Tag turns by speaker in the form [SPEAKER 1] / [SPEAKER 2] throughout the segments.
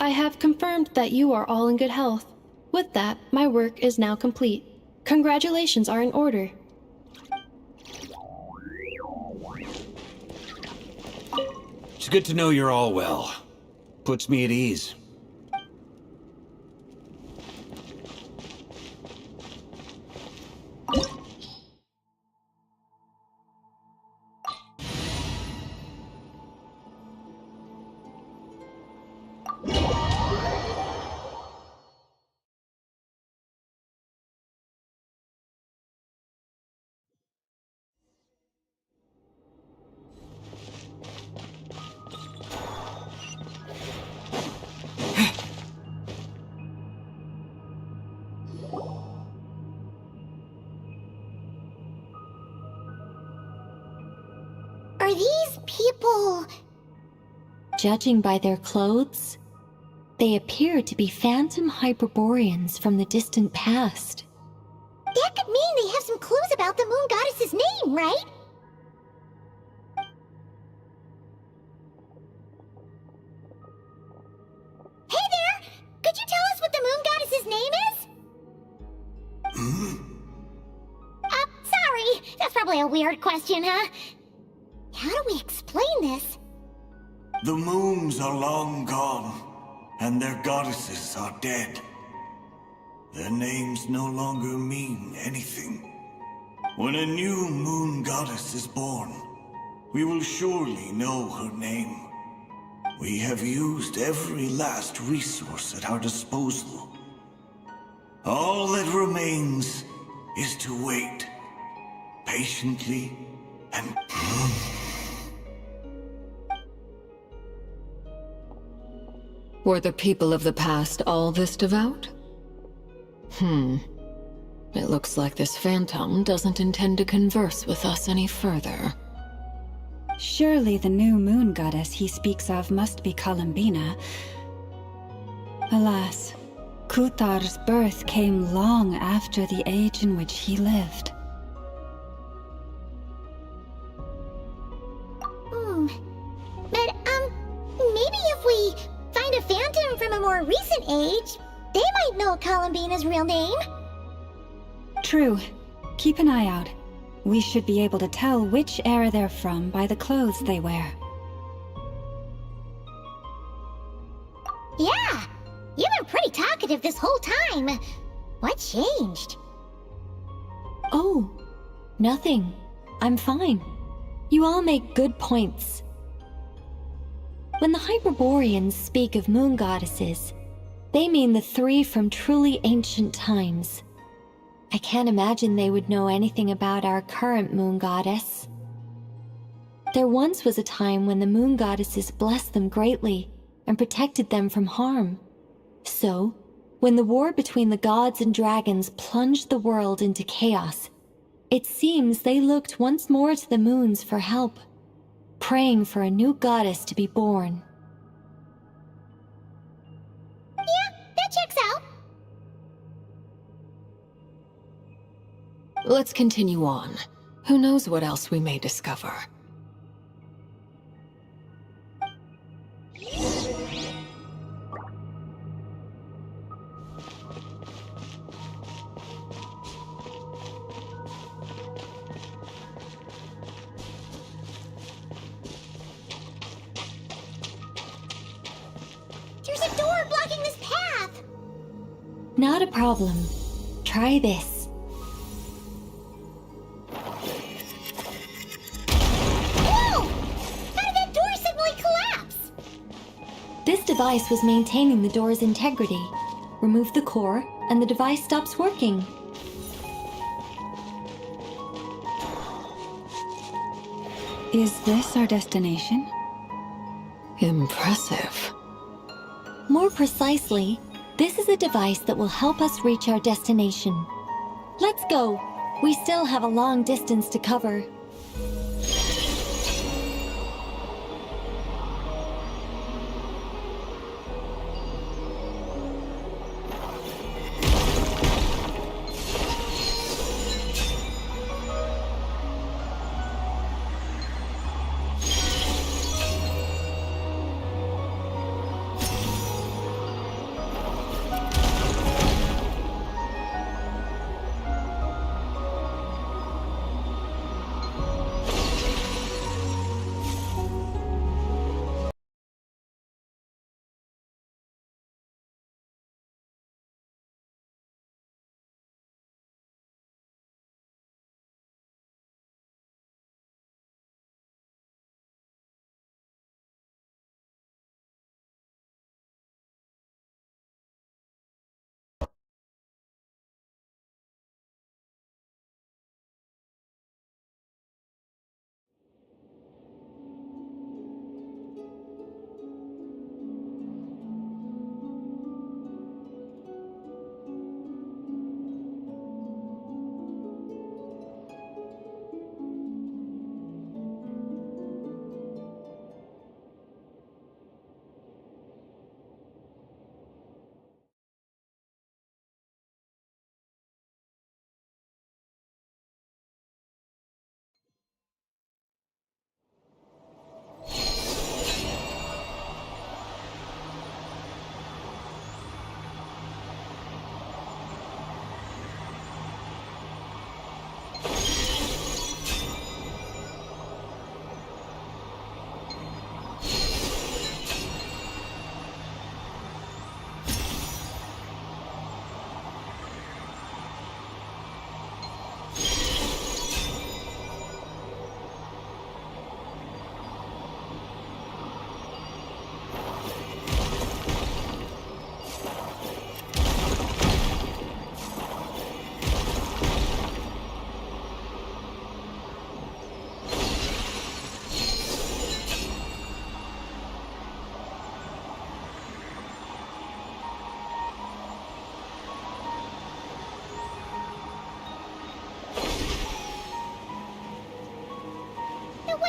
[SPEAKER 1] I have confirmed that you are all in good health. With that, my work is now complete. Congratulations are in order.
[SPEAKER 2] It's good to know you're all well. Puts me at ease.
[SPEAKER 3] Are these people...
[SPEAKER 4] Judging by their clothes, they appear to be phantom Hyperboreans from the distant past.
[SPEAKER 3] That could mean they have some clues about the moon goddess's name, right? Hey there! Could you tell us what the moon goddess's name is? Sorry. That's probably a weird question, huh? How do we explain this?
[SPEAKER 5] The moons are long gone, and their goddesses are dead. Their names no longer mean anything. When a new moon goddess is born, we will surely know her name. We have used every last resource at our disposal. All that remains is to wait, patiently and...
[SPEAKER 6] Were the people of the past all this devout? It looks like this phantom doesn't intend to converse with us any further.
[SPEAKER 7] Surely the new moon goddess he speaks of must be Columbina. Alas, Kutar's birth came long after the age in which he lived.
[SPEAKER 3] But, maybe if we find a phantom from a more recent age, they might know Columbina's real name.
[SPEAKER 7] True. Keep an eye out. We should be able to tell which era they're from by the clothes they wear.
[SPEAKER 3] Yeah, you've been pretty talkative this whole time. What changed?
[SPEAKER 4] Oh, nothing. I'm fine. You all make good points. When the Hyperboreans speak of moon goddesses, they mean the three from truly ancient times. I can't imagine they would know anything about our current moon goddess. There once was a time when the moon goddesses blessed them greatly and protected them from harm. So, when the war between the gods and dragons plunged the world into chaos, it seems they looked once more to the moons for help, praying for a new goddess to be born.
[SPEAKER 3] Yeah, that checks out.
[SPEAKER 6] Let's continue on. Who knows what else we may discover?
[SPEAKER 3] There's a door blocking this path.
[SPEAKER 4] Not a problem. Try this.
[SPEAKER 3] Whoa! How did that door suddenly collapse?
[SPEAKER 4] This device was maintaining the door's integrity. Remove the core, and the device stops working.
[SPEAKER 7] Is this our destination?
[SPEAKER 6] Impressive.
[SPEAKER 4] More precisely, this is a device that will help us reach our destination. Let's go. We still have a long distance to cover.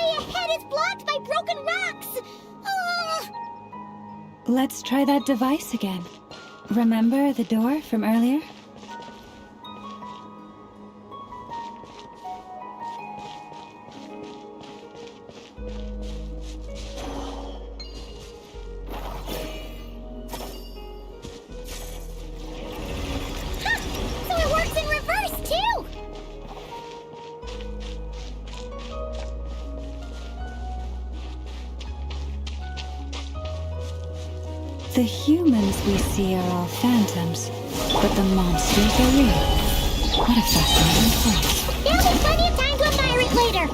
[SPEAKER 3] way ahead is blocked by broken rocks!
[SPEAKER 7] Let's try that device again. Remember the door from earlier?
[SPEAKER 3] So it works in reverse, too!
[SPEAKER 7] The humans we see are all phantoms, but the monsters are real. What a fascinating place.
[SPEAKER 3] There'll be plenty of time to admire it later.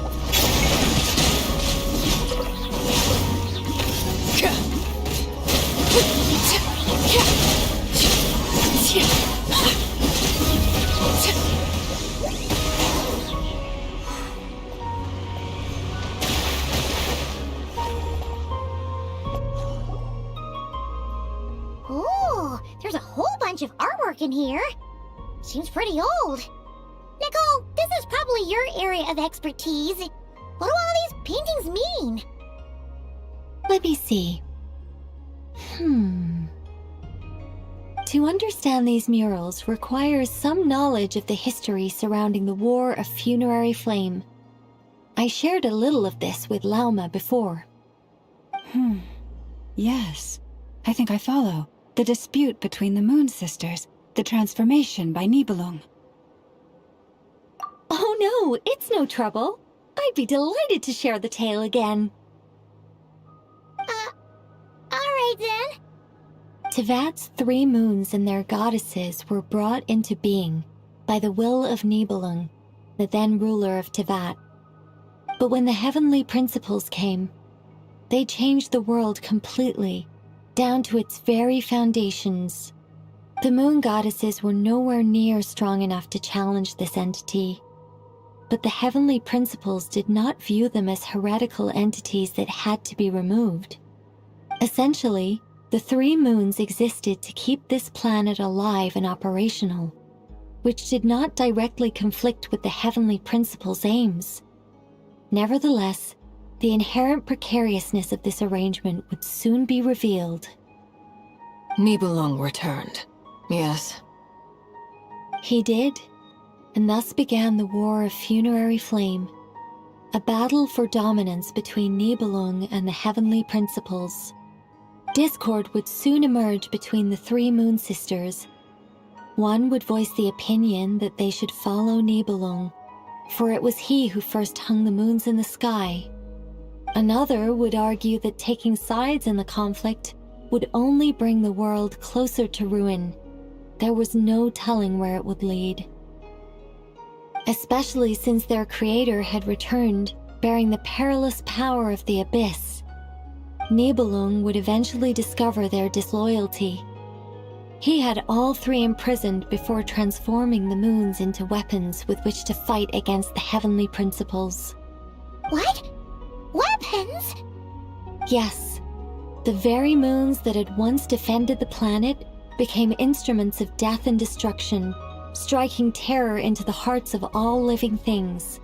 [SPEAKER 3] Ooh, there's a whole bunch of artwork in here. Seems pretty old. Nicole, this is probably your area of expertise. What do all these paintings mean?
[SPEAKER 4] Let me see. To understand these murals requires some knowledge of the history surrounding the War of Funerary Flame. I shared a little of this with Lauma before.
[SPEAKER 7] Yes, I think I follow. The dispute between the Moon Sisters, the transformation by Nibelung.
[SPEAKER 4] Oh no, it's no trouble. I'd be delighted to share the tale again.
[SPEAKER 3] Alright then.
[SPEAKER 4] Tevat's 3 moons and their goddesses were brought into being by the will of Nibelung, the then ruler of Tevat. But when the heavenly principles came, they changed the world completely, down to its very foundations. The moon goddesses were nowhere near strong enough to challenge this entity. But the heavenly principles did not view them as heretical entities that had to be removed. Essentially, the 3 moons existed to keep this planet alive and operational, which did not directly conflict with the heavenly principles' aims. Nevertheless, the inherent precariousness of this arrangement would soon be revealed.
[SPEAKER 6] Nibelung returned. Yes.
[SPEAKER 4] He did, and thus began the War of Funerary Flame, a battle for dominance between Nibelung and the heavenly principles. Discord would soon emerge between the 3 Moon Sisters. One would voice the opinion that they should follow Nibelung, for it was he who first hung the moons in the sky. Another would argue that taking sides in the conflict would only bring the world closer to ruin. There was no telling where it would lead. Especially since their creator had returned, bearing the perilous power of the abyss. Nibelung would eventually discover their disloyalty. He had all 3 imprisoned before transforming the moons into weapons with which to fight against the heavenly principles.
[SPEAKER 3] What? Weapons?
[SPEAKER 4] Yes, the very moons that had once defended the planet became instruments of death and destruction, striking terror into the hearts of all living things.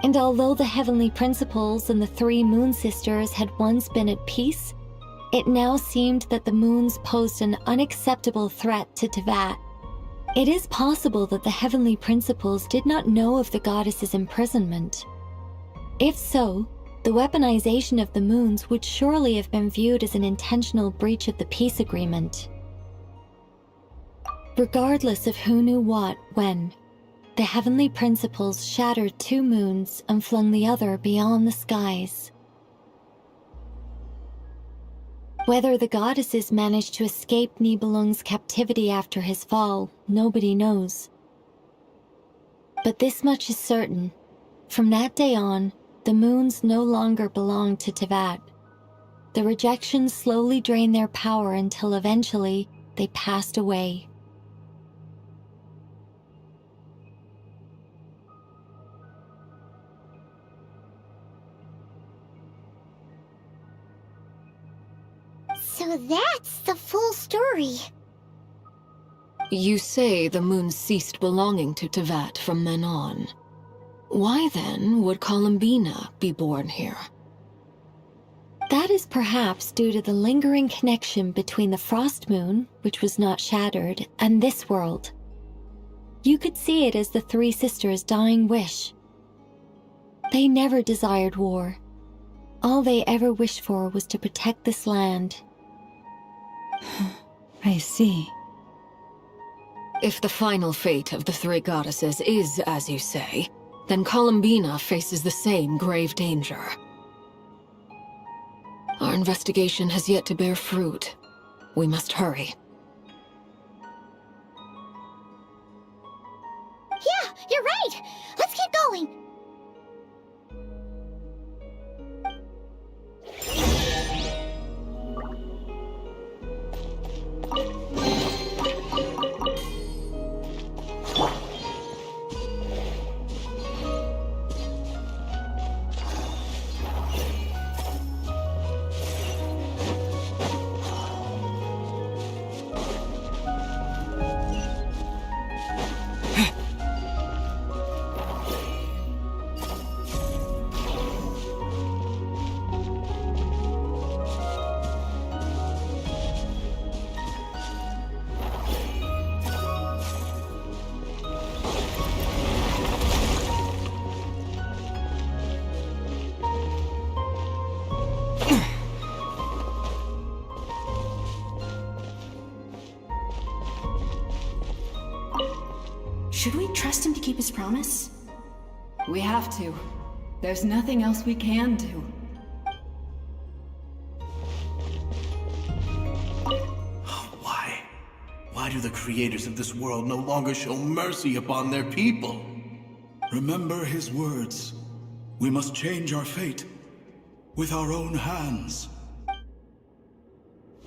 [SPEAKER 4] And although the heavenly principles and the 3 Moon Sisters had once been at peace, it now seemed that the moons posed an unacceptable threat to Tevat. It is possible that the heavenly principles did not know of the goddess's imprisonment. If so, the weaponization of the moons would surely have been viewed as an intentional breach of the peace agreement. Regardless of who knew what, when, the heavenly principles shattered 2 moons and flung the other beyond the skies. Whether the goddesses managed to escape Nibelung's captivity after his fall, nobody knows. But this much is certain. From that day on, the moons no longer belonged to Tevat. The rejection slowly drained their power until eventually they passed away.
[SPEAKER 3] So that's the full story.
[SPEAKER 6] You say the moon ceased belonging to Tevat from then on. Why then would Columbina be born here?
[SPEAKER 4] That is perhaps due to the lingering connection between the Frost Moon, which was not shattered, and this world. You could see it as the three sisters' dying wish. They never desired war. All they ever wished for was to protect this land.
[SPEAKER 7] I see.
[SPEAKER 6] If the final fate of the three goddesses is as you say, then Columbina faces the same grave danger. Our investigation has yet to bear fruit. We must hurry.
[SPEAKER 3] Yeah, you're right. Let's keep going.
[SPEAKER 8] Should we trust him to keep his promise? We have to. There's nothing else we can do.
[SPEAKER 5] Why? Why do the creators of this world no longer show mercy upon their people?
[SPEAKER 9] Remember his words. We must change our fate with our own hands.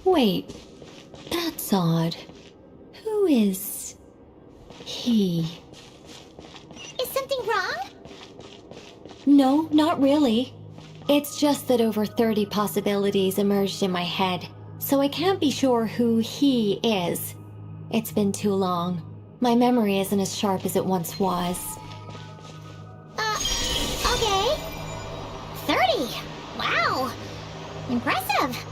[SPEAKER 4] Wait, that's odd. Who is he?
[SPEAKER 3] Is something wrong?
[SPEAKER 4] No, not really. It's just that over 30 possibilities emerged in my head, so I can't be sure who he is. It's been too long. My memory isn't as sharp as it once was.
[SPEAKER 3] Okay. 30. Wow. Impressive.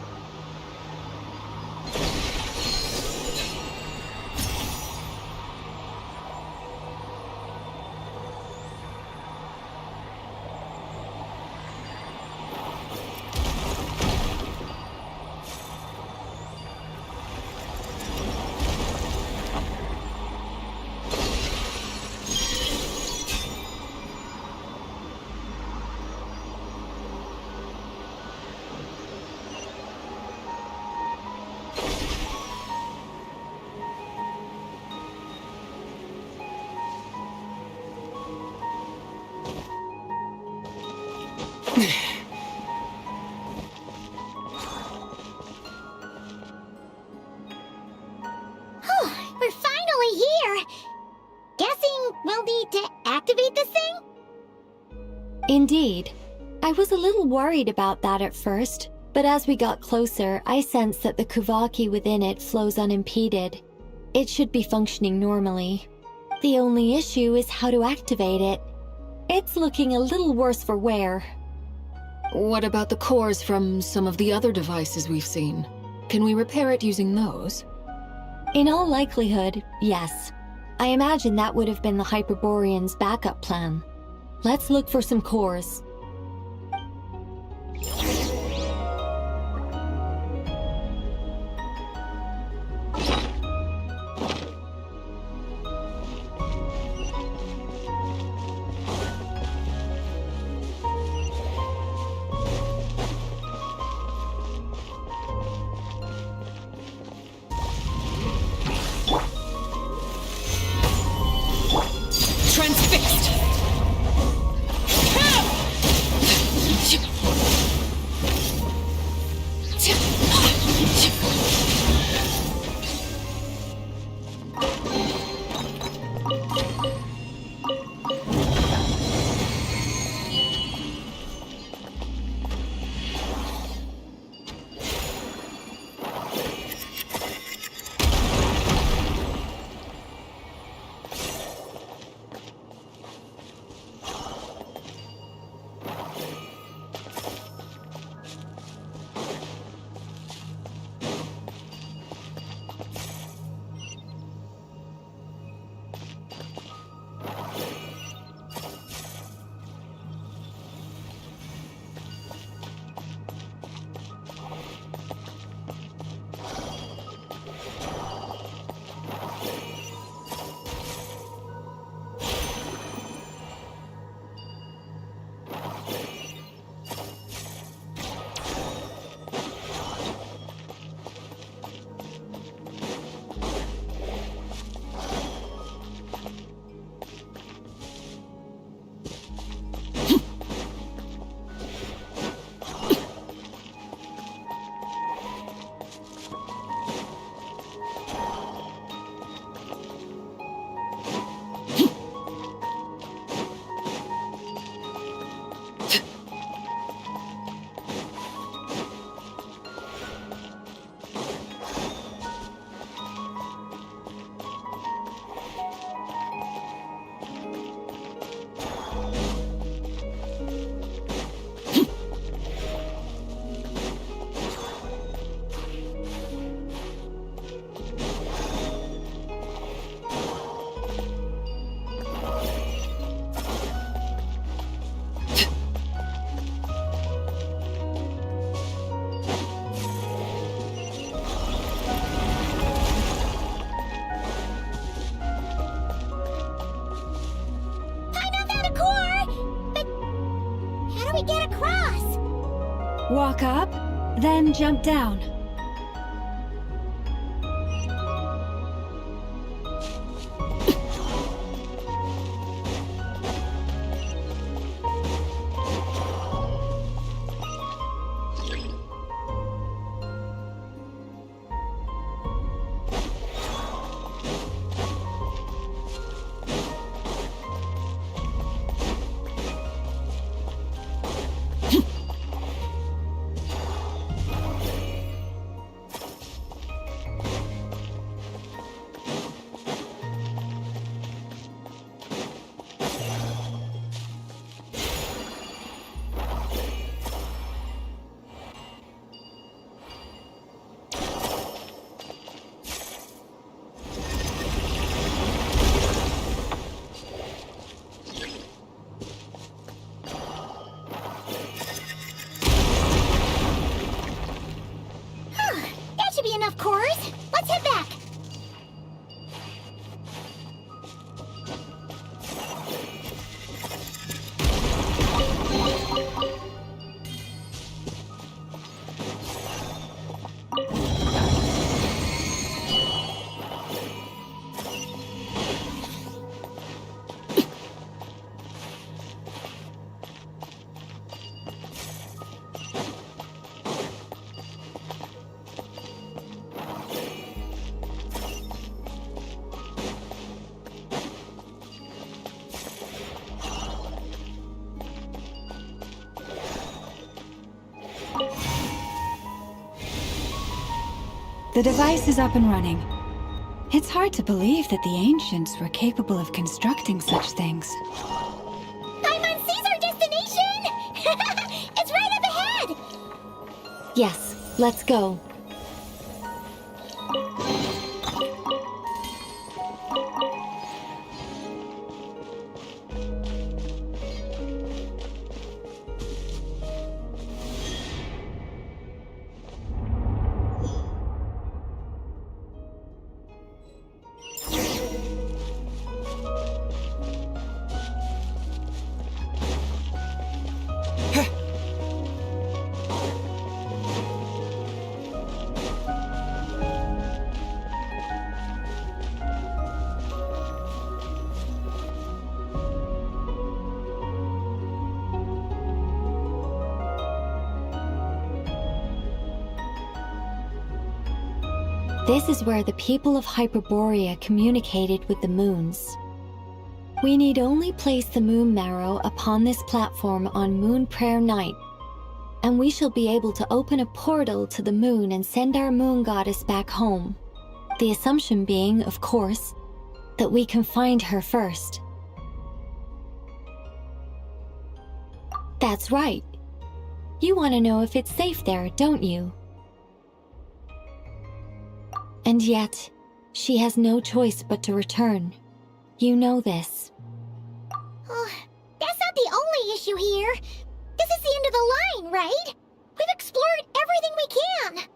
[SPEAKER 3] We're finally here. Guessing we'll need to activate this thing?
[SPEAKER 4] Indeed. I was a little worried about that at first, but as we got closer, I sensed that the Kuvaki within it flows unimpeded. It should be functioning normally. The only issue is how to activate it. It's looking a little worse for wear.
[SPEAKER 6] What about the cores from some of the other devices we've seen? Can we repair it using those?
[SPEAKER 4] In all likelihood, yes. I imagine that would have been the Hyperborean's backup plan. Let's look for some cores.
[SPEAKER 6] Transfixed!
[SPEAKER 7] Walk up, then jump down.
[SPEAKER 3] That should be enough cores. Let's head back.
[SPEAKER 7] The device is up and running. It's hard to believe that the ancients were capable of constructing such things.
[SPEAKER 3] Paimon sees our destination! It's right up ahead!
[SPEAKER 4] Yes, let's go. This is where the people of Hyperborea communicated with the moons. We need only place the moon marrow upon this platform on Moon Prayer Night, and we shall be able to open a portal to the moon and send our moon goddess back home. The assumption being, of course, that we can find her first. That's right. You want to know if it's safe there, don't you? And yet, she has no choice but to return. You know this.
[SPEAKER 3] Oh, that's not the only issue here. This is the end of the line, right? We've explored everything we can.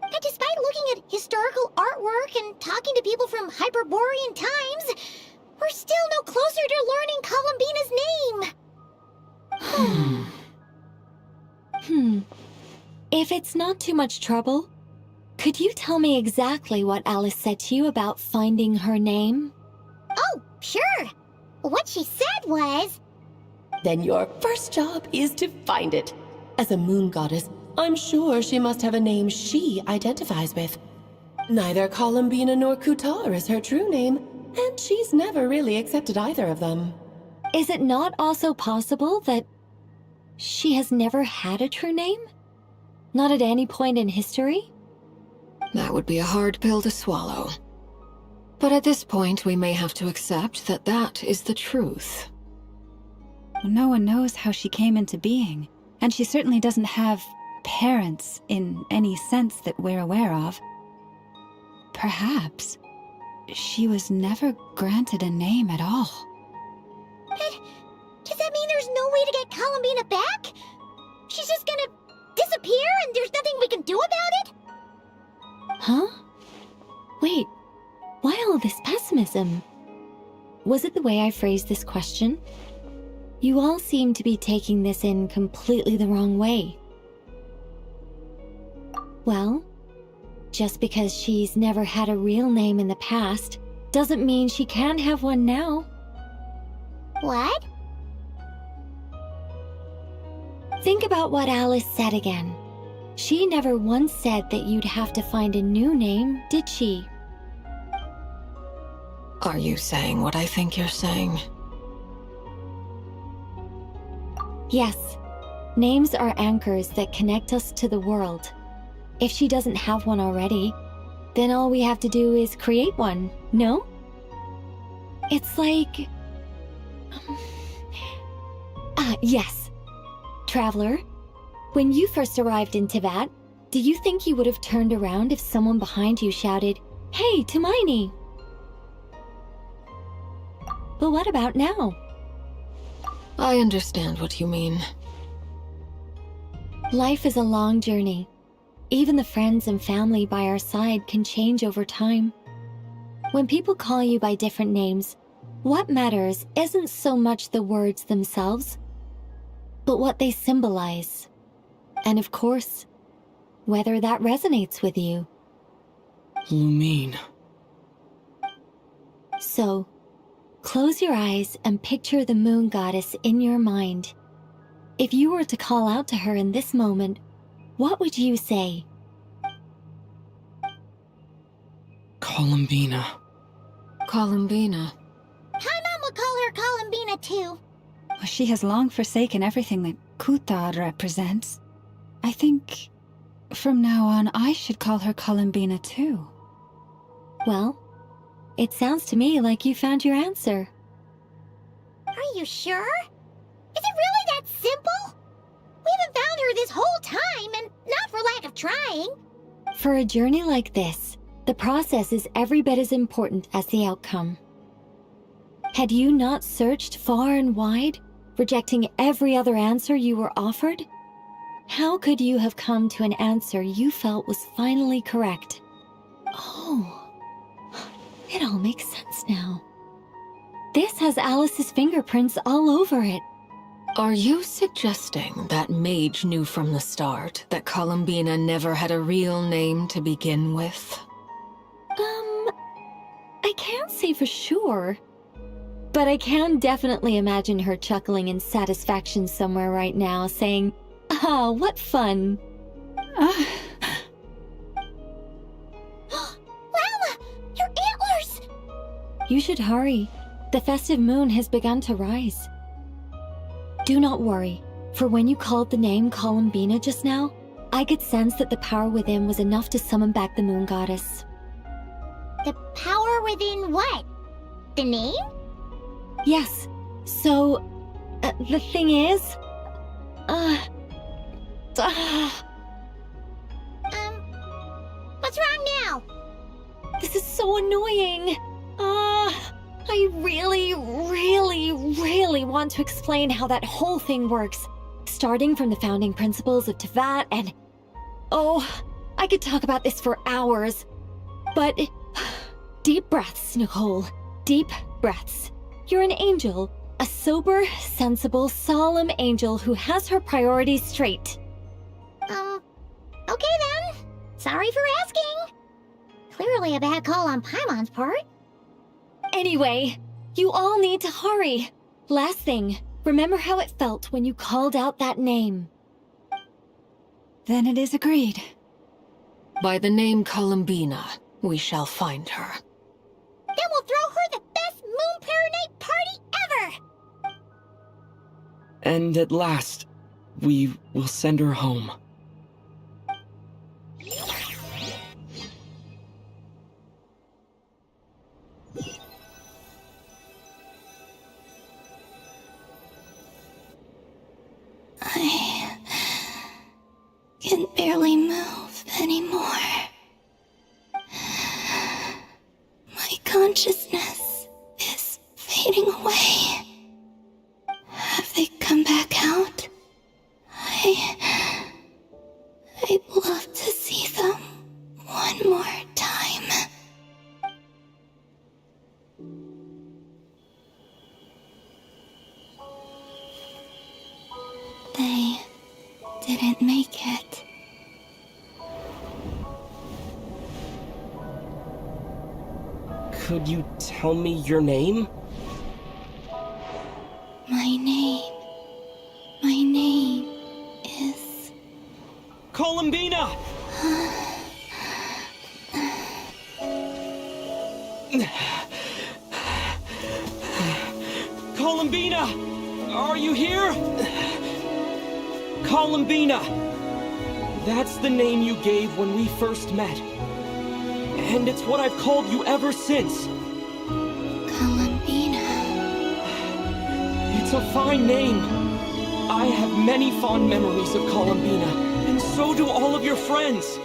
[SPEAKER 3] And despite looking at historical artwork and talking to people from Hyperborean times, we're still no closer to learning Columbina's name.
[SPEAKER 4] If it's not too much trouble, could you tell me exactly what Alice said to you about finding her name?
[SPEAKER 3] Oh, sure. What she said was...
[SPEAKER 10] Then your first job is to find it. As a moon goddess, I'm sure she must have a name she identifies with. Neither Columbina nor Kutar is her true name, and she's never really accepted either of them.
[SPEAKER 4] Is it not also possible that she has never had a true name? Not at any point in history?
[SPEAKER 6] That would be a hard pill to swallow. But at this point, we may have to accept that that is the truth.
[SPEAKER 7] No one knows how she came into being, and she certainly doesn't have parents in any sense that we're aware of. Perhaps she was never granted a name at all.
[SPEAKER 3] But does that mean there's no way to get Columbina back? She's just gonna disappear and there's nothing we can do about it?
[SPEAKER 4] Huh? Wait, why all this pessimism? Was it the way I phrased this question? You all seem to be taking this in completely the wrong way. Well, just because she's never had a real name in the past doesn't mean she can't have one now.
[SPEAKER 3] What?
[SPEAKER 4] Think about what Alice said again. She never once said that you'd have to find a new name, did she?
[SPEAKER 6] Are you saying what I think you're saying?
[SPEAKER 4] Yes. Names are anchors that connect us to the world. If she doesn't have one already, then all we have to do is create one, no? It's like... yes. Traveler, when you first arrived in Teyvat, do you think you would have turned around if someone behind you shouted, "Hey, Hermione"? But what about now?
[SPEAKER 6] I understand what you mean.
[SPEAKER 4] Life is a long journey. Even the friends and family by our side can change over time. When people call you by different names, what matters isn't so much the words themselves, but what they symbolize. And of course, whether that resonates with you.
[SPEAKER 10] Lumine.
[SPEAKER 4] So, close your eyes and picture the moon goddess in your mind. If you were to call out to her in this moment, what would you say?
[SPEAKER 10] Columbina.
[SPEAKER 6] Columbina.
[SPEAKER 3] My mom would call her Columbina too.
[SPEAKER 7] Well, she has long forsaken everything that Kuthar represents. I think from now on I should call her Columbina too.
[SPEAKER 4] Well, it sounds to me like you found your answer.
[SPEAKER 3] Are you sure? Is it really that simple? We haven't found her this whole time, and not for lack of trying.
[SPEAKER 4] For a journey like this, the process is every bit as important as the outcome. Had you not searched far and wide, rejecting every other answer you were offered? How could you have come to an answer you felt was finally correct? Oh, it all makes sense now. This has Alice's fingerprints all over it.
[SPEAKER 6] Are you suggesting that Mage knew from the start that Columbina never had a real name to begin with?
[SPEAKER 4] I can't say for sure. But I can definitely imagine her chuckling in satisfaction somewhere right now, saying, "Ah, what fun."
[SPEAKER 3] Lama! Your antlers!
[SPEAKER 4] You should hurry. The festive moon has begun to rise. Do not worry, for when you called the name Columbina just now, I could sense that the power within was enough to summon back the moon goddess.
[SPEAKER 3] The power within what? The name?
[SPEAKER 4] Yes, so... the thing is...
[SPEAKER 3] What's wrong now?
[SPEAKER 4] This is so annoying. I really want to explain how that whole thing works. Starting from the founding principles of Teyvat and... Oh, I could talk about this for hours. But... Deep breaths, Nicole. Deep breaths. You're an angel. A sober, sensible, solemn angel who has her priorities straight.
[SPEAKER 3] Okay then. Sorry for asking. Clearly a bad call on Paimon's part.
[SPEAKER 4] Anyway, you all need to hurry. Last thing, remember how it felt when you called out that name.
[SPEAKER 7] Then it is agreed.
[SPEAKER 6] By the name Columbina, we shall find her.
[SPEAKER 3] Then we'll throw her the best Moon Pair Night party ever!
[SPEAKER 10] And at last, we will send her home.
[SPEAKER 3] I can barely move anymore. My consciousness is fading away. Have they come back out? I'd love to see them one more time. They didn't make it.
[SPEAKER 10] Could you tell me your name?
[SPEAKER 3] My name is...
[SPEAKER 10] Columbina! Columbina! Are you here? Columbina! That's the name you gave when we first met. And it's what I've called you ever since.
[SPEAKER 3] Columbina.
[SPEAKER 10] It's a fine name. I have many fond memories of Columbina, and so do all of your friends.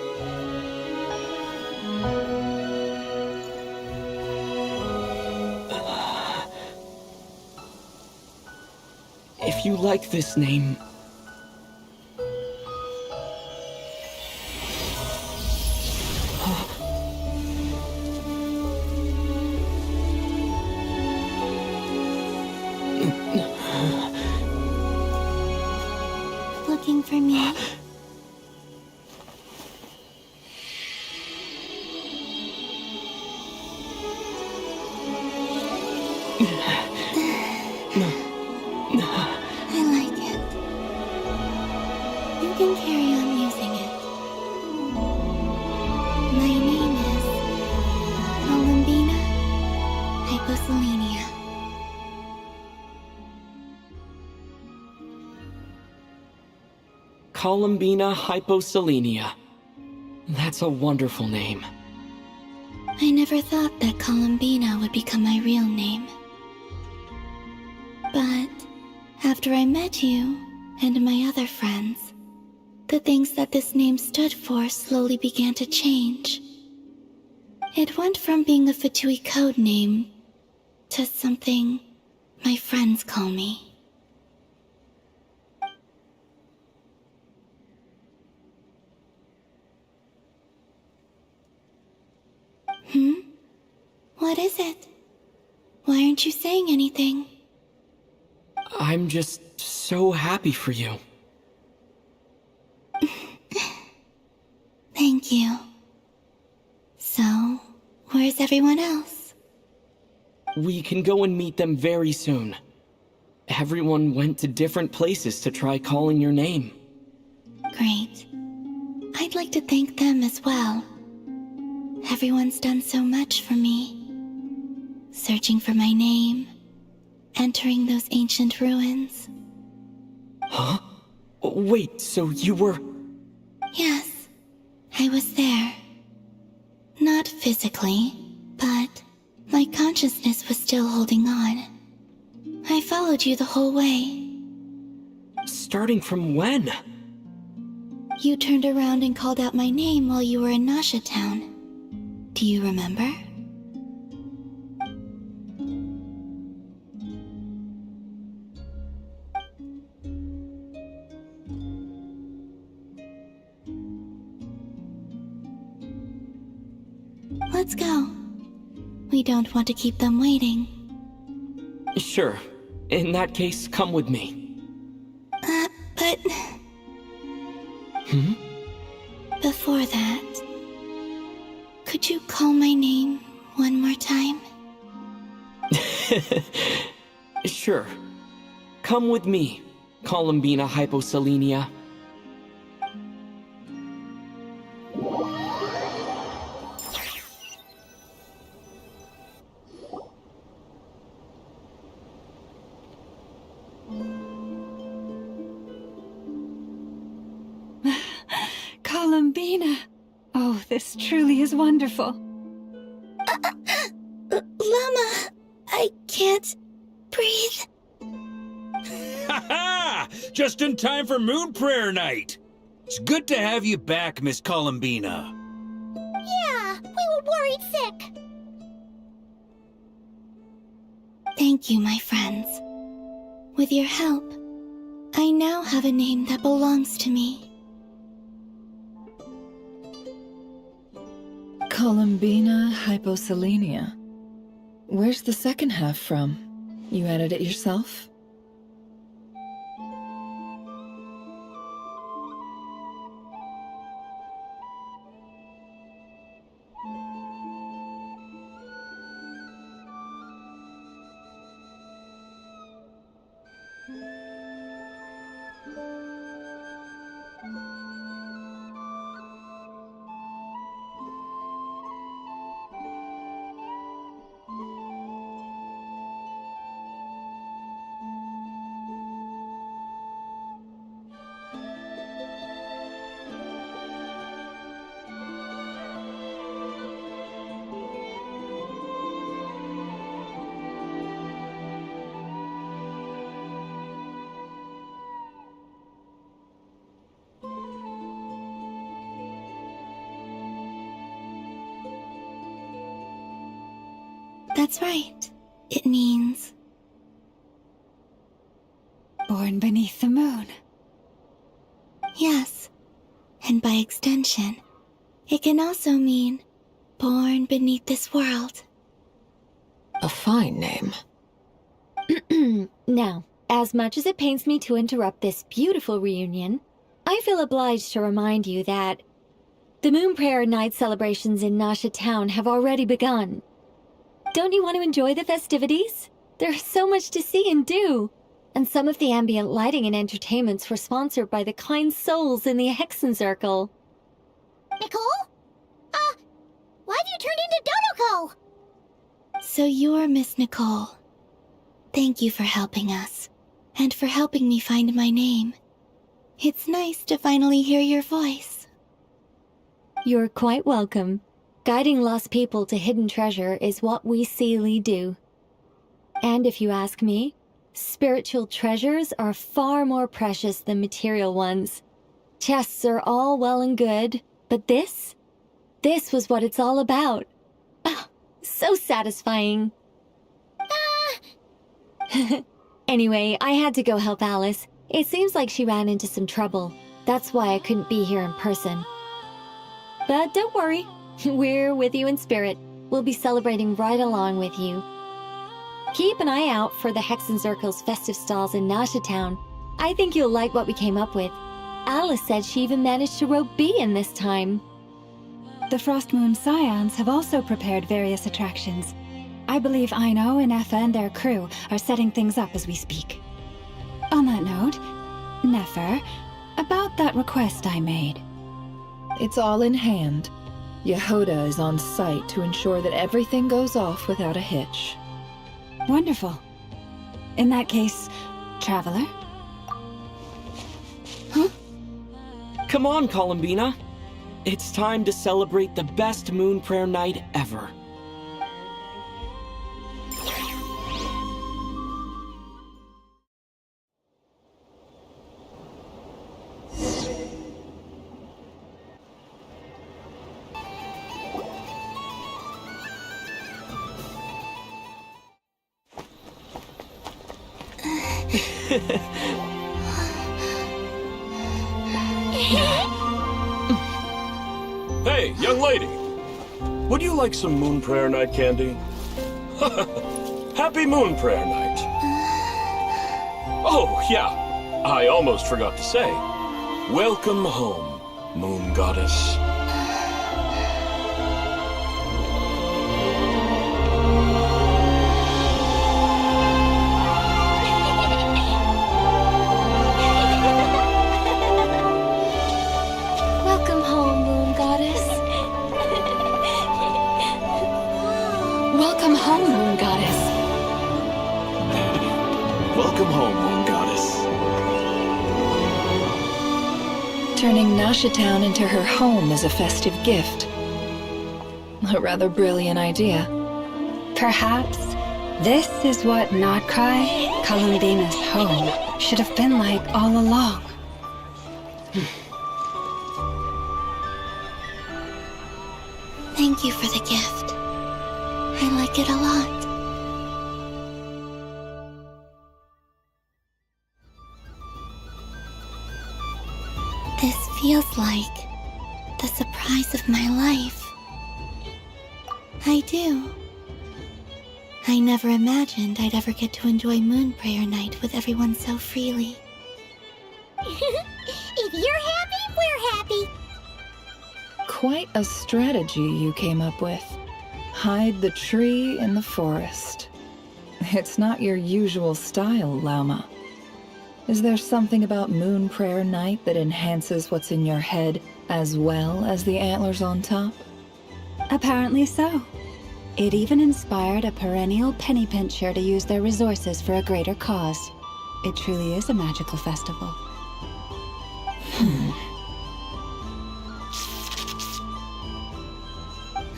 [SPEAKER 10] If you like this name...
[SPEAKER 3] Looking for me? I like it. You can carry on using it. My name is Columbina Hyposelenia.
[SPEAKER 10] Columbina Hyposelenia. That's a wonderful name.
[SPEAKER 3] I never thought that Columbina would become my real name. But after I met you and my other friends, the things that this name stood for slowly began to change. It went from being a Fatui code name to something my friends call me. What is it? Why aren't you saying anything?
[SPEAKER 10] I'm just so happy for you.
[SPEAKER 3] Thank you. So, where's everyone else?
[SPEAKER 10] We can go and meet them very soon. Everyone went to different places to try calling your name.
[SPEAKER 3] Great. I'd like to thank them as well. Everyone's done so much for me. Searching for my name, entering those ancient ruins.
[SPEAKER 10] Huh? Wait, so you were...
[SPEAKER 3] Yes, I was there. Not physically, but my consciousness was still holding on. I followed you the whole way.
[SPEAKER 10] Starting from when?
[SPEAKER 3] You turned around and called out my name while you were in Nasha Town. Do you remember? Let's go. We don't want to keep them waiting.
[SPEAKER 10] Sure. In that case, come with me.
[SPEAKER 3] But... Before that, could you call my name one more time?
[SPEAKER 10] Sure. Come with me, Columbina Hyposelenia.
[SPEAKER 7] Columbina! Oh, this truly is wonderful.
[SPEAKER 3] Llama, I can't breathe.
[SPEAKER 2] Ha ha! Just in time for Moon Prayer Night! It's good to have you back, Miss Columbina.
[SPEAKER 3] Yeah, we were worried sick. Thank you, my friends. With your help, I now have a name that belongs to me.
[SPEAKER 11] Columbina Hyposelenia. Where's the second half from? You added it yourself?
[SPEAKER 3] That's right. It means...
[SPEAKER 7] Born beneath the moon.
[SPEAKER 3] yes. And by extension, it can also mean born beneath this world.
[SPEAKER 6] A fine name.
[SPEAKER 4] Now, as much as it pains me to interrupt this beautiful reunion, I feel obliged to remind you that the Moon Prayer Night celebrations in Nasha Town have already begun. Don't you want to enjoy the festivities? There's so much to see and do. And some of the ambient lighting and entertainments were sponsored by the kind souls in the Hexen Circle.
[SPEAKER 3] Nicole? Why have you turned into Dodoko? So you're Miss Nicole. Thank you for helping us, and for helping me find my name. It's nice to finally hear your voice.
[SPEAKER 4] You're quite welcome. Guiding lost people to hidden treasure is what we Seelie do. And if you ask me, spiritual treasures are far more precious than material ones. Chests are all well and good, but this was what it's all about. Ah, so satisfying. Anyway, I had to go help Alice. It seems like she ran into some trouble. That's why I couldn't be here in person. But don't worry, we're with you in spirit. We'll be celebrating right along with you. Keep an eye out for the Hexen Circle's festive stalls in Nasha Town. I think you'll like what we came up with. Alice said she even managed to rope B in this time.
[SPEAKER 7] The Frost Moon Scions have also prepared various attractions. I believe Aino and Effa and their crew are setting things up as we speak. On that note, Nefer, about that request I made.
[SPEAKER 11] It's all in hand. Yehoda is on site to ensure that everything goes off without a hitch.
[SPEAKER 7] Wonderful. In that case, Traveler?
[SPEAKER 12] Come on, Columbina. It's time to celebrate the best Moon Prayer Night ever.
[SPEAKER 13] Hey, young lady! Would you like some Moon Prayer Night candy? Happy Moon Prayer Night! Oh, yeah, I almost forgot to say. Welcome home, Moon Goddess.
[SPEAKER 4] Welcome home, Moon Goddess. Welcome home, Moon Goddess.
[SPEAKER 13] Welcome home, Moon Goddess.
[SPEAKER 11] Turning Nasha Town into her home is a festive gift. A rather brilliant idea.
[SPEAKER 7] Perhaps this is what Notcry, Columbina's home, should have been like all along.
[SPEAKER 3] Thank you for the gift. I like it a lot. This feels like the surprise of my life. I do. I never imagined I'd ever get to enjoy Moon Prayer Night with everyone so freely. If you're happy, we're happy.
[SPEAKER 11] Quite a strategy you came up with. Hide the tree in the forest. It's not your usual style, Lauma. Is there something about Moon Prayer Night that enhances what's in your head as well as the antlers on top?
[SPEAKER 7] Apparently so. It even inspired a perennial penny pincher to use their resources for a greater cause. It truly is a magical festival.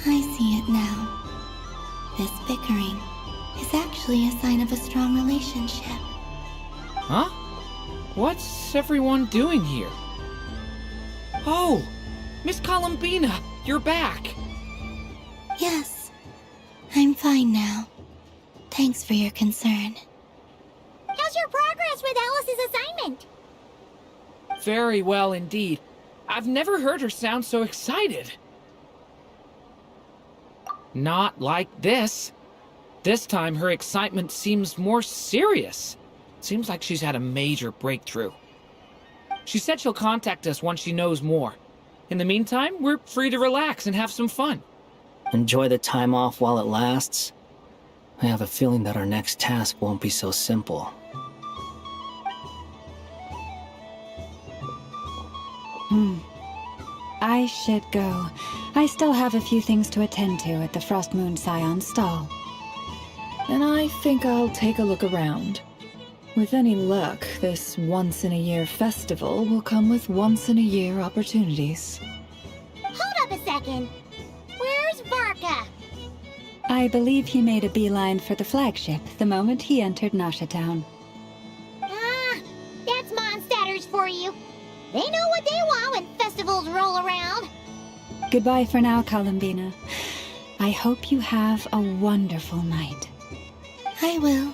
[SPEAKER 3] I see it now. This bickering is actually a sign of a strong relationship.
[SPEAKER 14] Huh? What's everyone doing here? Oh! Miss Columbina, you're back!
[SPEAKER 3] Yes, I'm fine now. Thanks for your concern. How's your progress with Alice's assignment?
[SPEAKER 14] Very well indeed. I've never heard her sound so excited. Not like this. This time her excitement seems more serious. Seems like she's had a major breakthrough. She said she'll contact us once she knows more. In the meantime, we're free to relax and have some fun.
[SPEAKER 15] Enjoy the time off while it lasts. I have a feeling that our next task won't be so simple.
[SPEAKER 7] I should go. I still have a few things to attend to at the Frost Moon Scion stall.
[SPEAKER 11] And I think I'll take a look around. With any luck, this once-in-a-year festival will come with once-in-a-year opportunities.
[SPEAKER 3] Hold up a second. Where's Varka?
[SPEAKER 7] I believe he made a beeline for the flagship the moment he entered Nasha Town.
[SPEAKER 3] Ah, that's Mondstadters for you. They know what they want when festivals roll around.
[SPEAKER 7] Goodbye for now, Columbina. I hope you have a wonderful night.
[SPEAKER 3] I will.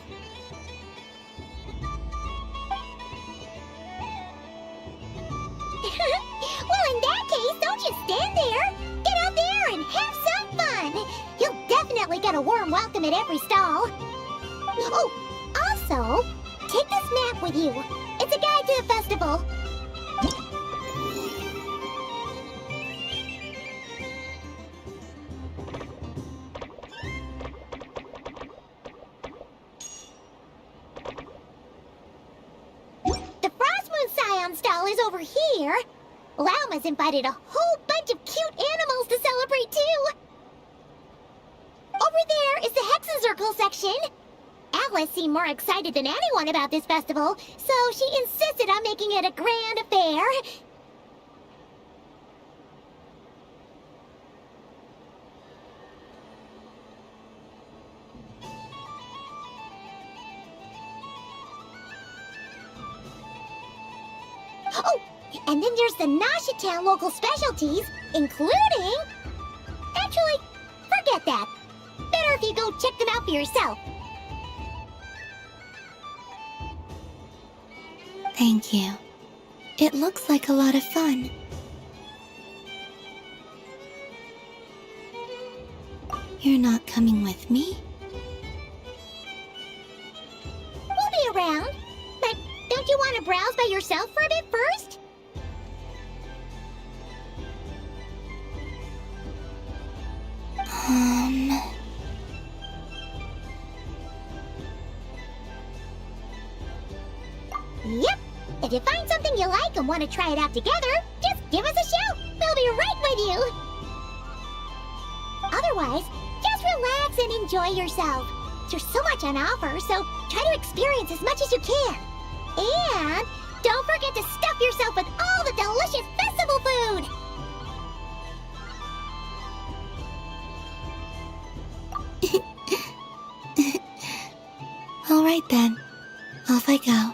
[SPEAKER 3] Well, in that case, don't just stand there. Get out there and have some fun. You'll definitely get a warm welcome at every stall. Oh, also, take this map with you. It's a guide to the festival. The Frostmoon Scion stall is over here. Lauma's invited a whole bunch of cute animals to celebrate too. Over there is the Hexencircle section. Alice seemed more excited than anyone about this festival, so she insisted on making it a grand affair. Oh, and then there's the Nasha Town local specialties, including... Actually, forget that. Better if you go check them out for yourself.
[SPEAKER 16] Thank you. It looks like a lot of fun. You're not coming with me?
[SPEAKER 3] We'll be around. But don't you want to browse by yourself for a bit first? Yep. If you find something you like and want to try it out together, just give us a shout. We'll be right with you. Otherwise, just relax and enjoy yourself. There's so much on offer, so try to experience as much as you can. And don't forget to stuff yourself with all the delicious festival food.
[SPEAKER 16] All right then. Off I go.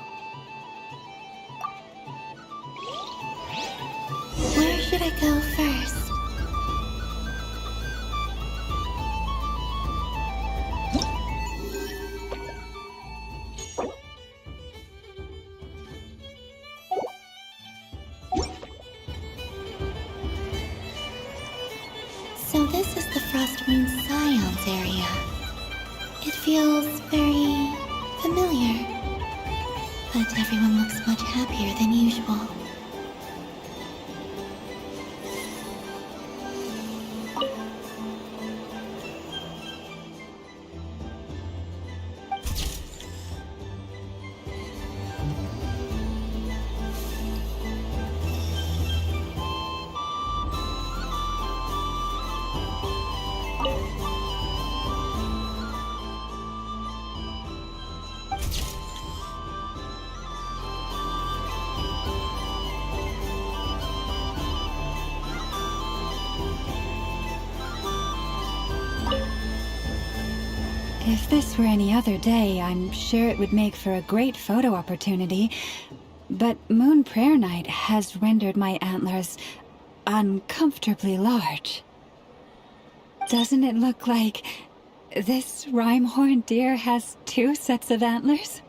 [SPEAKER 16] Where should I go first? So this is the Frostmoon Scions area. It feels very familiar, but everyone looks much happier than usual.
[SPEAKER 7] If this were any other day, I'm sure it would make for a great photo opportunity. But Moon Prayer Night has rendered my antlers uncomfortably large. Doesn't it look like This rhyme-horned deer has 2 sets of antlers?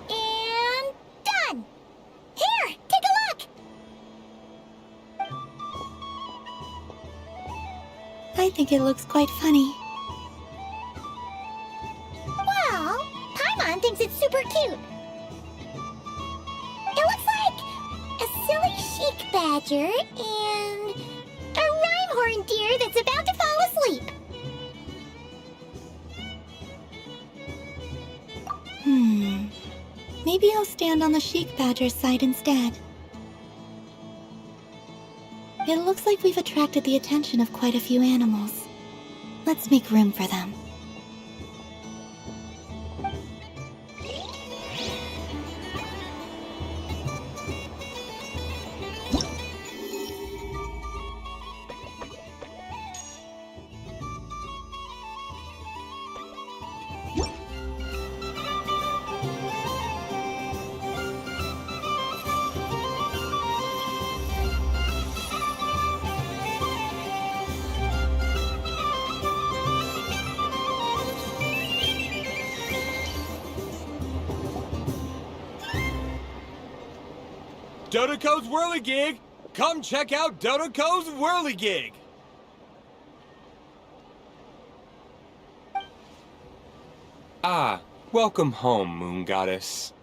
[SPEAKER 3] And done! Here, take a look!
[SPEAKER 16] I think it looks quite funny.
[SPEAKER 3] Well, Paimon thinks it's super cute. It looks like a silly chic badger and a rhyme-horned deer that's about to fall asleep.
[SPEAKER 16] Maybe I'll stand on the chic badger's side instead. It looks like we've attracted the attention of quite a few animals. Let's make room for them.
[SPEAKER 17] Dodoco's Whirligig! Come check out Dodoco's Whirligig! Ah, welcome home, Moon Goddess.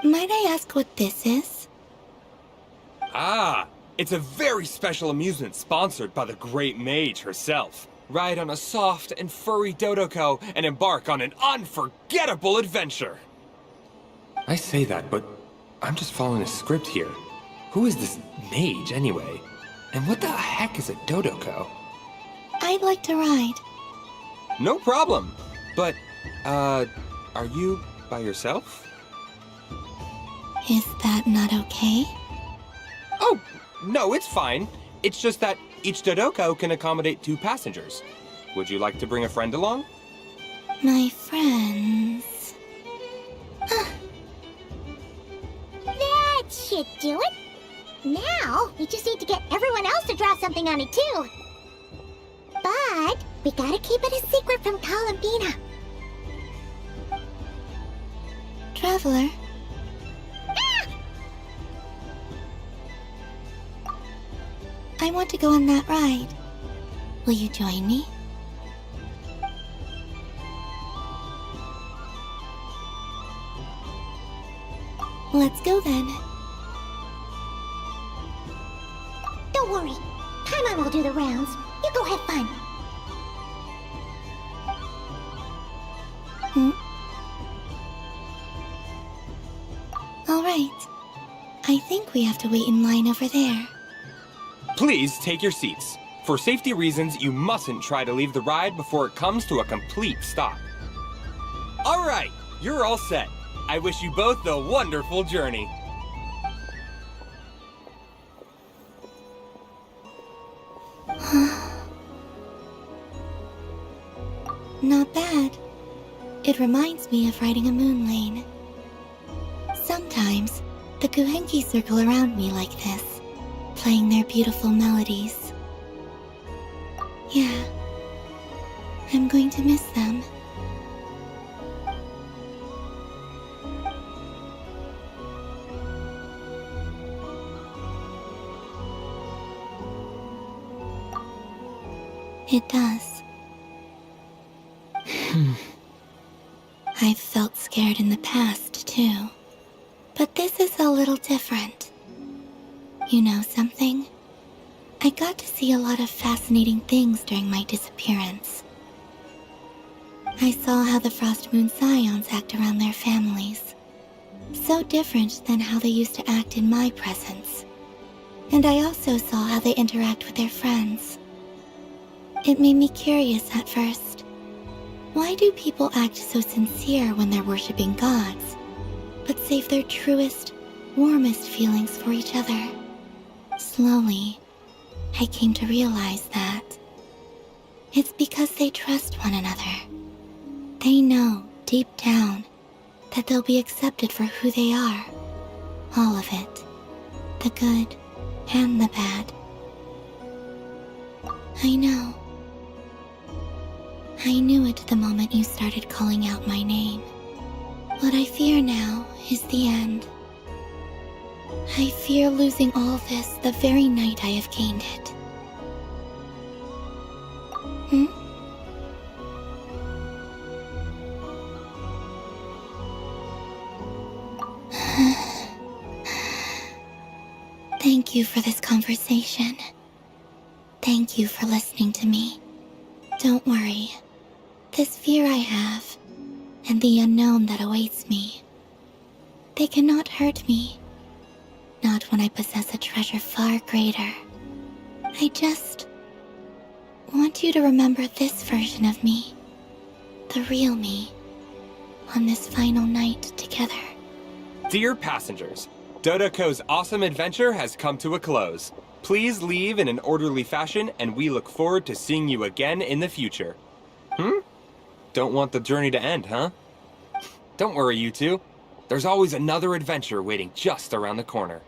[SPEAKER 16] Might I ask what this is?
[SPEAKER 17] Ah, it's a very special amusement sponsored by the Great Mage herself. Ride on a soft and furry Dodoco and embark on an unforgettable adventure. I say that, but I'm just following a script here. Who is this mage, anyway? And what the heck is a Dodoco?
[SPEAKER 16] I'd like to ride.
[SPEAKER 17] No problem. But, are you by yourself?
[SPEAKER 16] Is that not okay?
[SPEAKER 17] Oh, no, it's fine. It's just that each Dodoco can accommodate 2 passengers. Would you like to bring a friend along?
[SPEAKER 16] My friends...
[SPEAKER 3] That should do it. Now, we just need to get everyone else to draw something on it, too. But we gotta keep it a secret from Columbina.
[SPEAKER 16] Traveler? I want to go on that ride. Will you join me? Let's go then.
[SPEAKER 3] Don't worry. Paimon will do the rounds. You go have fun.
[SPEAKER 16] All right. I think we have to wait in line over there.
[SPEAKER 17] Please take your seats. For safety reasons, you mustn't try to leave the ride before it comes to a complete stop. All right, you're all set. I wish you both a wonderful journey.
[SPEAKER 16] Not bad. It reminds me of riding a moon lane. Sometimes, the Guhenki circle around me like this, playing their beautiful melodies. Yeah, I'm going to miss them. It does. I've felt scared in the past, too. But this is a little different. You know something? I got to see a lot of fascinating things during my disappearance. I saw how the Frost Moon Scions act around their families. So different than how they used to act in my presence. And I also saw how they interact with their friends. It made me curious at first. Why do people act so sincere when they're worshipping gods, but save their truest, warmest feelings for each other? Slowly, I came to realize that It's because they trust one another. They know, deep down, that they'll be accepted for who they are. All of it. The good and the bad. I know. I knew it the moment you started calling out my name. What I fear now is the end. I fear losing all this the very night I have gained it. Hmm? Thank you for this conversation. Thank you for listening to me. Don't worry. This fear I have, and the unknown that awaits me, they cannot hurt me. Not when I possess a treasure far greater. I just want you to remember this version of me, the real me, on this final night together.
[SPEAKER 17] Dear passengers, Dodoko's awesome adventure has come to a close. Please leave in an orderly fashion, and we look forward to seeing you again in the future. Don't want the journey to end, huh? Don't worry, you two. There's always another adventure waiting just around the corner.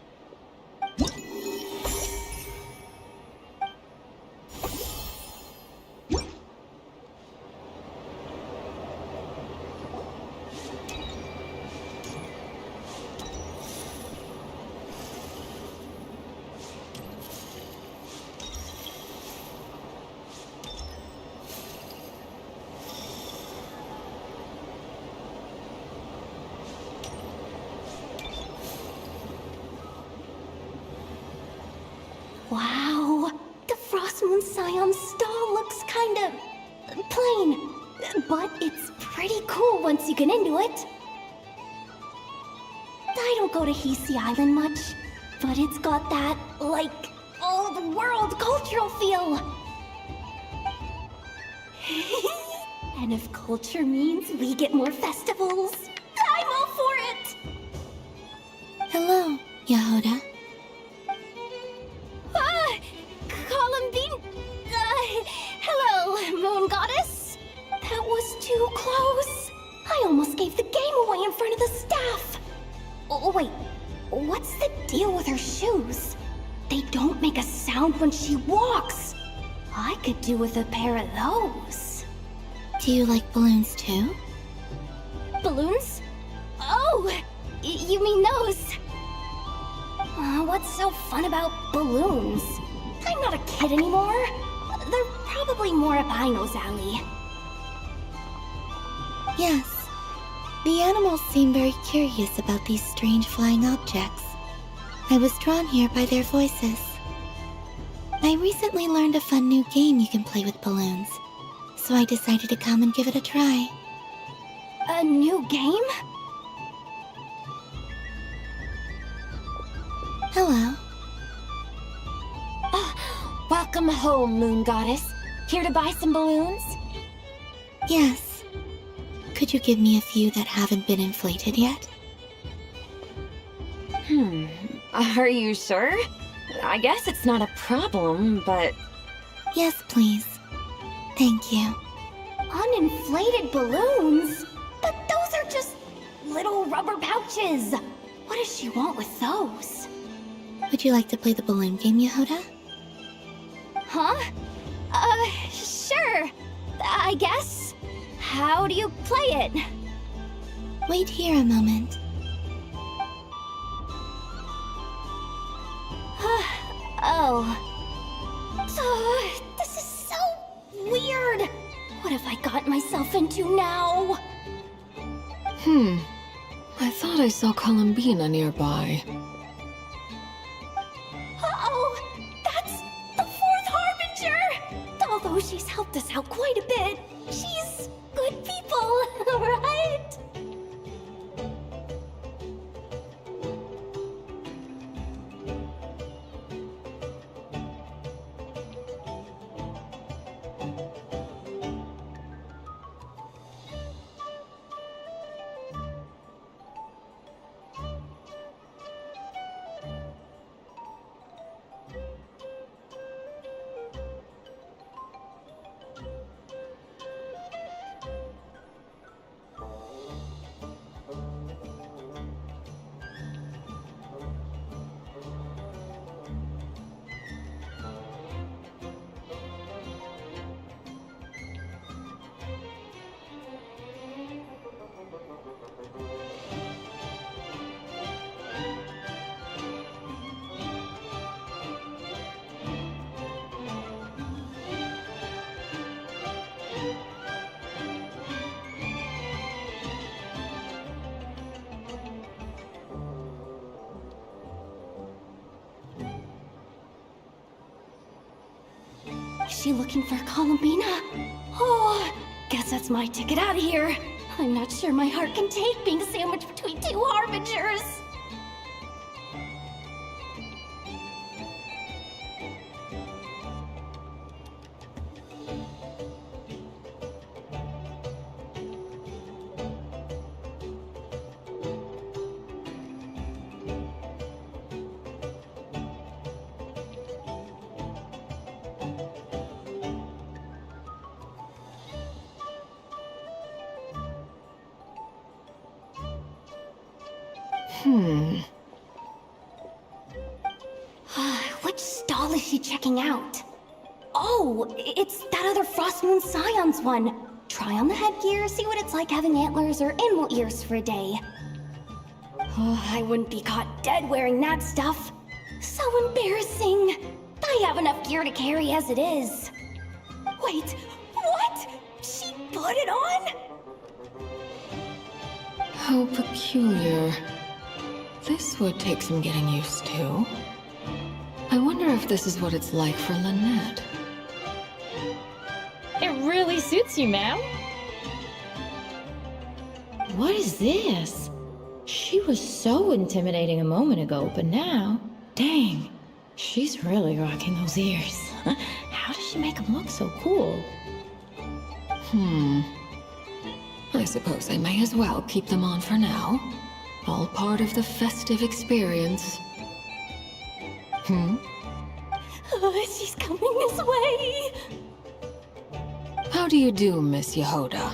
[SPEAKER 3] Wow, the Frost Moon Scion's stall looks kinda plain, but it's pretty cool once you get into it. I don't go to Hisi Island much, but it's got that, like, old-world cultural feel. And if culture means we get more festivals, I'm all for it!
[SPEAKER 16] Hello, Yahoda.
[SPEAKER 3] Columbine? Hello, Moon Goddess? That was too close. I almost gave the game away in front of the staff. Oh, wait, what's the deal with her shoes? They don't make a sound when she walks. I could do with a pair of those.
[SPEAKER 16] Do you like balloons too?
[SPEAKER 3] Balloons? Oh, you mean those? What's so fun about balloons? I'm not a kid anymore. They're probably more up Aino's alley.
[SPEAKER 16] Yes. The animals seem very curious about these strange flying objects. I was drawn here by their voices. I recently learned a fun new game you can play with balloons, so I decided to come and give it a try.
[SPEAKER 3] A new game?
[SPEAKER 16] Hello.
[SPEAKER 4] Welcome home, Moon Goddess. Here to buy some balloons?
[SPEAKER 16] Yes. Could you give me a few that haven't been inflated yet?
[SPEAKER 4] Are you sure? I guess it's not a problem, but...
[SPEAKER 16] Yes, please. Thank you.
[SPEAKER 3] Uninflated balloons? But those are just little rubber pouches. What does she want with those?
[SPEAKER 16] Would you like to play the balloon game, Yahoda?
[SPEAKER 3] Huh? Sure. I guess. How do you play it?
[SPEAKER 16] Wait here a moment.
[SPEAKER 3] This is so weird. What have I got myself into now?
[SPEAKER 6] I thought I saw Columbina nearby.
[SPEAKER 3] That's the Fourth Harbinger! Although she's helped us out quite a bit, she's good people, right?
[SPEAKER 4] Is she looking for Columbina? Oh, guess that's my ticket out of here. I'm not sure my heart can take being sandwiched between two harbingers. Which stall is she checking out? Oh, it's that other Frost Moon Scion's one. Try on the headgear, see what it's like having antlers or animal ears for a day. Oh, I wouldn't be caught dead wearing that stuff. So embarrassing. I have enough gear to carry as it is. Wait, what? She put it on?
[SPEAKER 6] How peculiar. This would take some getting used to. I wonder if this is what it's like for Lynette.
[SPEAKER 18] It really suits you, ma'am. What is this? She was so intimidating a moment ago, but now, dang, she's really rocking those ears. How does she make them look so cool?
[SPEAKER 6] I suppose I may as well keep them on for now. All part of the festive experience.
[SPEAKER 4] She's coming this way.
[SPEAKER 6] How do you do, Miss Yehoda?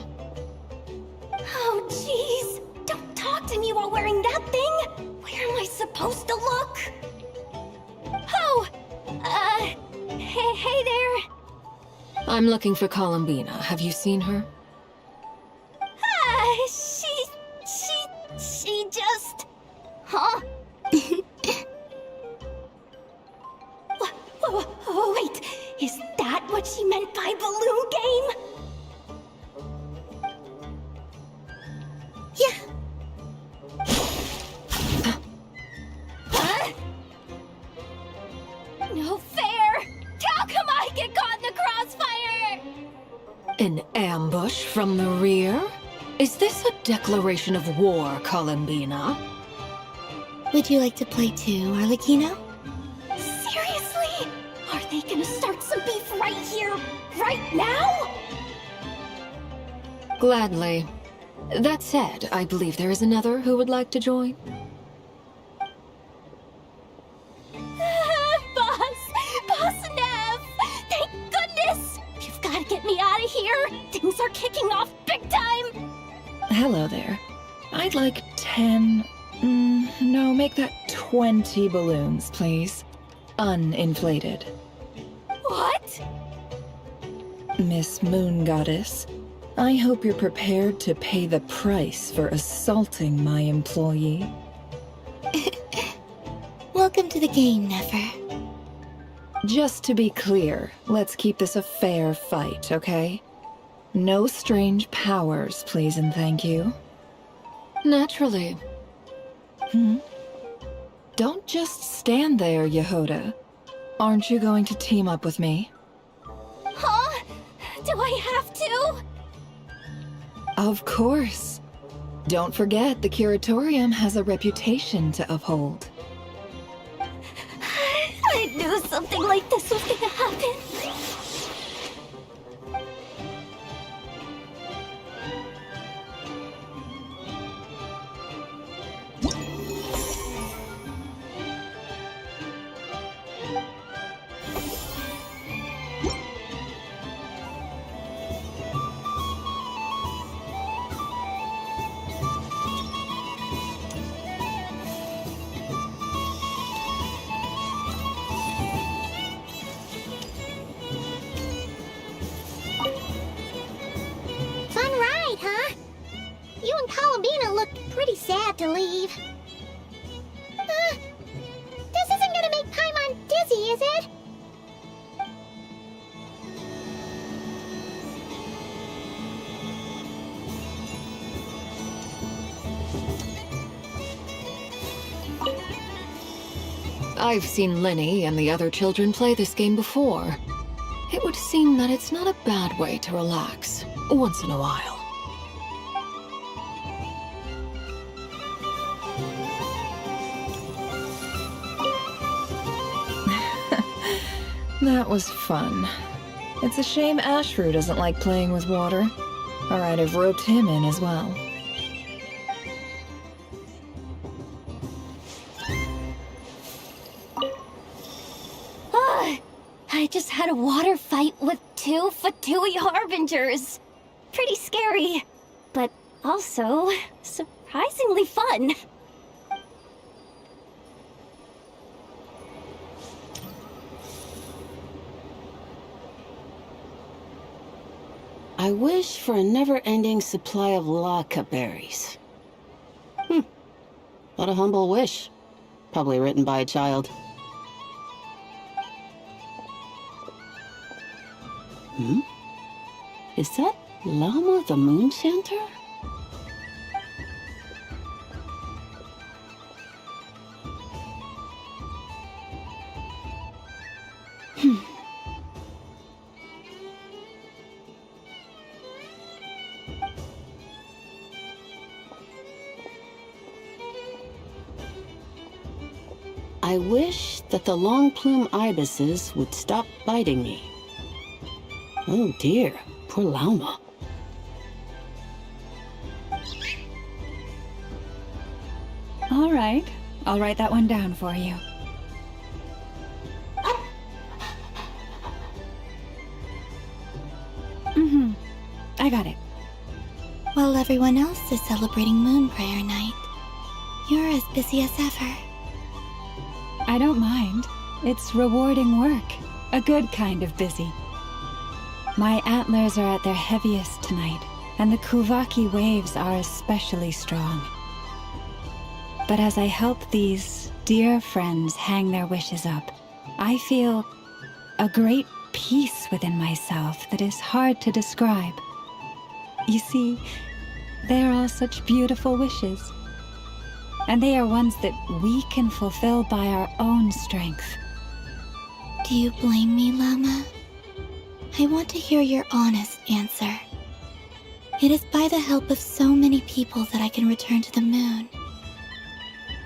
[SPEAKER 4] Oh, jeez. Don't talk to me while wearing that thing. Where am I supposed to look? Oh, hey there.
[SPEAKER 6] I'm looking for Columbina. Have you seen her?
[SPEAKER 4] She just... Huh? Wait, is that what she meant by balloon game? Yeah. Huh? No fair! How come I get caught in the crossfire?
[SPEAKER 6] An ambush from the rear? Is this a declaration of war, Columbina?
[SPEAKER 16] Would you like to play too, Arlecchino?
[SPEAKER 4] Seriously? Are they gonna start some beef right here, right now?
[SPEAKER 6] Gladly. That said, I believe there is another who would like to join.
[SPEAKER 4] Boss Nev! Thank goodness! You've gotta get me out of here! Things are kicking off big time!
[SPEAKER 11] Hello there. I'd like 10... no, make that 20 balloons, please. Uninflated.
[SPEAKER 4] What?
[SPEAKER 11] Miss Moon Goddess, I hope you're prepared to pay the price for assaulting my employee.
[SPEAKER 16] Welcome to the game, Nefer.
[SPEAKER 11] Just to be clear, let's keep this a fair fight, okay? No strange powers, please and thank you.
[SPEAKER 6] Naturally.
[SPEAKER 11] Don't just stand there, Yehoda. Aren't you going to team up with me?
[SPEAKER 4] Huh? Do I have to?
[SPEAKER 11] Of course. Don't forget, the Curatorium has a reputation to uphold.
[SPEAKER 4] I knew something like this was gonna happen. Pretty sad to leave. This isn't gonna make Paimon dizzy, is it?
[SPEAKER 6] I've seen Lenny and the other children play this game before. It would seem that it's not a bad way to relax once in a while.
[SPEAKER 11] That was fun. It's a shame Ashru doesn't like playing with water, or I'd have roped him in as well.
[SPEAKER 16] I just had a water fight with 2 Fatui Harbingers. Pretty scary, but also surprisingly fun.
[SPEAKER 19] I wish for a never-ending supply of Laka berries. What a humble wish. Probably written by a child. Is that Llama the Moon Chanter? I wish that the long plume ibises would stop biting me. Oh dear, poor Llama.
[SPEAKER 7] All right, I'll write that one down for you. I got it.
[SPEAKER 16] While everyone else is celebrating Moon Prayer Night, you're as busy as ever.
[SPEAKER 7] I don't mind. It's rewarding work. A good kind of busy. My antlers are at their heaviest tonight, and the Kuvaki waves are especially strong. But as I help these dear friends hang their wishes up, I feel a great peace within myself that is hard to describe. You see, they are all such beautiful wishes. And they are ones that we can fulfill by our own strength.
[SPEAKER 16] Do you blame me, Llama? I want to hear your honest answer. It is by the help of so many people that I can return to the moon.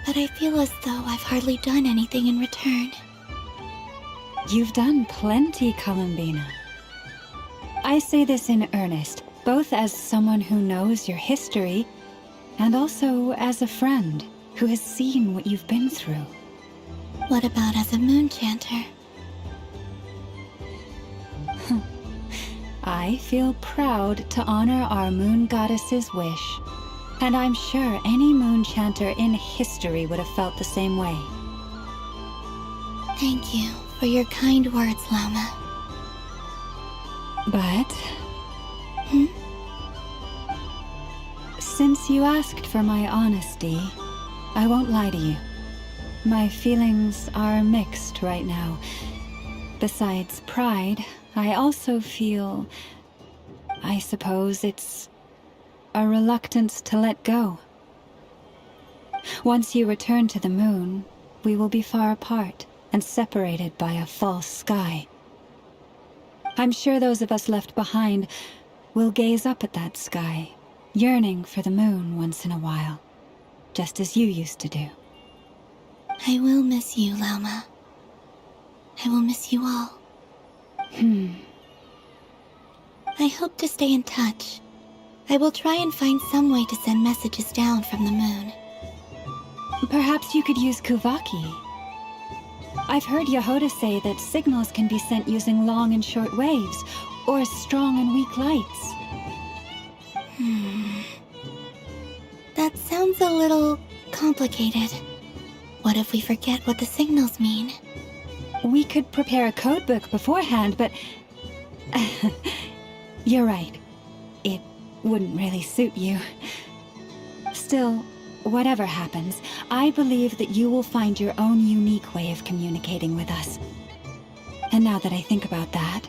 [SPEAKER 16] But I feel as though I've hardly done anything in return.
[SPEAKER 7] You've done plenty, Columbina. I say this in earnest, both as someone who knows your history, and also as a friend who has seen what you've been through.
[SPEAKER 16] What about as a moon chanter?
[SPEAKER 7] I feel proud to honor our moon goddess's wish, and I'm sure any moon chanter in history would have felt the same way.
[SPEAKER 16] Thank you for your kind words, Llama.
[SPEAKER 7] But... Since you asked for my honesty, I won't lie to you. My feelings are mixed right now. Besides pride, I also feel... I suppose it's... a reluctance to let go. Once you return to the moon, we will be far apart and separated by a false sky. I'm sure those of us left behind will gaze up at that sky, yearning for the moon once in a while, just as you used to do.
[SPEAKER 16] I will miss you, Llama. I will miss you all. I hope to stay in touch. I will try and find some way to send messages down from the moon.
[SPEAKER 7] Perhaps you could use Kuvaki. I've heard Yehoda say that signals can be sent using long and short waves, or strong and weak lights.
[SPEAKER 16] That sounds a little complicated. What if we forget what the signals mean?
[SPEAKER 7] We could prepare a codebook beforehand, but... You're right. It wouldn't really suit you. Still, whatever happens, I believe that you will find your own unique way of communicating with us. And now that I think about that,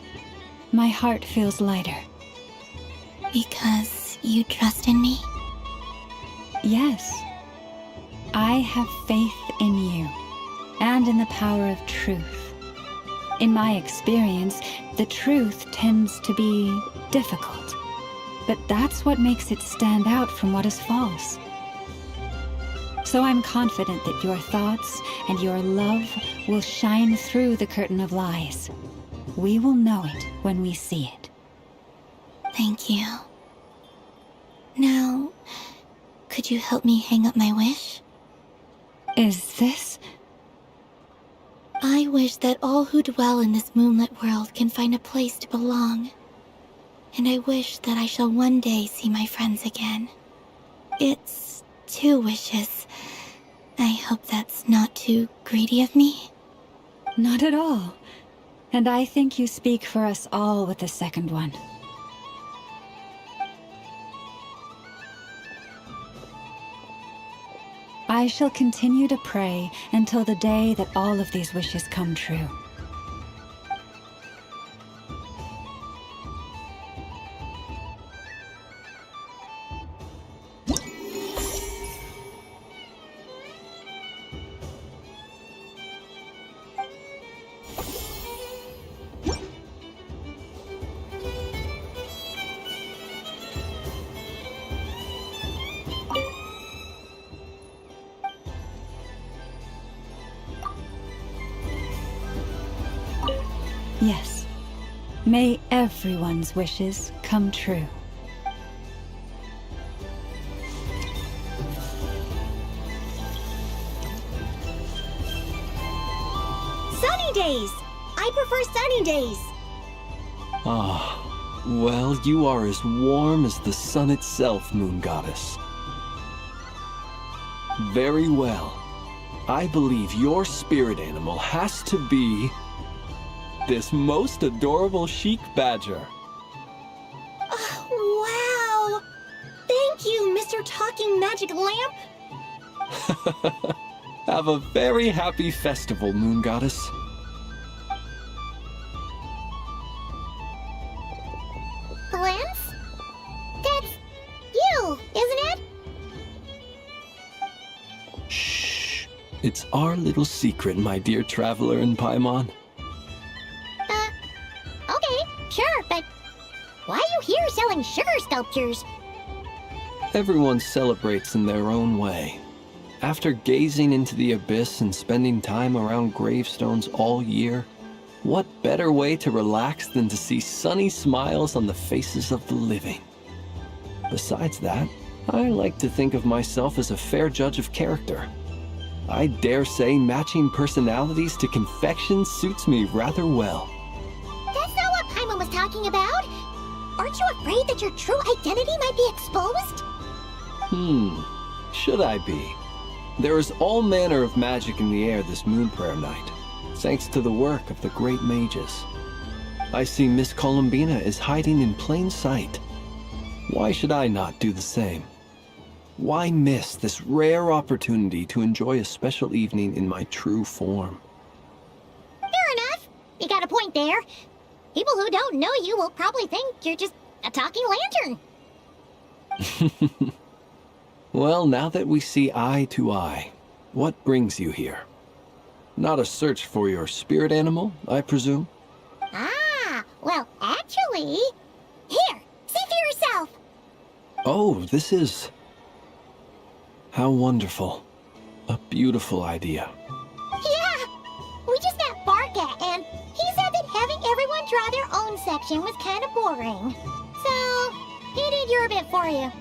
[SPEAKER 7] my heart feels lighter.
[SPEAKER 16] Because you trust in me?
[SPEAKER 7] Yes. I have faith in you, and in the power of truth. In my experience, the truth tends to be difficult. But that's what makes it stand out from what is false. So I'm confident that your thoughts and your love will shine through the curtain of lies. We will know it when we see it.
[SPEAKER 16] Thank you. Now, could you help me hang up my wish?
[SPEAKER 7] Is this?
[SPEAKER 16] I wish that all who dwell in this moonlit world can find a place to belong. And I wish that I shall one day see my friends again. It's 2 wishes. I hope that's not too greedy of me.
[SPEAKER 7] Not at all. And I think you speak for us all with the second one. I shall continue to pray until the day that all of these wishes come true. Yes. May everyone's wishes come true.
[SPEAKER 3] Sunny days! I prefer sunny days.
[SPEAKER 12] Ah, well, you are as warm as the sun itself, Moon Goddess. Very well. I believe your spirit animal has to be this most adorable chic badger.
[SPEAKER 3] Wow! Thank you, Mr. Talking Magic Lamp.
[SPEAKER 12] Have a very happy festival, Moon Goddess.
[SPEAKER 3] Lance? That's you, isn't it?
[SPEAKER 12] Shh. It's our little secret, my dear traveler in Paimon.
[SPEAKER 3] Okay, sure, but why are you here selling sugar sculptures?
[SPEAKER 12] Everyone celebrates in their own way. After gazing into the abyss and spending time around gravestones all year, what better way to relax than to see sunny smiles on the faces of the living? Besides that, I like to think of myself as a fair judge of character. I dare say matching personalities to confection suits me rather well.
[SPEAKER 3] That's not what Paimon was talking about. Aren't you afraid that your true identity might be exposed?
[SPEAKER 12] Should I be? There is all manner of magic in the air this moon prayer night, thanks to the work of the great mages. I see Miss Columbina is hiding in plain sight. Why should I not do the same? Why miss this rare opportunity to enjoy a special evening in my true form?
[SPEAKER 3] Fair enough. You got a point there. People who don't know you will probably think you're just a talking lantern.
[SPEAKER 12] Well, now that we see eye to eye, what brings you here? Not a search for your spirit animal, I presume?
[SPEAKER 3] Ah, well, actually... Here, see for yourself.
[SPEAKER 12] Oh, this is... How wonderful. A beautiful idea.
[SPEAKER 3] Yeah, we just met Barca, and he said that having everyone draw their own section was kind of boring. So, he did your bit for you.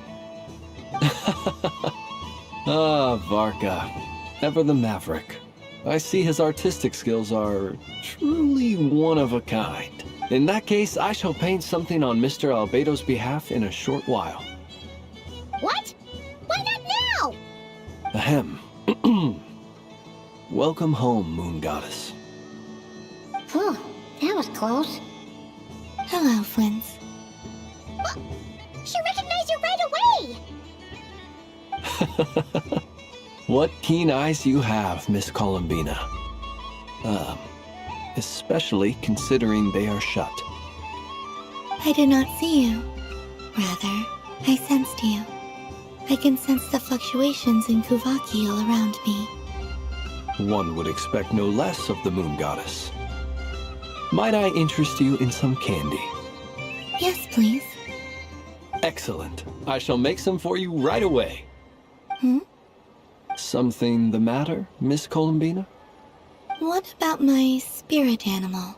[SPEAKER 12] Ah, Varka. Ever the maverick. I see his artistic skills are truly one of a kind. In that case, I shall paint something on Mr. Albedo's behalf in a short while.
[SPEAKER 3] What? Why not now?
[SPEAKER 12] Ahem. Welcome home, Moon Goddess.
[SPEAKER 3] Phew, that was close.
[SPEAKER 16] Hello, Flins.
[SPEAKER 3] Well, she recognized you right away!
[SPEAKER 12] What keen eyes you have, Miss Columbina. Especially considering they are shut.
[SPEAKER 16] I did not see you. Rather, I sensed you. I can sense the fluctuations in Kuvaki all around me.
[SPEAKER 12] One would expect no less of the Moon Goddess. Might I interest you in some candy?
[SPEAKER 16] Yes, please.
[SPEAKER 12] Excellent. I shall make some for you right away.
[SPEAKER 16] Hmm?
[SPEAKER 12] Something the matter, Miss Columbina?
[SPEAKER 16] What about my spirit animal?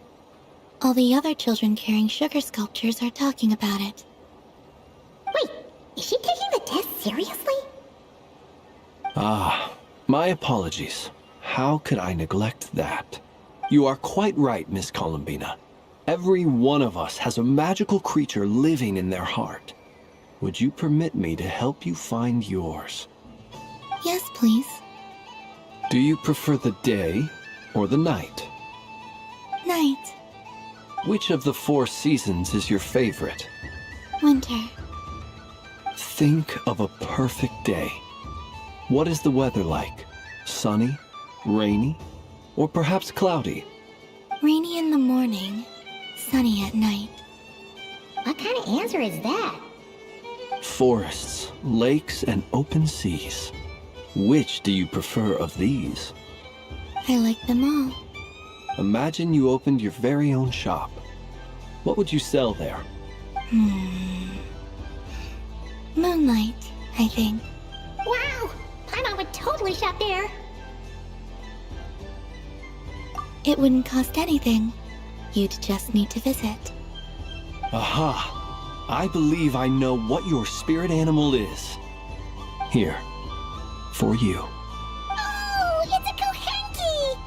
[SPEAKER 16] All the other children carrying sugar sculptures are talking about it.
[SPEAKER 3] Wait, is she taking the test seriously?
[SPEAKER 12] Ah, my apologies. How could I neglect that? You are quite right, Miss Columbina. Every one of us has a magical creature living in their heart. Would you permit me to help you find yours?
[SPEAKER 16] Yes, please.
[SPEAKER 12] Do you prefer the day or the night?
[SPEAKER 16] Night.
[SPEAKER 12] Which of the 4 seasons is your favorite?
[SPEAKER 16] Winter.
[SPEAKER 12] Think of a perfect day. What is the weather like? Sunny, rainy, or perhaps cloudy?
[SPEAKER 16] Rainy in the morning, sunny at night.
[SPEAKER 3] What kind of answer is that?
[SPEAKER 12] Forests, lakes, and open seas. Which do you prefer of these?
[SPEAKER 16] I like them all.
[SPEAKER 12] Imagine you opened your very own shop. What would you sell there?
[SPEAKER 16] Moonlight, I think.
[SPEAKER 3] Wow! Paimon would totally shop there.
[SPEAKER 16] It wouldn't cost anything. You'd just need to visit.
[SPEAKER 12] Aha! I believe I know what your spirit animal is. Here, for you.
[SPEAKER 3] Oh, it's a Kohenki!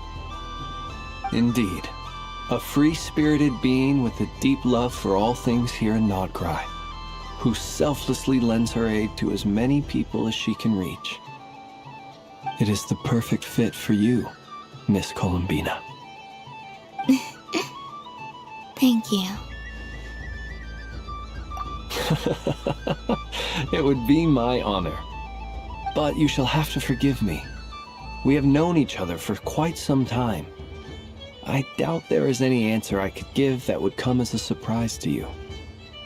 [SPEAKER 12] Indeed. A free-spirited being with a deep love for all things here in Nodcry, who selflessly lends her aid to as many people as she can reach. It is the perfect fit for you, Miss Columbina.
[SPEAKER 16] Thank you.
[SPEAKER 12] It would be my honor. But you shall have to forgive me. We have known each other for quite some time. I doubt there is any answer I could give that would come as a surprise to you.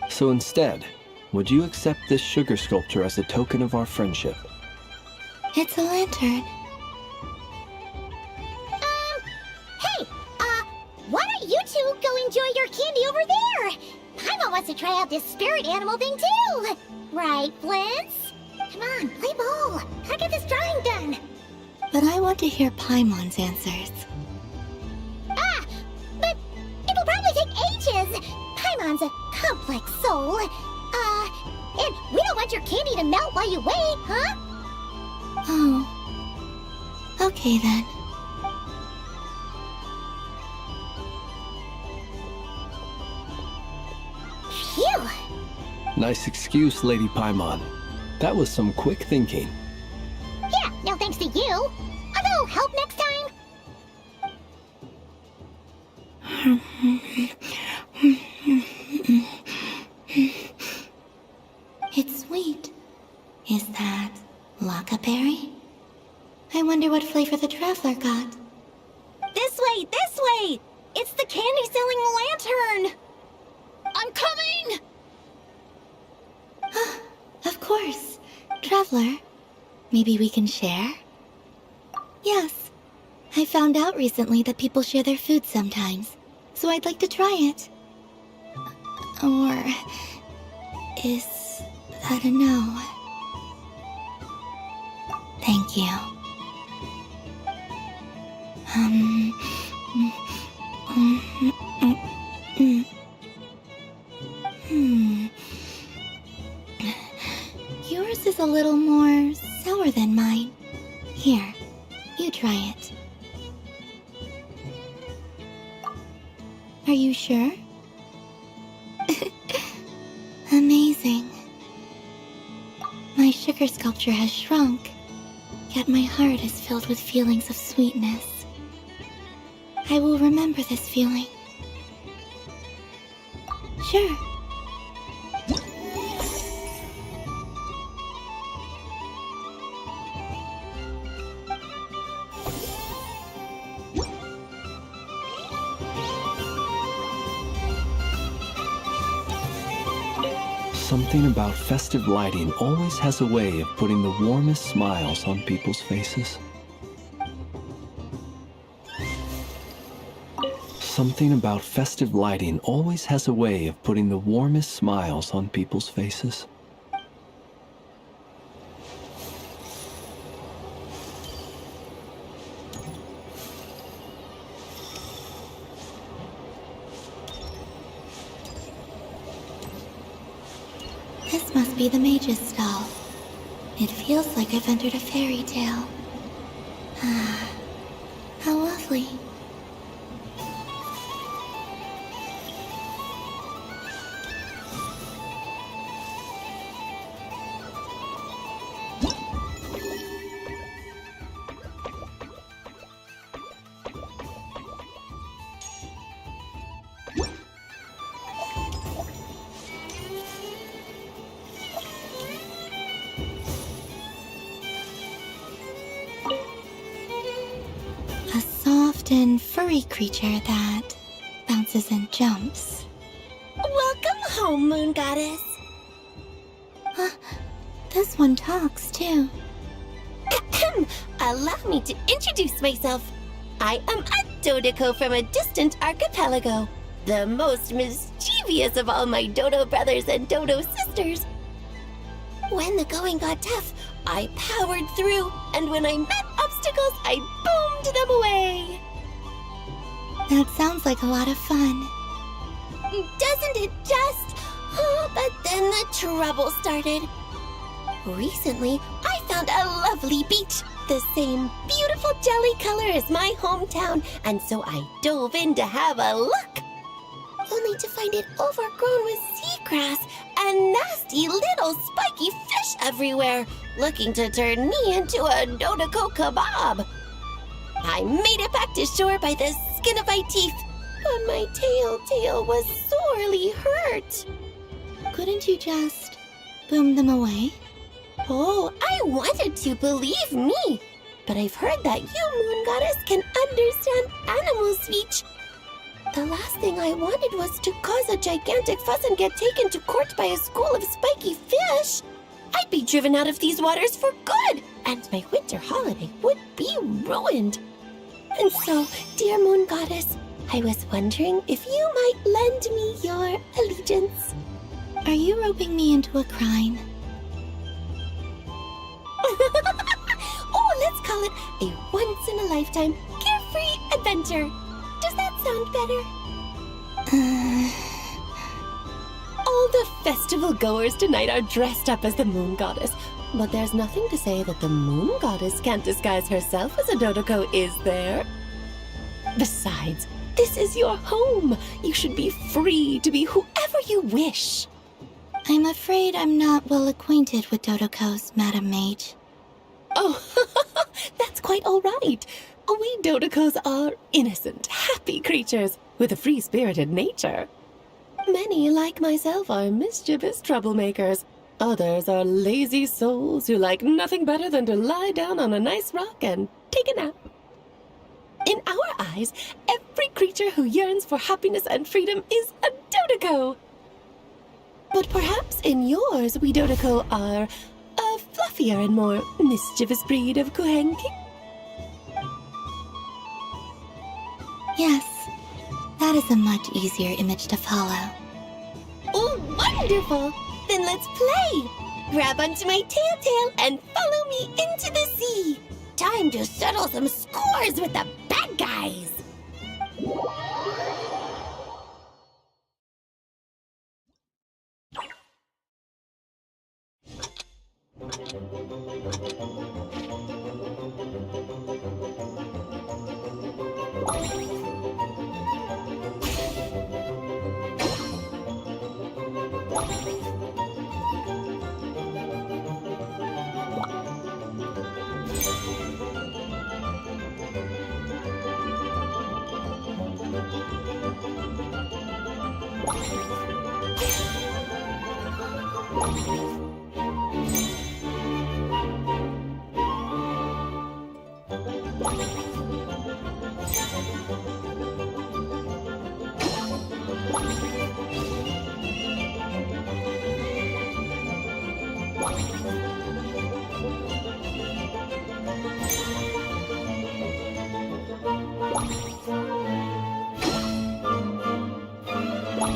[SPEAKER 12] So instead, would you accept this sugar sculpture as a token of our friendship?
[SPEAKER 16] It's a lantern.
[SPEAKER 3] Hey, why don't you two go enjoy your candy over there? Paimon wants to try out this spirit animal thing too. Right, Flint's? Come on, play ball. Gotta get this drawing done.
[SPEAKER 16] But I want to hear Paimon's answers.
[SPEAKER 3] But it'll probably take ages. Paimon's a complex soul. And we don't want your candy to melt while you wait, huh?
[SPEAKER 16] Oh. Okay then.
[SPEAKER 3] Phew.
[SPEAKER 12] Nice excuse, Lady Paimon. That was some quick thinking.
[SPEAKER 3] Yeah, no thanks to you. A little help next time.
[SPEAKER 16] It's sweet. Is that Lockaberry? I wonder what flavor the traveler got.
[SPEAKER 20] This way! This way! It's the candy-selling lantern! I'm coming!
[SPEAKER 16] Of course. Traveler, maybe we can share? Yes. I found out recently that people share their food sometimes, so I'd like to try it. Or is that a no? Thank you. Yours is a little more sour than mine. Here, you try it. Are you sure? Amazing. My sugar sculpture has shrunk, yet my heart is filled with feelings of sweetness. I will remember this feeling. Sure.
[SPEAKER 12] Something about festive lighting always has a way of putting the warmest smiles on people's faces. Something about festive lighting always has a way of putting the warmest smiles on people's faces.
[SPEAKER 16] This must be the mage's stall. It feels like I've entered a fairy tale. Ah, how lovely. A soft and furry creature that bounces and jumps.
[SPEAKER 20] Welcome home, Moon Goddess.
[SPEAKER 16] This one talks too.
[SPEAKER 20] Allow me to introduce myself. I am a Dodoco from a distant archipelago, the most mischievous of all my Dodo brothers and Dodo sisters. When the going got tough, I powered through, and when I met obstacles, I boomed them away.
[SPEAKER 16] That sounds like a lot of fun.
[SPEAKER 20] Doesn't it just? Oh, but then the trouble started. Recently, I found a lovely beach, the same beautiful jelly color as my hometown, and so I dove in to have a look. Only to find it overgrown with seagrass and nasty little spiky fish everywhere, looking to turn me into a Dodoco kebab. I made it back to shore by the skin of my teeth, but my tail was sorely hurt.
[SPEAKER 16] Couldn't you just boom them away?
[SPEAKER 20] Oh, I wanted to, believe me. But I've heard that you, Moon Goddess, can understand animal speech. The last thing I wanted was to cause a gigantic fuss and get taken to court by a school of spiky fish. I'd be driven out of these waters for good, and my winter holiday would be ruined. And so, dear Moon Goddess, I was wondering if you might lend me your allegiance.
[SPEAKER 16] Are you roping me into a crime?
[SPEAKER 20] Oh, let's call it a once-in-a-lifetime carefree adventure. Does that sound better? All the festival goers tonight are dressed up as the Moon Goddess, but there's nothing to say that the Moon Goddess can't disguise herself as a Dodoco, is there? Besides, this is your home. You should be free to be whoever you wish.
[SPEAKER 16] I'm afraid I'm not well acquainted with Dodocos, Madam Mage.
[SPEAKER 20] Oh, that's quite all right. We Dodocos are innocent, happy creatures with a free-spirited nature. Many, like myself, are mischievous troublemakers. Others are lazy souls who like nothing better than to lie down on a nice rock and take a nap. In our eyes, every creature who yearns for happiness and freedom is a Dodoco. But perhaps in yours, we Dodoco are a fluffier and more mischievous breed of Kuhenki.
[SPEAKER 16] Yes, that is a much easier image to follow.
[SPEAKER 20] Oh, wonderful! Then let's play! Grab onto my tail and follow me into the sea! Time to settle some scores with the bad guys! Ooh,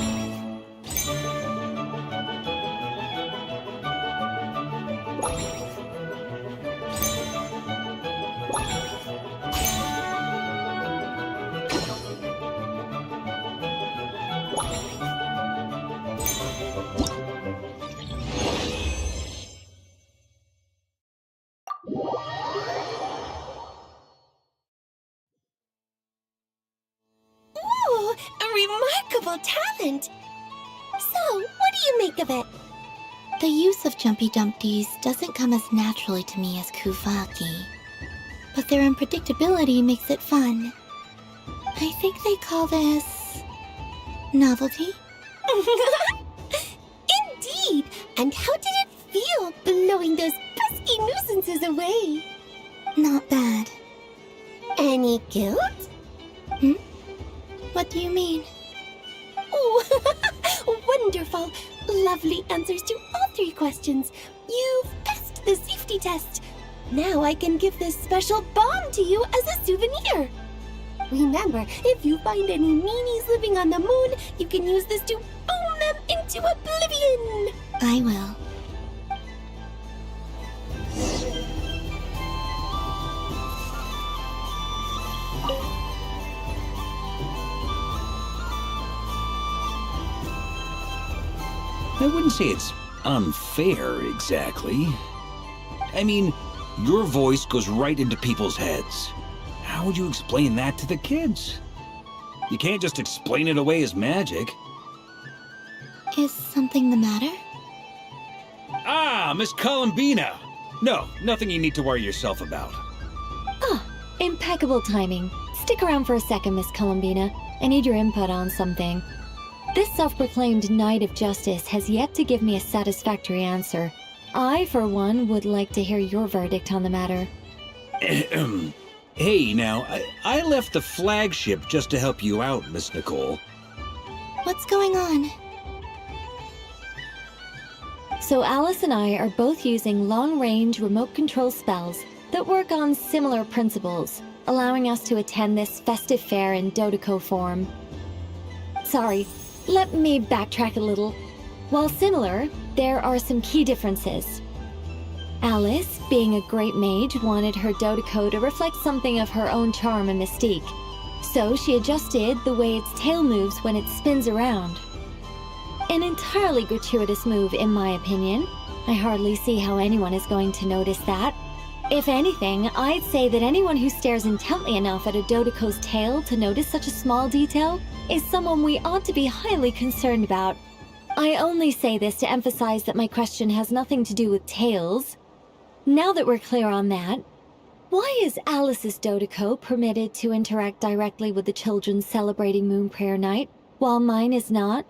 [SPEAKER 20] a remarkable talent! So, what do you make of it?
[SPEAKER 16] The use of Jumpy Dumpties doesn't come as naturally to me as Kuvaki, but their unpredictability makes it fun. I think they call this novelty.
[SPEAKER 20] Indeed! And how did it feel blowing those pesky nuisances away?
[SPEAKER 16] Not bad.
[SPEAKER 20] Any guilt?
[SPEAKER 16] What do you mean?
[SPEAKER 20] Oh, wonderful! Lovely answers to all 3 questions. You've passed the safety test. Now I can give this special bomb to you as a souvenir. Remember, if you find any meanies living on the moon, you can use this to boom them into oblivion.
[SPEAKER 16] I will.
[SPEAKER 2] I wouldn't say it's unfair, exactly. I mean, your voice goes right into people's heads. How would you explain that to the kids? You can't just explain it away as magic.
[SPEAKER 16] Is something the matter?
[SPEAKER 2] Ah, Miss Columbina! No, nothing you need to worry yourself about.
[SPEAKER 4] Ah, impeccable timing. Stick around for a second, Miss Columbina. I need your input on something. This self-proclaimed Knight of Justice has yet to give me a satisfactory answer. I, for one, would like to hear your verdict on the matter.
[SPEAKER 2] Hey, now, I left the flagship just to help you out, Miss Nicole.
[SPEAKER 16] What's going on?
[SPEAKER 4] So Alice and I are both using long-range remote control spells that work on similar principles, allowing us to attend this festive fair in Dodoco form. Sorry, let me backtrack a little. While similar, there are some key differences. Alice, being a great mage, wanted her Dodoco to reflect something of her own charm and mystique, so she adjusted the way its tail moves when it spins around. An entirely gratuitous move, in my opinion. I hardly see how anyone is going to notice that. If anything, I'd say that anyone who stares intently enough at a Dodoco's tail to notice such a small detail is someone we ought to be highly concerned about. I only say this to emphasize that my question has nothing to do with tails. Now that we're clear on that, why is Alice's Dodoco permitted to interact directly with the children celebrating Moon Prayer Night, while mine is not?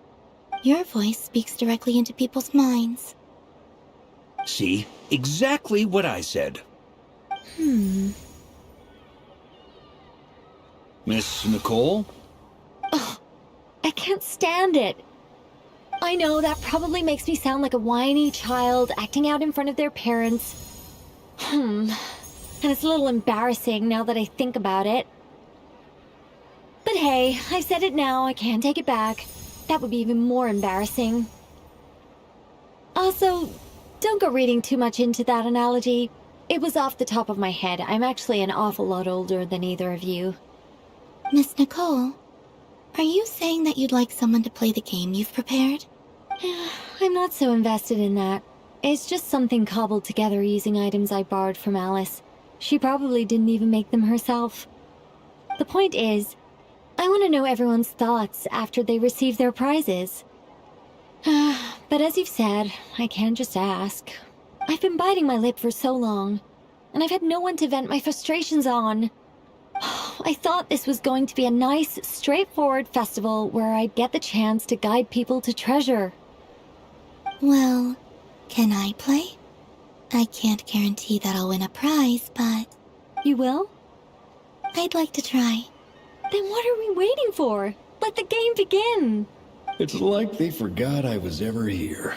[SPEAKER 16] Your voice speaks directly into people's minds.
[SPEAKER 2] See? Exactly what I said. Miss Nicole?
[SPEAKER 4] Oh, I can't stand it. I know that probably makes me sound like a whiny child acting out in front of their parents. And it's a little embarrassing now that I think about it. But hey, I've said it now, I can't take it back. That would be even more embarrassing. Also, don't go reading too much into that analogy. It was off the top of my head. I'm actually an awful lot older than either of you.
[SPEAKER 16] Miss Nicole, are you saying that you'd like someone to play the game you've prepared?
[SPEAKER 4] I'm not so invested in that. It's just something cobbled together using items I borrowed from Alice. She probably didn't even make them herself. The point is, I want to know everyone's thoughts after they receive their prizes. But as you've said, I can't just ask. I've been biting my lip for so long, and I've had no one to vent my frustrations on. I thought this was going to be a nice, straightforward festival where I'd get the chance to guide people to treasure.
[SPEAKER 16] Well, can I play? I can't guarantee that I'll win a prize, but...
[SPEAKER 4] You will?
[SPEAKER 16] I'd like to try.
[SPEAKER 4] Then what are we waiting for? Let the game begin!
[SPEAKER 9] It's like they forgot I was ever here.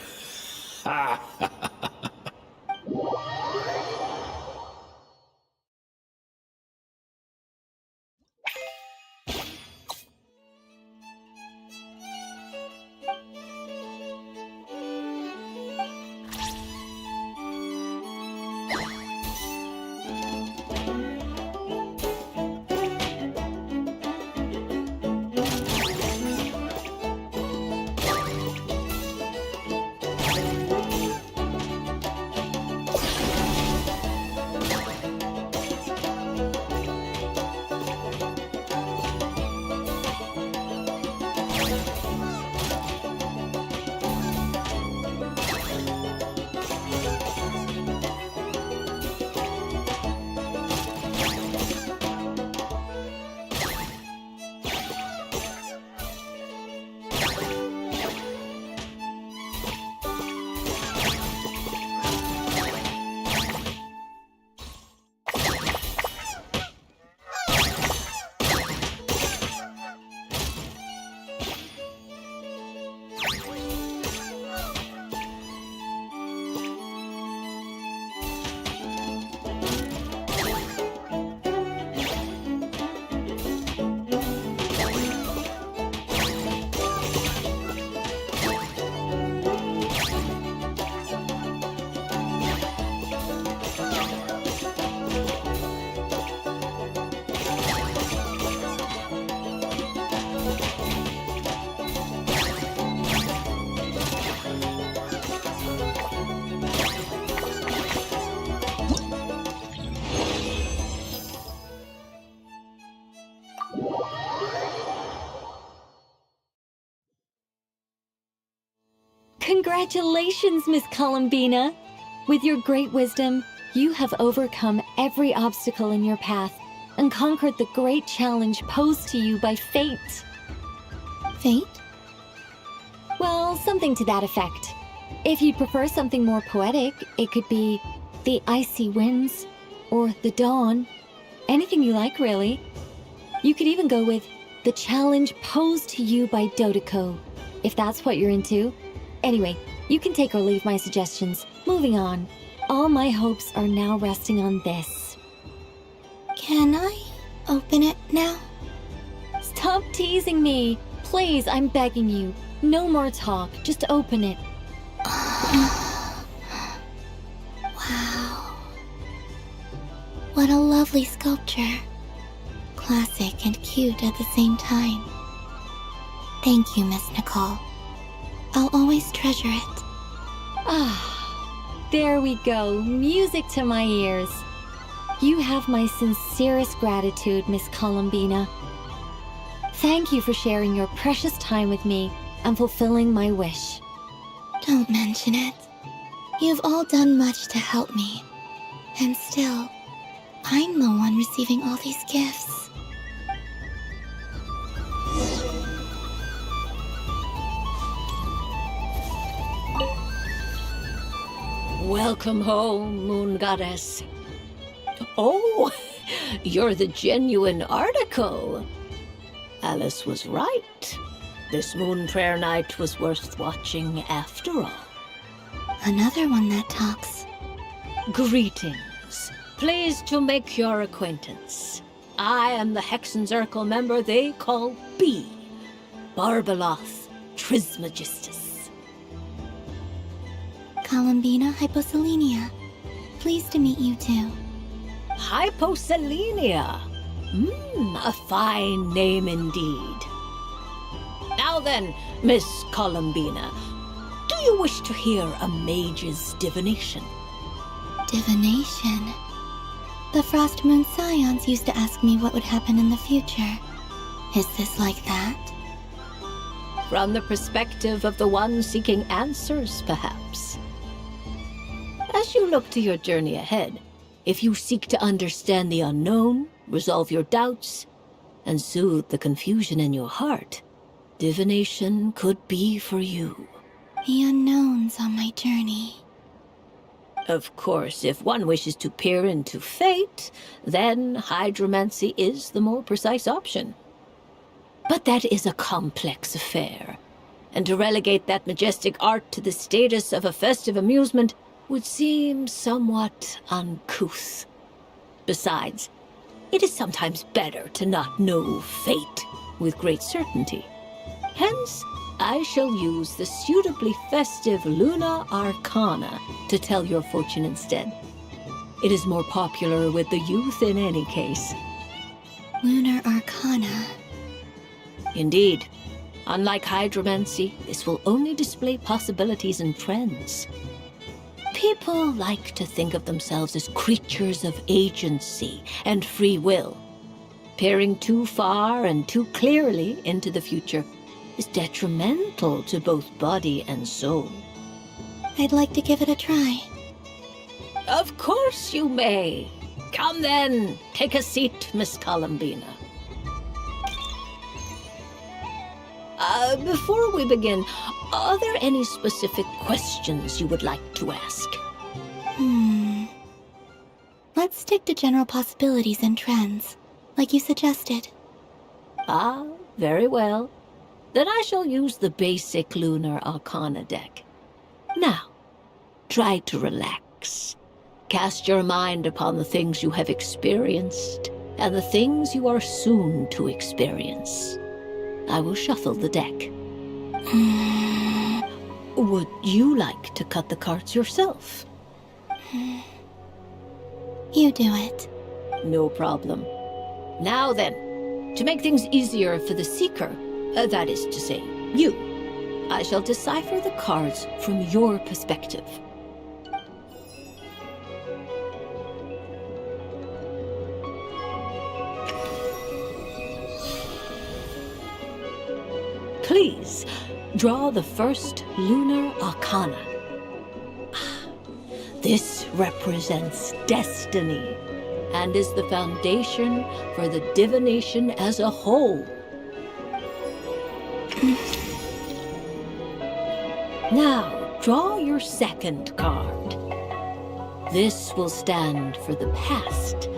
[SPEAKER 4] Congratulations, Miss Columbina! With your great wisdom, you have overcome every obstacle in your path and conquered the great challenge posed to you by fate.
[SPEAKER 16] Fate?
[SPEAKER 4] Well, something to that effect. If you'd prefer something more poetic, it could be the icy winds or the dawn. Anything you like, really. You could even go with the challenge posed to you by Dodoko, if that's what you're into. Anyway, you can take or leave my suggestions. Moving on. All my hopes are now resting on this.
[SPEAKER 16] Can I open it now?
[SPEAKER 4] Stop teasing me! Please, I'm begging you. No more talk. Just open it.
[SPEAKER 16] Wow. What a lovely sculpture. Classic and cute at the same time. Thank you, Miss Nicole. I'll always treasure it.
[SPEAKER 4] Ah, there we go. Music to my ears. You have my sincerest gratitude, Miss Columbina. Thank you for sharing your precious time with me and fulfilling my wish.
[SPEAKER 16] Don't mention it. You've all done much to help me. And still, I'm the one receiving all these gifts.
[SPEAKER 21] Welcome home, Moon Goddess. Oh, you're the genuine article. Alice was right. This moon prayer night was worth watching after all.
[SPEAKER 16] Another one that talks.
[SPEAKER 21] Greetings. Pleased to make your acquaintance. I am the Hexenzirkel member they call B. Barbeloth Trismegistus.
[SPEAKER 16] Columbina Hyposelenia. Pleased to meet you too.
[SPEAKER 21] Hyposelenia. A fine name indeed. Now then, Miss Columbina, do you wish to hear a mage's divination?
[SPEAKER 16] Divination? The Frost Moon Scions used to ask me what would happen in the future. Is this like that?
[SPEAKER 21] From the perspective of the one seeking answers, perhaps. As you look to your journey ahead, if you seek to understand the unknown, resolve your doubts, and soothe the confusion in your heart, divination could be for you.
[SPEAKER 16] The unknowns on my journey.
[SPEAKER 21] Of course, if one wishes to peer into fate, then hydromancy is the more precise option. But that is a complex affair, and to relegate that majestic art to the status of a festive amusement would seem somewhat uncouth. Besides, it is sometimes better to not know fate with great certainty. Hence, I shall use the suitably festive Luna Arcana to tell your fortune instead. It is more popular with the youth in any case.
[SPEAKER 16] Lunar Arcana.
[SPEAKER 21] Indeed. Unlike hydromancy, this will only display possibilities and trends. People like to think of themselves as creatures of agency and free will. Peering too far and too clearly into the future is detrimental to both body and soul.
[SPEAKER 16] I'd like to give it a try.
[SPEAKER 21] Of course you may. Come then, take a seat, Miss Columbina. Before we begin, are there any specific questions you would like to ask?
[SPEAKER 16] Let's stick to general possibilities and trends, like you suggested.
[SPEAKER 21] Ah, very well. Then I shall use the basic Lunar Arcana deck. Now, try to relax. Cast your mind upon the things you have experienced and the things you are soon to experience. I will shuffle the deck. Would you like to cut the cards yourself?
[SPEAKER 16] You do it.
[SPEAKER 21] No problem. Now then, to make things easier for the seeker, that is to say, you, I shall decipher the cards from your perspective. Please, draw the first lunar arcana. This represents destiny and is the foundation for the divination as a whole. Now, draw your second card. This will stand for the past,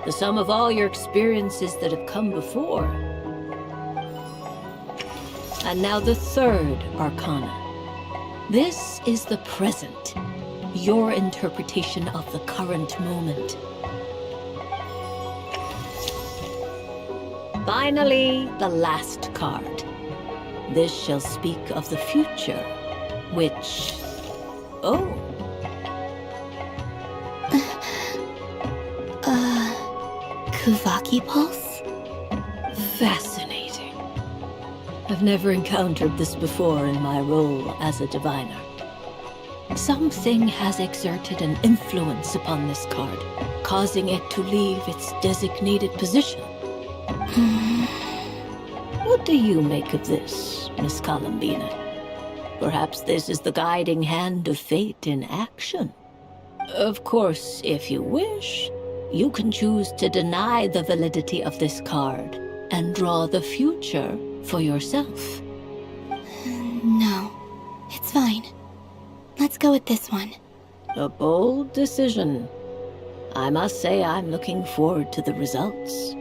[SPEAKER 21] the sum of all your experiences that have come before. And now the third arcana. This is the present, your interpretation of the current moment. Finally, the last card. This shall speak of the future, which... Oh.
[SPEAKER 16] Kuvaki Pulse?
[SPEAKER 21] Fascinating. I've never encountered this before in my role as a diviner. Something has exerted an influence upon this card, causing it to leave its designated position. What do you make of this, Miss Columbina? Perhaps this is the guiding hand of fate in action. Of course, if you wish, you can choose to deny the validity of this card and draw the future for yourself.
[SPEAKER 16] No, it's fine. Let's go with this one.
[SPEAKER 21] A bold decision. I must say I'm looking forward to the results.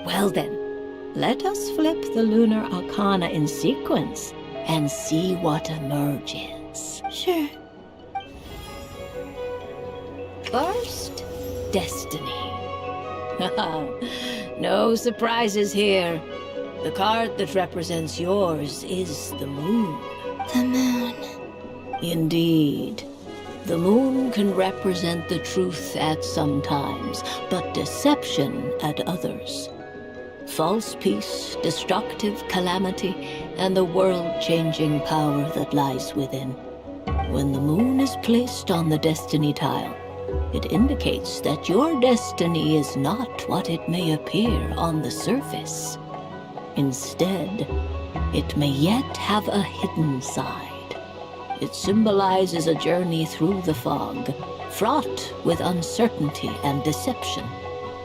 [SPEAKER 21] Well then, let us flip the lunar arcana in sequence and see what emerges.
[SPEAKER 16] Sure.
[SPEAKER 21] First, destiny. No surprises here. The card that represents yours is the moon.
[SPEAKER 16] The moon.
[SPEAKER 21] Indeed. The moon can represent the truth at some times, but deception at others. False peace, destructive calamity, and the world-changing power that lies within. When the moon is placed on the destiny tile, it indicates that your destiny is not what it may appear on the surface. Instead, it may yet have a hidden side. It symbolizes a journey through the fog, fraught with uncertainty and deception,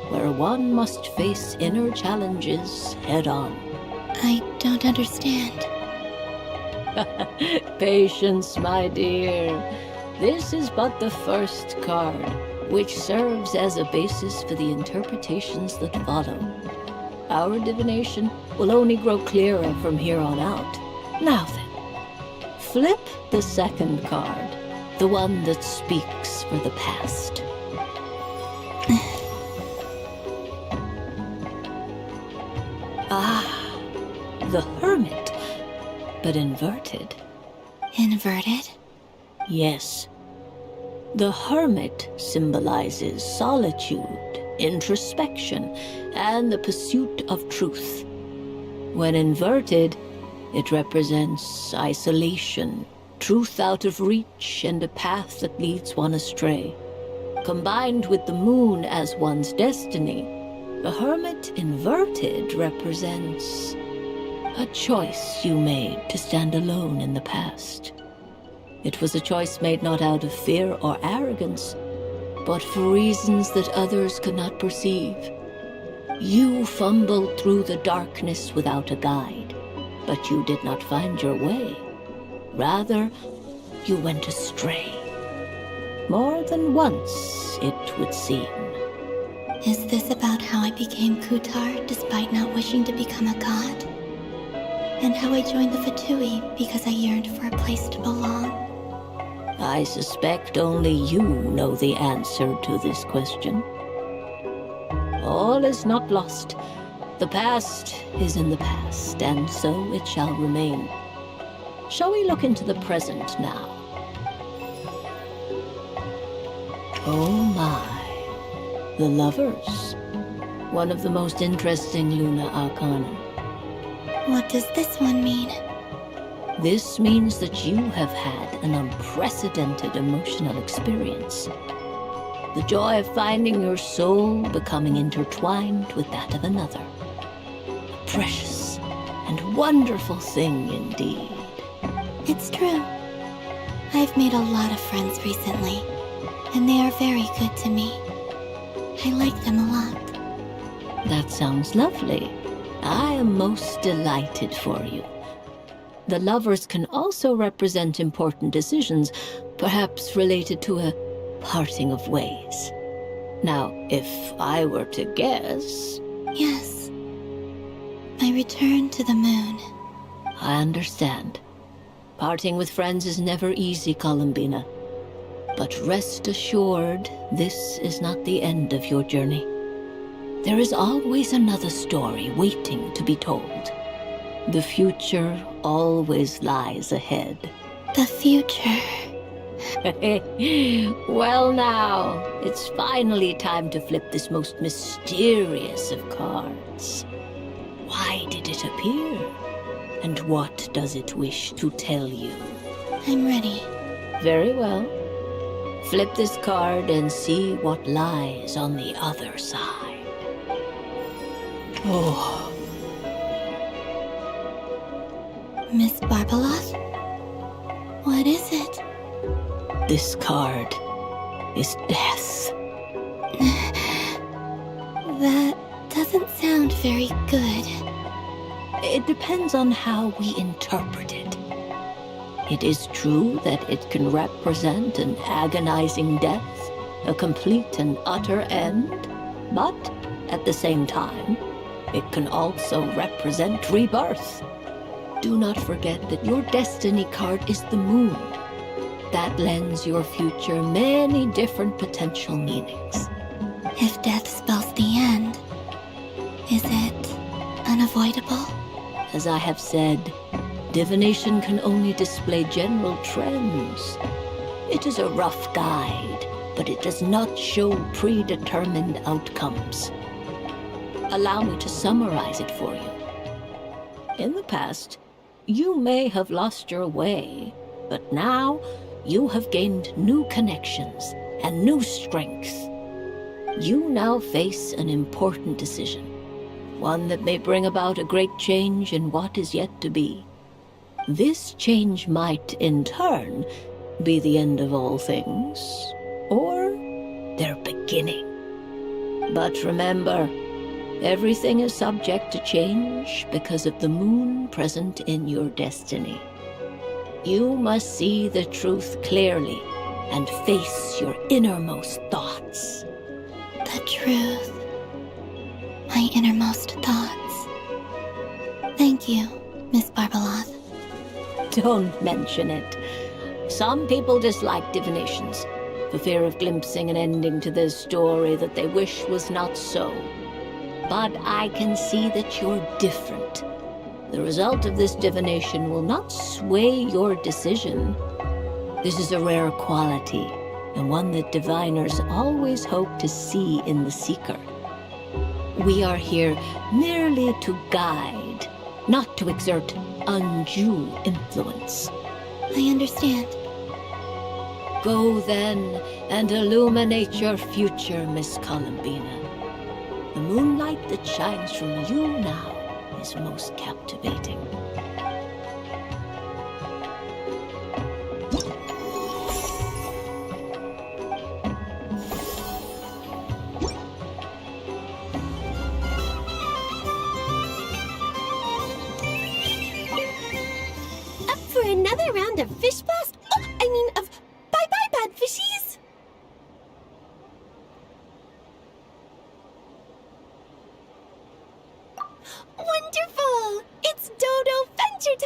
[SPEAKER 21] where one must face inner challenges head-on.
[SPEAKER 16] I don't understand.
[SPEAKER 21] Patience, my dear. This is but the first card, which serves as a basis for the interpretations that follow. Our divination will only grow clearer from here on out. Now then, flip the second card, the one that speaks for the past. The Hermit, but inverted.
[SPEAKER 16] Inverted?
[SPEAKER 21] Yes. The Hermit symbolizes solitude, introspection, and the pursuit of truth. When inverted, it represents isolation, truth out of reach, and a path that leads one astray. Combined with the moon as one's destiny, the Hermit inverted represents a choice you made to stand alone in the past. It was a choice made not out of fear or arrogance, but for reasons that others could not perceive. You fumbled through the darkness without a guide, but you did not find your way. Rather, you went astray. More than once, it would seem.
[SPEAKER 16] Is this about how I became Kutar despite not wishing to become a god? And how I joined the Fatui because I yearned for a place to belong?
[SPEAKER 21] I suspect only you know the answer to this question. All is not lost. The past is in the past, and so it shall remain. Shall we look into the present now? Oh my. The Lovers. One of the most interesting Lunar Arcana.
[SPEAKER 16] What does this one mean?
[SPEAKER 21] This means that you have had an unprecedented emotional experience. The joy of finding your soul becoming intertwined with that of another. A precious and wonderful thing indeed.
[SPEAKER 16] It's true. I've made a lot of friends recently, and they are very good to me. I like them a lot.
[SPEAKER 21] That sounds lovely. I am most delighted for you. The lovers can also represent important decisions, perhaps related to a parting of ways. Now, if I were to guess...
[SPEAKER 16] Yes. My return to the moon.
[SPEAKER 21] I understand. Parting with friends is never easy, Columbina. But rest assured, this is not the end of your journey. There is always another story waiting to be told. The future always lies ahead.
[SPEAKER 16] The future.
[SPEAKER 21] Well now, it's finally time to flip this most mysterious of cards. Why did it appear? And what does it wish to tell you?
[SPEAKER 16] I'm ready.
[SPEAKER 21] Very well. Flip this card and see what lies on the other side. Oh.
[SPEAKER 16] Miss Barbeloth? What is it?
[SPEAKER 21] This card is death.
[SPEAKER 16] That doesn't sound very good.
[SPEAKER 21] It depends on how we interpret it. It is true that it can represent an agonizing death, a complete and utter end, but at the same time, it can also represent rebirth. Do not forget that your destiny card is the moon. That lends your future many different potential meanings.
[SPEAKER 16] If death spells the end, is it unavoidable?
[SPEAKER 21] As I have said, divination can only display general trends. It is a rough guide, but it does not show predetermined outcomes. Allow me to summarize it for you. In the past, you may have lost your way, but now you have gained new connections and new strength. You now face an important decision, one that may bring about a great change in what is yet to be. This change might, in turn, be the end of all things, or their beginning. But remember, everything is subject to change because of the moon present in your destiny. You must see the truth clearly and face your innermost thoughts.
[SPEAKER 16] The truth. My innermost thoughts. Thank you, Miss Barbeloth.
[SPEAKER 21] Don't mention it. Some people dislike divinations, for fear of glimpsing an ending to their story that they wish was not so. But I can see that you're different. The result of this divination will not sway your decision. This is a rare quality, and one that diviners always hope to see in the seeker. We are here merely to guide, not to exert undue influence.
[SPEAKER 16] I understand.
[SPEAKER 21] Go then and illuminate your future, Miss Columbina. The moonlight that shines from you now is most captivating.
[SPEAKER 20] Up for another round of fish blast? Of bye-bye, bad fishies! Wonderful! It's Dodo Venture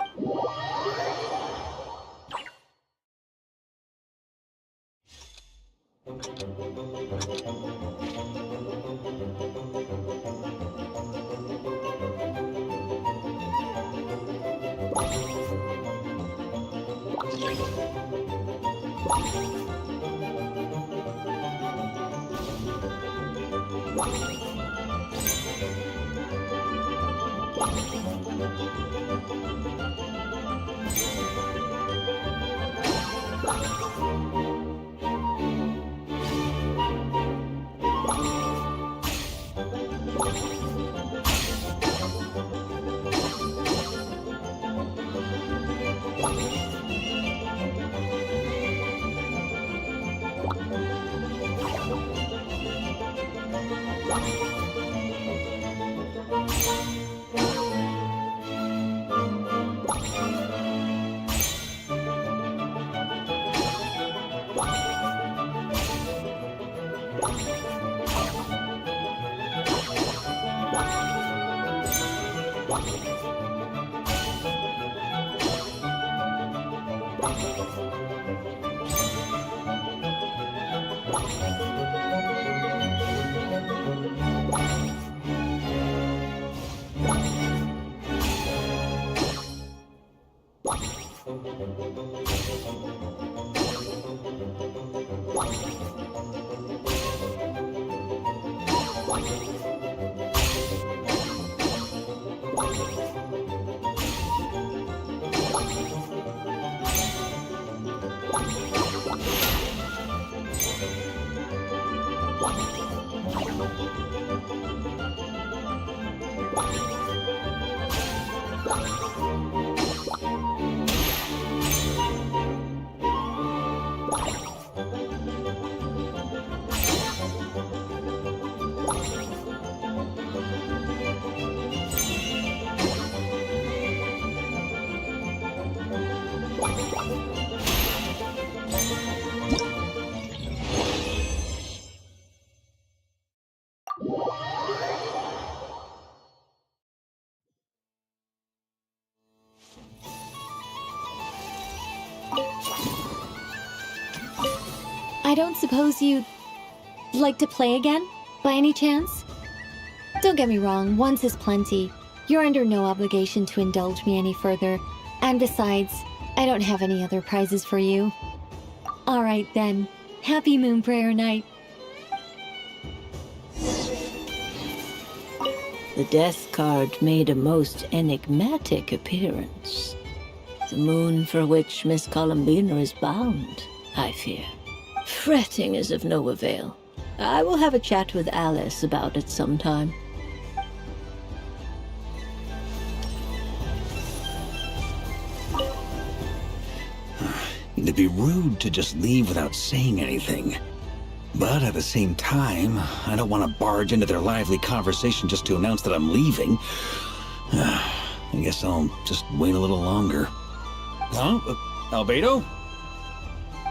[SPEAKER 4] I don't suppose you'd like to play again, by any chance? Don't get me wrong, once is plenty. You're under no obligation to indulge me any further. And besides, I don't have any other prizes for you. Alright then, happy Moon Prayer Night.
[SPEAKER 21] The death card made a most enigmatic appearance. The moon for which Miss Columbina is bound, I fear. Fretting is of no avail. I will have a chat with Alice about it sometime.
[SPEAKER 2] It'd be rude to just leave without saying anything. But at the same time, I don't want to barge into their lively conversation just to announce that I'm leaving. I guess I'll just wait a little longer. Huh? Albedo?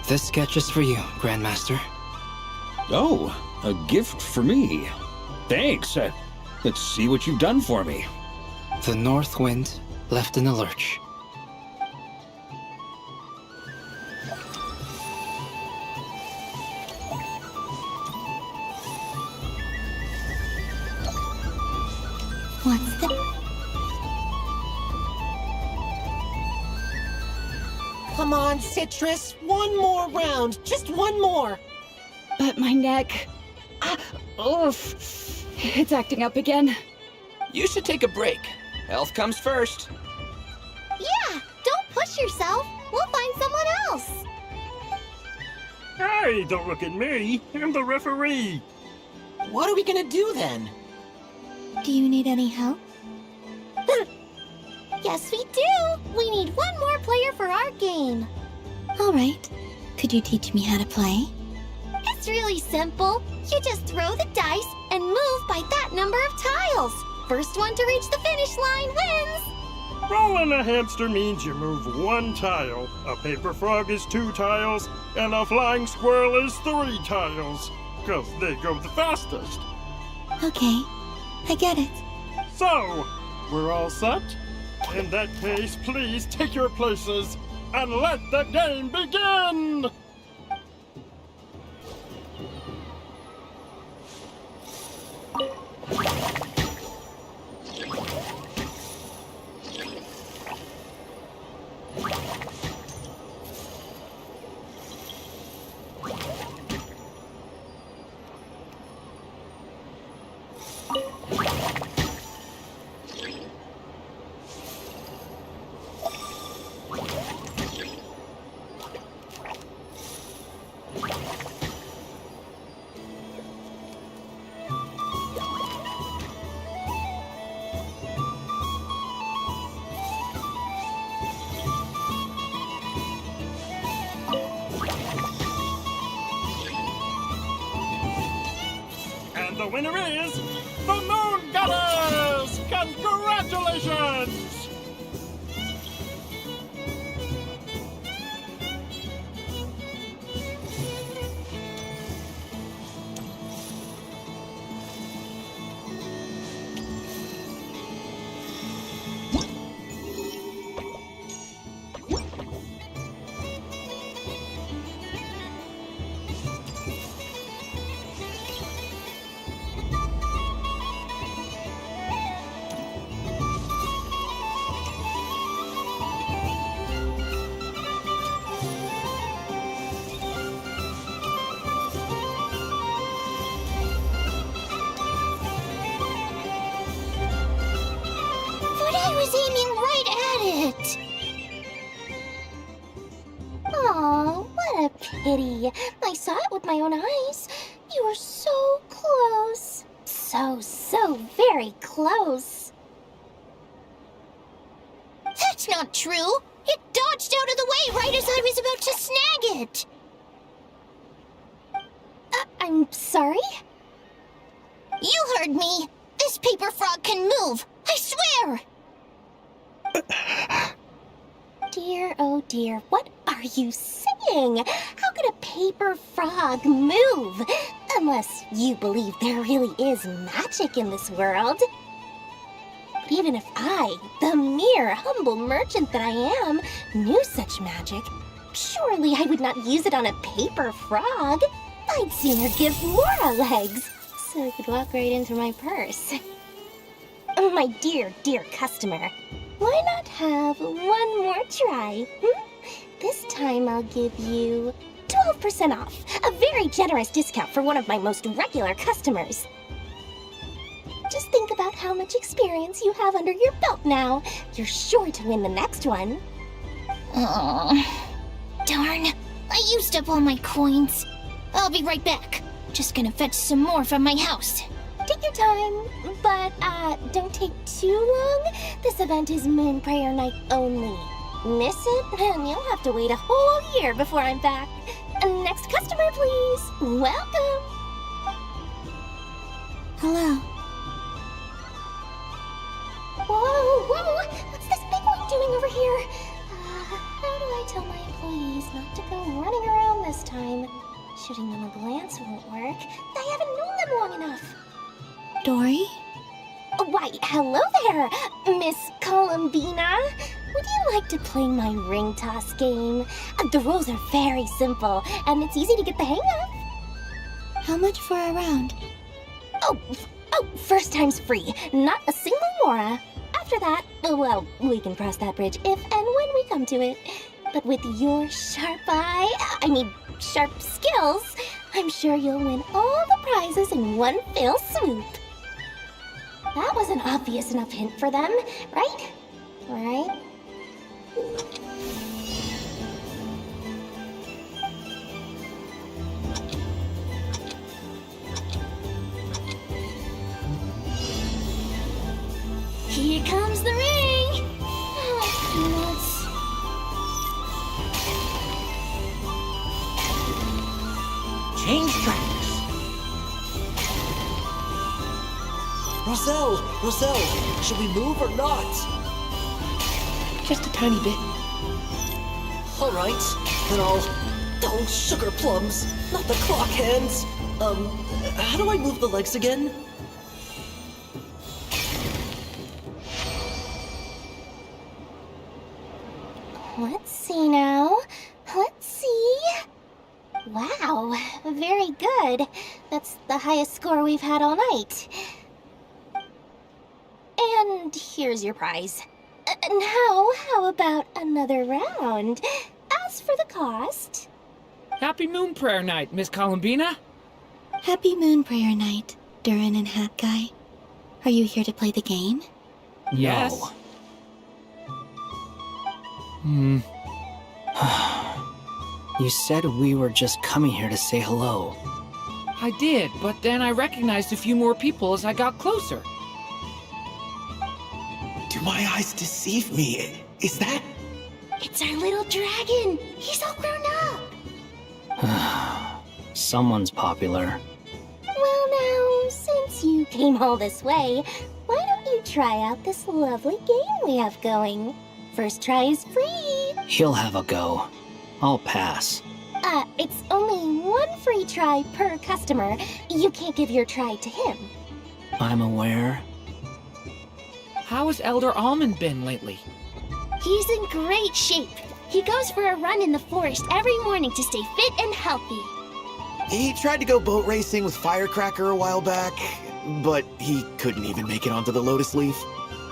[SPEAKER 1] This sketch is for you, Grandmaster.
[SPEAKER 2] Oh, a gift for me. Thanks. Let's see what you've done for me.
[SPEAKER 1] The North Wind left in a lurch.
[SPEAKER 16] What's the...
[SPEAKER 10] Come on, Citrus. One more round. Just one more.
[SPEAKER 7] But my neck... oof. It's acting up again.
[SPEAKER 17] You should take a break. Health comes first.
[SPEAKER 3] Yeah, don't push yourself. We'll find someone else.
[SPEAKER 22] Hey, don't look at me. I'm the referee.
[SPEAKER 10] What are we gonna do then?
[SPEAKER 16] Do you need any help?
[SPEAKER 3] Yes, we do. We need one more player for our game.
[SPEAKER 16] All right. Could you teach me how to play?
[SPEAKER 3] It's really simple. You just throw the dice and move by that number of tiles. First one to reach the finish line wins.
[SPEAKER 22] Rolling a hamster means you move one tile. A paper frog is 2 tiles, and a flying squirrel is 3 tiles. 'Cause they go the fastest.
[SPEAKER 16] Okay, I get it.
[SPEAKER 22] So, we're all set? In that case, please take your places and let the game begin! The winner is the Moon Goddess! Congratulations!
[SPEAKER 3] pity. I saw it with my own eyes. You were so close. So very close. That's not true. It dodged out of the way right as I was about to snag it. I'm sorry? You heard me. This paper frog can move. I swear. Dear, oh dear, what are you saying? How could a paper frog move? Unless you believe there really is magic in this world. But even if I, the mere humble merchant that I am, knew such magic, surely I would not use it on a paper frog. I'd sooner give Mora legs, so I could walk right into my purse. My dear, dear customer, why not have one more try? This time I'll give you 12% off, a very generous discount for one of my most regular customers. Just think about how much experience you have under your belt now. You're sure to win the next one. Oh, darn. I used up all my coins. I'll be right back. Just gonna fetch some more from my house. Take your time, but don't take too long. This event is Moon Prayer Night only. Miss it, and you'll have to wait a whole year before I'm back. Next customer, please. Welcome.
[SPEAKER 16] Hello.
[SPEAKER 3] Whoa, what's this big one doing over here? How do I tell my employees not to go running around this time? Shooting them a glance won't work. I haven't known them long enough.
[SPEAKER 16] Dory?
[SPEAKER 3] Why, hello there, Miss Columbina. Would you like to play my ring toss game? The rules are very simple, and it's easy to get the hang of.
[SPEAKER 16] How much for a round?
[SPEAKER 3] Oh, first time's free. Not a single mora. After that, well, we can cross that bridge if and when we come to it. But with your sharp sharp skills, I'm sure you'll win all the prizes in one fell swoop. That was an obvious enough hint for them, right? Right? Here comes the ring! Peanuts.
[SPEAKER 5] Change tracks! Roselle, should we move or not?
[SPEAKER 10] Just a tiny bit.
[SPEAKER 5] All right, then I'll... Oh, sugar plums, not the clock hands. How do I move the legs again?
[SPEAKER 3] Let's see now. Let's see. Wow, very good. That's the highest score we've had all night. And here's your prize. Now, how about another round? As for the cost...
[SPEAKER 14] Happy Moon Prayer Night, Miss Columbina.
[SPEAKER 16] Happy Moon Prayer Night, Durin and Hat Guy. Are you here to play the game?
[SPEAKER 14] Yes.
[SPEAKER 15] You said we were just coming here to say hello.
[SPEAKER 14] I did, but then I recognized a few more people as I got closer.
[SPEAKER 5] Do my eyes deceive me? Is that...
[SPEAKER 3] It's our little dragon! He's all grown up!
[SPEAKER 15] Someone's popular.
[SPEAKER 3] Well now, since you came all this way, why don't you try out this lovely game we have going? First try is free!
[SPEAKER 15] He'll have a go. I'll pass.
[SPEAKER 3] It's only one free try per customer. You can't give your try to him.
[SPEAKER 15] I'm aware.
[SPEAKER 14] How has Elder Almond been lately?
[SPEAKER 3] He's in great shape. He goes for a run in the forest every morning to stay fit and healthy.
[SPEAKER 5] He tried to go boat racing with Firecracker a while back, but he couldn't even make it onto the Lotus Leaf.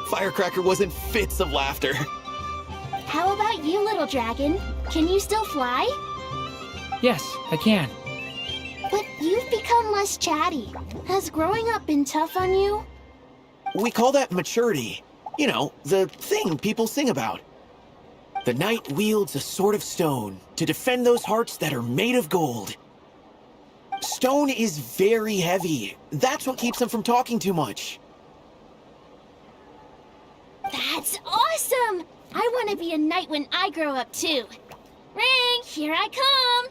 [SPEAKER 5] Firecracker was in fits of laughter.
[SPEAKER 3] How about you, little dragon? Can you still fly?
[SPEAKER 14] Yes, I can.
[SPEAKER 3] But you've become less chatty. Has growing up been tough on you?
[SPEAKER 5] We call that maturity. You know, the thing people sing about. The knight wields a sword of stone to defend those hearts that are made of gold. Stone is very heavy. That's what keeps them from talking too much.
[SPEAKER 3] That's awesome! I want to be a knight when I grow up, too. Ring, here I come!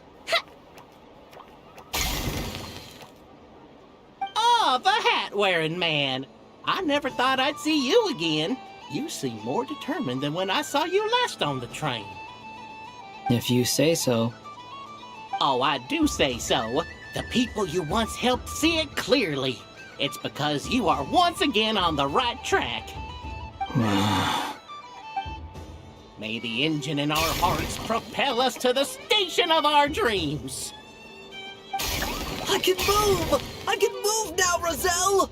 [SPEAKER 8] Oh, the hat-wearing man. I never thought I'd see you again. You seem more determined than when I saw you last on the train.
[SPEAKER 15] If you say so.
[SPEAKER 8] Oh, I do say so. The people you once helped see it clearly. It's because you are once again on the right track. May the engine in our hearts propel us to the station of our dreams.
[SPEAKER 13] I can move! I can move now, Roselle!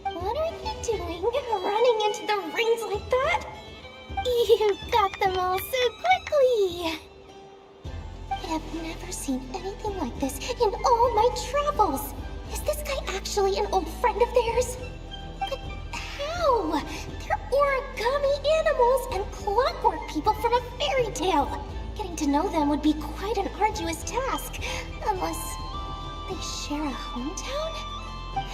[SPEAKER 3] What are you doing, running into the rings like that? You got them all so quickly! I have never seen anything like this in all my travels. Is this guy actually an old friend of theirs? But how? They're origami animals and clockwork people from a fairy tale. Getting to know them would be quite an arduous task, unless they share a hometown?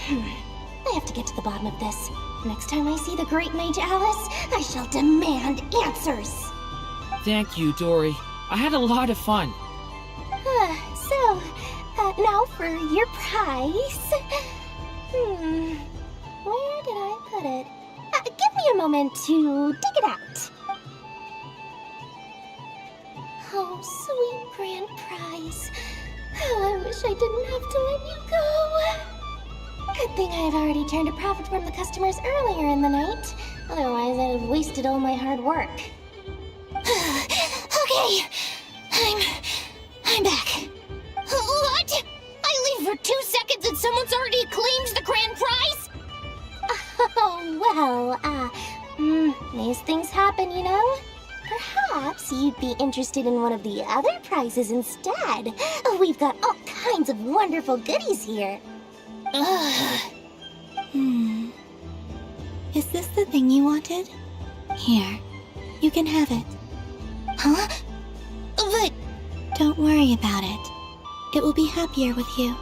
[SPEAKER 3] I have to get to the bottom of this. Next time I see the Great Mage Alice, I shall demand answers.
[SPEAKER 14] Thank you, Dory. I had a lot of fun.
[SPEAKER 3] Now for your prize. Where did I put it? Give me a moment to dig it out. Oh, sweet grand prize. I wish I didn't have to let you go. Good thing I've already turned a profit from the customers earlier in the night. Otherwise, I'd have wasted all my hard work. Okay, I'm back. What? I leave for 2 seconds and someone's already claimed the grand prize? Oh, well, these things happen, you know? Perhaps you'd be interested in one of the other prizes instead. We've got all kinds of wonderful goodies here.
[SPEAKER 16] Is this the thing you wanted? Here, you can have it.
[SPEAKER 3] Huh? But...
[SPEAKER 16] Don't worry about it. It will be happier with you.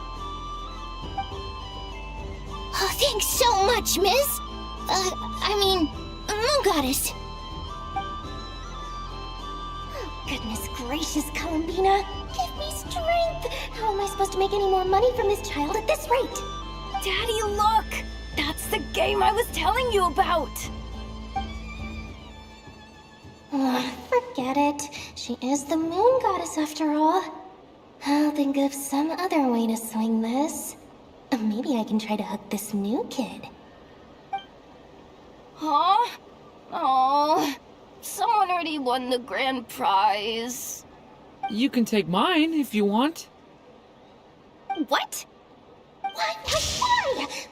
[SPEAKER 3] Oh, thanks so much, miss. Moon Goddess. Goodness gracious, Columbina. Give me strength. How am I supposed to make any more money from this child at this rate?
[SPEAKER 23] Daddy, look! That's the game I was telling you about!
[SPEAKER 3] Forget it. She is the Moon Goddess after all. I'll think of some other way to swing this. Maybe I can try to hook this new kid.
[SPEAKER 23] Huh? Oh, someone already won the grand prize.
[SPEAKER 14] You can take mine if you want.
[SPEAKER 3] What? Why?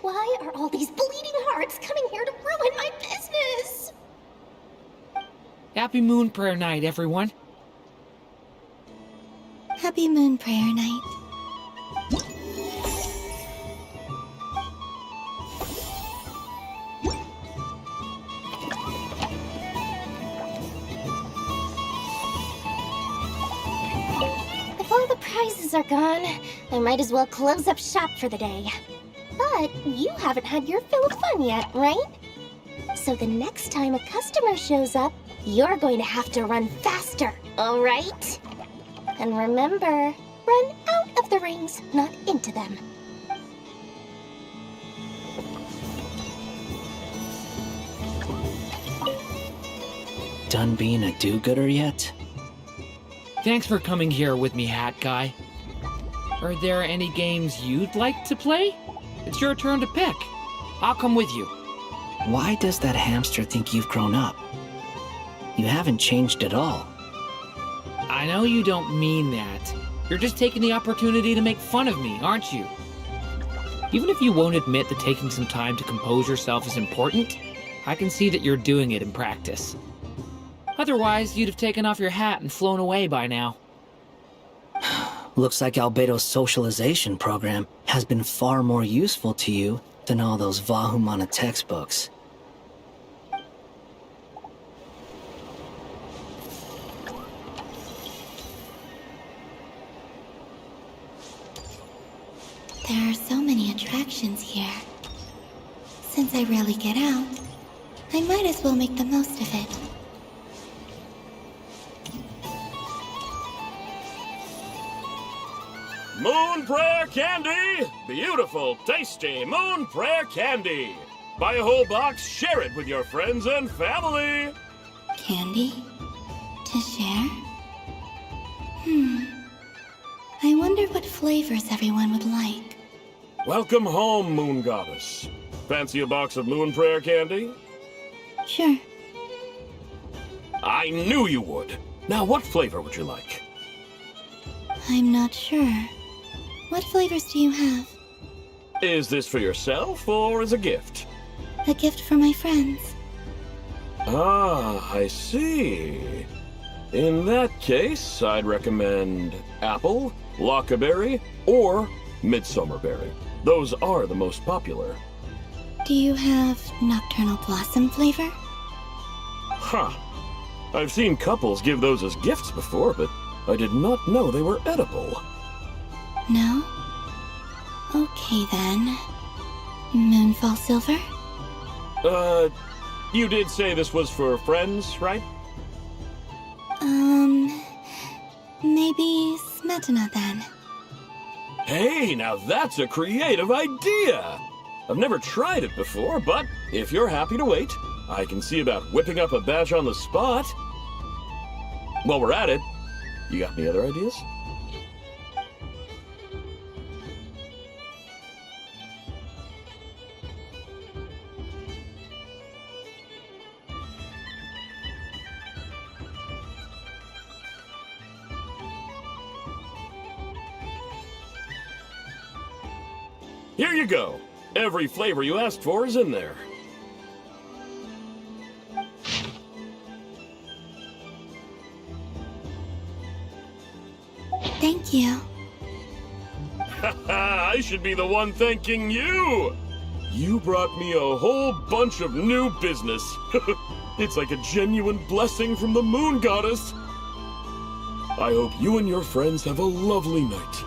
[SPEAKER 3] Why are all these bleeding hearts coming here to ruin my business?
[SPEAKER 14] Happy Moon Prayer Night, everyone.
[SPEAKER 16] Happy Moon Prayer Night.
[SPEAKER 3] If all the prizes are gone, I might as well close up shop for the day. But you haven't had your fill of fun yet, right? So the next time a customer shows up, you're going to have to run faster, all right? And remember, run out of the rings, not into them.
[SPEAKER 15] Done being a do-gooder yet?
[SPEAKER 14] Thanks for coming here with me, Hat Guy. Are there any games you'd like to play? It's your turn to pick. I'll come with you.
[SPEAKER 15] Why does that hamster think you've grown up? You haven't changed at all.
[SPEAKER 14] I know you don't mean that. You're just taking the opportunity to make fun of me, aren't you? Even if you won't admit that taking some time to compose yourself is important, I can see that you're doing it in practice. Otherwise, you'd have taken off your hat and flown away by now.
[SPEAKER 15] Looks like Albedo's socialization program has been far more useful to you than all those Vahumana textbooks.
[SPEAKER 16] There are so many attractions here. Since I rarely get out, I might as well make the most of it.
[SPEAKER 6] Moon Prayer Candy! Beautiful, tasty Moon Prayer Candy! Buy a whole box, share it with your friends and family!
[SPEAKER 16] Candy? To share? I wonder what flavors everyone would like.
[SPEAKER 6] Welcome home, Moon Goddess. Fancy a box of Moon Prayer Candy?
[SPEAKER 16] Sure.
[SPEAKER 6] I knew you would. Now, what flavor would you like?
[SPEAKER 16] I'm not sure. What flavors do you have?
[SPEAKER 6] Is this for yourself or as a gift?
[SPEAKER 16] A gift for my friends.
[SPEAKER 6] Ah, I see. In that case, I'd recommend apple, lockaberry, or midsummerberry. Those are the most popular.
[SPEAKER 16] Do you have nocturnal blossom flavor?
[SPEAKER 6] Huh. I've seen couples give those as gifts before, but I did not know they were edible.
[SPEAKER 16] No? Okay then. Moonfall silver?
[SPEAKER 6] You did say this was for friends, right?
[SPEAKER 16] Maybe smetana then.
[SPEAKER 6] Hey, now that's a creative idea! I've never tried it before, but if you're happy to wait, I can see about whipping up a batch on the spot. While we're at it, you got any other ideas? Here you go. Every flavor you asked for is in there.
[SPEAKER 16] Thank you.
[SPEAKER 6] I should be the one thanking you! You brought me a whole bunch of new business. It's like a genuine blessing from the Moon Goddess. I hope you and your friends have a lovely night.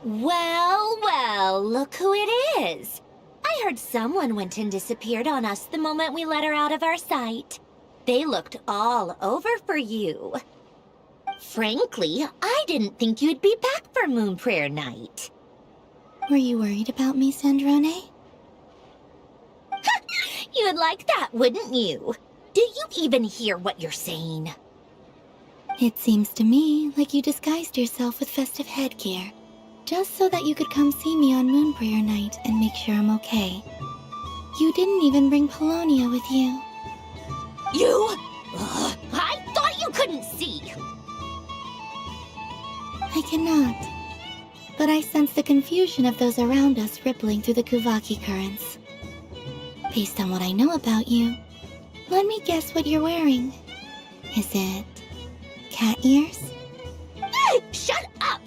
[SPEAKER 3] Well, well, look who it is. I heard someone went and disappeared on us the moment we let her out of our sight. They looked all over for you. Frankly, I didn't think you'd be back for Moon Prayer Night.
[SPEAKER 16] Were you worried about me, Sandrone?
[SPEAKER 3] You'd like that, wouldn't you? Do you even hear what you're saying?
[SPEAKER 16] It seems to me like you disguised yourself with festive headgear, just so that you could come see me on Moon Prayer Night and make sure I'm okay. You didn't even bring Polonia with you.
[SPEAKER 3] You? I thought you couldn't see!
[SPEAKER 16] I cannot. But I sense the confusion of those around us rippling through the Kuvaki currents. Based on what I know about you, let me guess what you're wearing. Is it cat ears?
[SPEAKER 3] Shut up!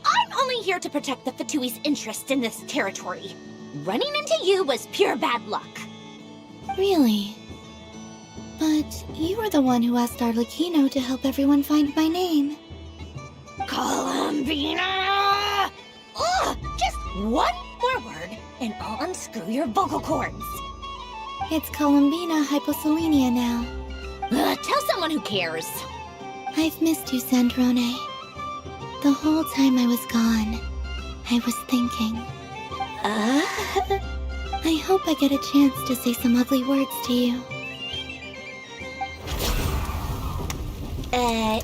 [SPEAKER 3] I'm only here to protect the Fatui's interest in this territory. Running into you was pure bad luck.
[SPEAKER 16] Really? But you were the one who asked Arlecchino to help everyone find my name.
[SPEAKER 3] Columbina! Ugh! Just one more word, and I'll unscrew your vocal cords.
[SPEAKER 16] It's Columbina Hyposelenia now.
[SPEAKER 3] Tell someone who cares.
[SPEAKER 16] I've missed you, Sandrone. The whole time I was gone, I was thinking. I hope I get a chance to say some ugly words to you.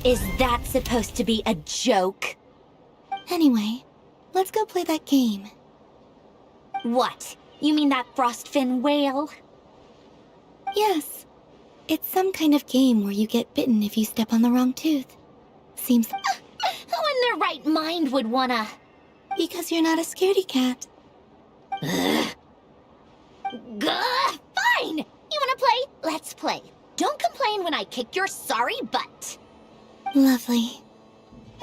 [SPEAKER 3] Is that supposed to be a joke?
[SPEAKER 16] Anyway, let's go play that game.
[SPEAKER 3] What? You mean that frostfin whale?
[SPEAKER 16] Yes. It's some kind of game where you get bitten if you step on the wrong tooth. Seems...
[SPEAKER 3] Who in their right mind would wanna...
[SPEAKER 16] Because you're not a scaredy cat.
[SPEAKER 3] Fine! You wanna play? Let's play. Don't complain when I kick your sorry butt.
[SPEAKER 16] Lovely.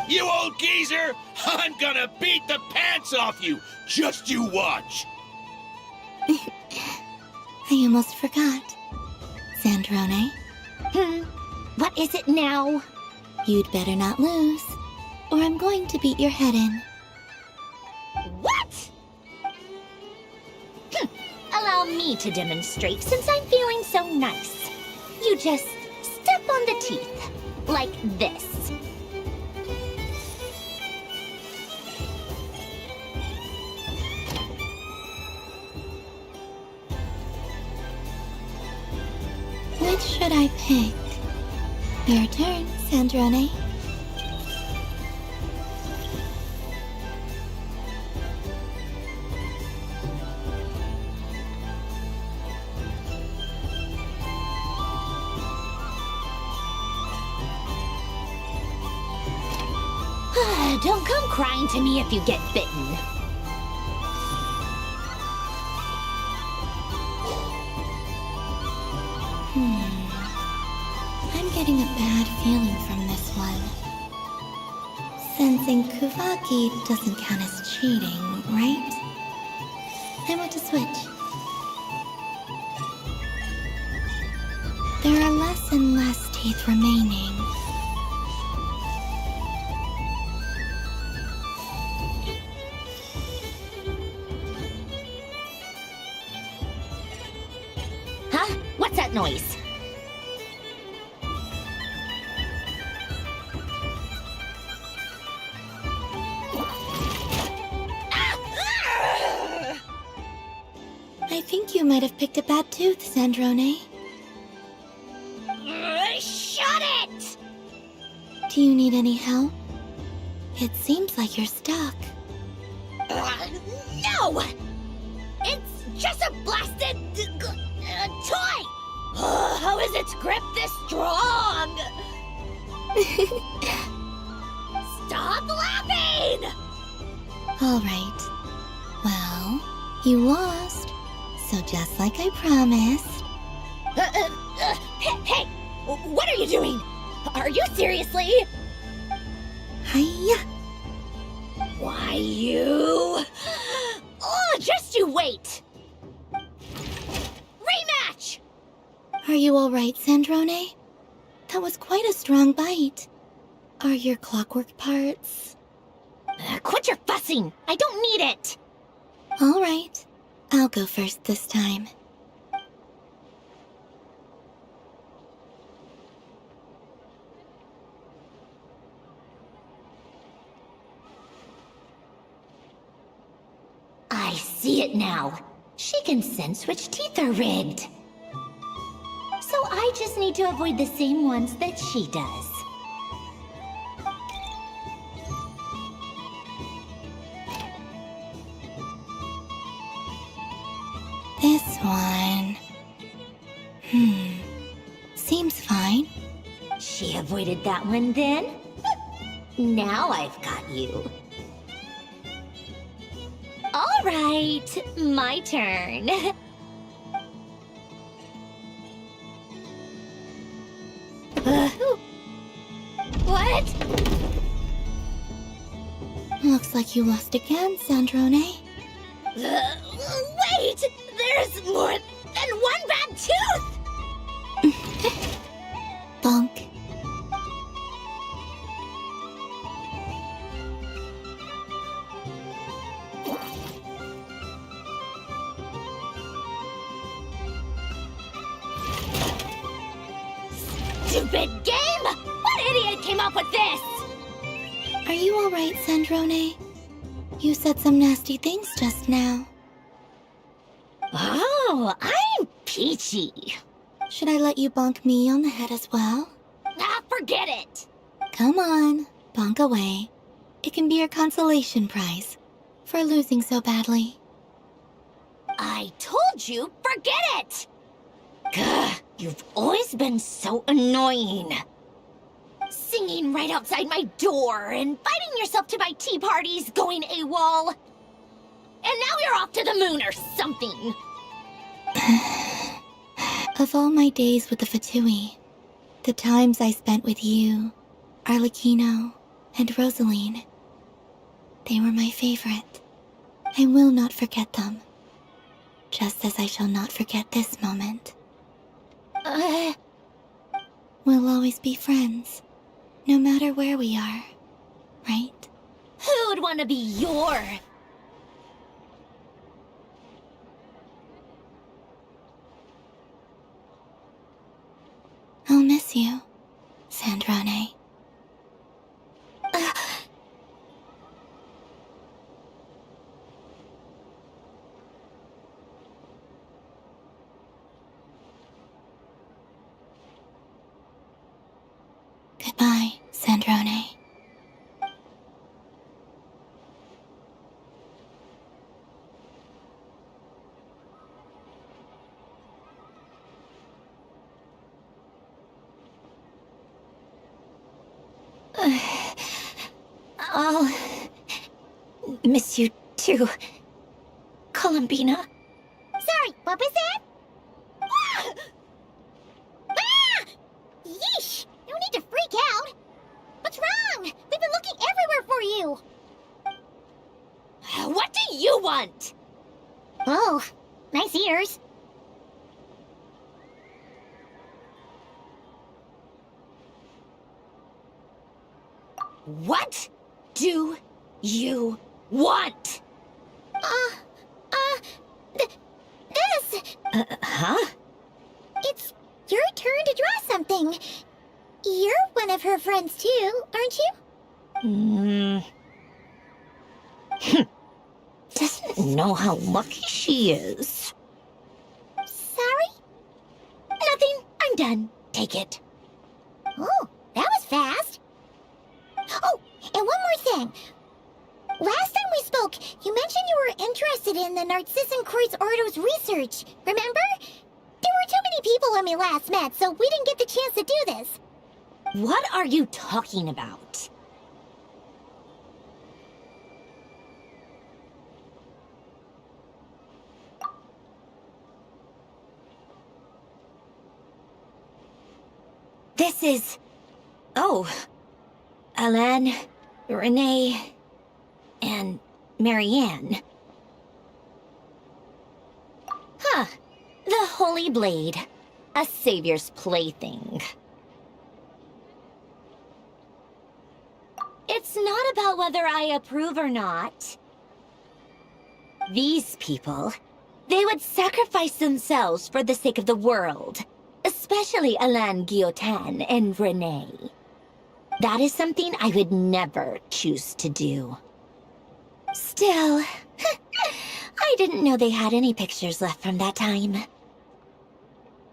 [SPEAKER 2] You old geezer! I'm gonna beat the pants off you! Just you watch!
[SPEAKER 16] I almost forgot. Sandrone?
[SPEAKER 3] What is it now?
[SPEAKER 16] You'd better not lose, or I'm going to beat your head in.
[SPEAKER 3] What? Allow me to demonstrate since I'm feeling so nice. You just step on the teeth, like this.
[SPEAKER 16] Which should I pick? Your turn, Sandrone.
[SPEAKER 3] Don't come crying to me if you get bitten.
[SPEAKER 16] I'm getting a bad feeling from this one. Sensing Kuvaki doesn't count as cheating, right? I want to switch. There are less and less teeth remaining.
[SPEAKER 3] Huh? What's that noise?
[SPEAKER 16] I think you might have picked a bad tooth, Sandrone.
[SPEAKER 3] Shut it!
[SPEAKER 16] Do you need any help? It seems like you're stuck.
[SPEAKER 3] No! It's just a blasted toy! How is its grip this strong? Stop laughing!
[SPEAKER 16] All right. Well, you lost. So just like I promised.
[SPEAKER 3] Hey! What are you doing? Are you seriously?
[SPEAKER 16] Hiya!
[SPEAKER 3] Why, you... Oh, just you wait! Rematch!
[SPEAKER 16] Are you all right, Sandrone? That was quite a strong bite. Are your clockwork parts?
[SPEAKER 3] Quit your fussing! I don't need it!
[SPEAKER 16] All right. I'll go first this time.
[SPEAKER 3] I see it now. She can sense which teeth are rigged. So I just need to avoid the same ones that she does.
[SPEAKER 16] This one... Seems fine.
[SPEAKER 3] She avoided that one then? Now I've got you. All right, my turn. What?
[SPEAKER 16] Looks like you lost again, Sandrone.
[SPEAKER 3] Wait! There's more than one bad tooth!
[SPEAKER 16] Bonk.
[SPEAKER 3] Stupid game! What idiot came up with this?
[SPEAKER 16] Are you all right, Sandrone? You said some nasty things just now.
[SPEAKER 3] Oh, I'm peachy.
[SPEAKER 16] Should I let you bonk me on the head as well?
[SPEAKER 3] Ah, forget it!
[SPEAKER 16] Come on, bonk away. It can be your consolation prize for losing so badly.
[SPEAKER 3] I told you, forget it! Gah, you've always been so annoying. Singing right outside my door, inviting yourself to my tea parties, going AWOL. And now you're off to the moon or something.
[SPEAKER 16] Of all my days with the Fatui, the times I spent with you, Arlecchino, and Rosaline. They were my favorite. I will not forget them. Just as I shall not forget this moment. We'll always be friends, no matter where we are, right?
[SPEAKER 20] Who'd want to be your...
[SPEAKER 16] I'll miss you, Sandrone. Goodbye, Sandrone.
[SPEAKER 20] I'll miss you too, Columbina.
[SPEAKER 3] Sorry, what was that? Ah! Yeesh! No need to freak out. What's wrong? We've been looking everywhere for you.
[SPEAKER 20] What do you want?
[SPEAKER 3] Oh, nice ears.
[SPEAKER 20] What do you want?
[SPEAKER 3] This.
[SPEAKER 20] Huh?
[SPEAKER 3] It's your turn to draw something. You're one of her friends too, aren't you?
[SPEAKER 21] Doesn't know how lucky she is.
[SPEAKER 3] Sorry?
[SPEAKER 20] Nothing. I'm done. Take it.
[SPEAKER 3] Oh, that was fast. Oh, and one more thing. Last time we spoke, you mentioned you were interested in the Narcissan Kreuz Ordo's research, remember? There were too many people when we last met, so we didn't get the chance to do this.
[SPEAKER 20] What are you talking about? This is... Oh. Alan, Renee, and Marianne. Huh. The Holy Blade. A savior's plaything. It's not about whether I approve or not. These people, they would sacrifice themselves for the sake of the world. Especially Alain Guillotin and Renee. That is something I would never choose to do. Still, I didn't know they had any pictures left from that time.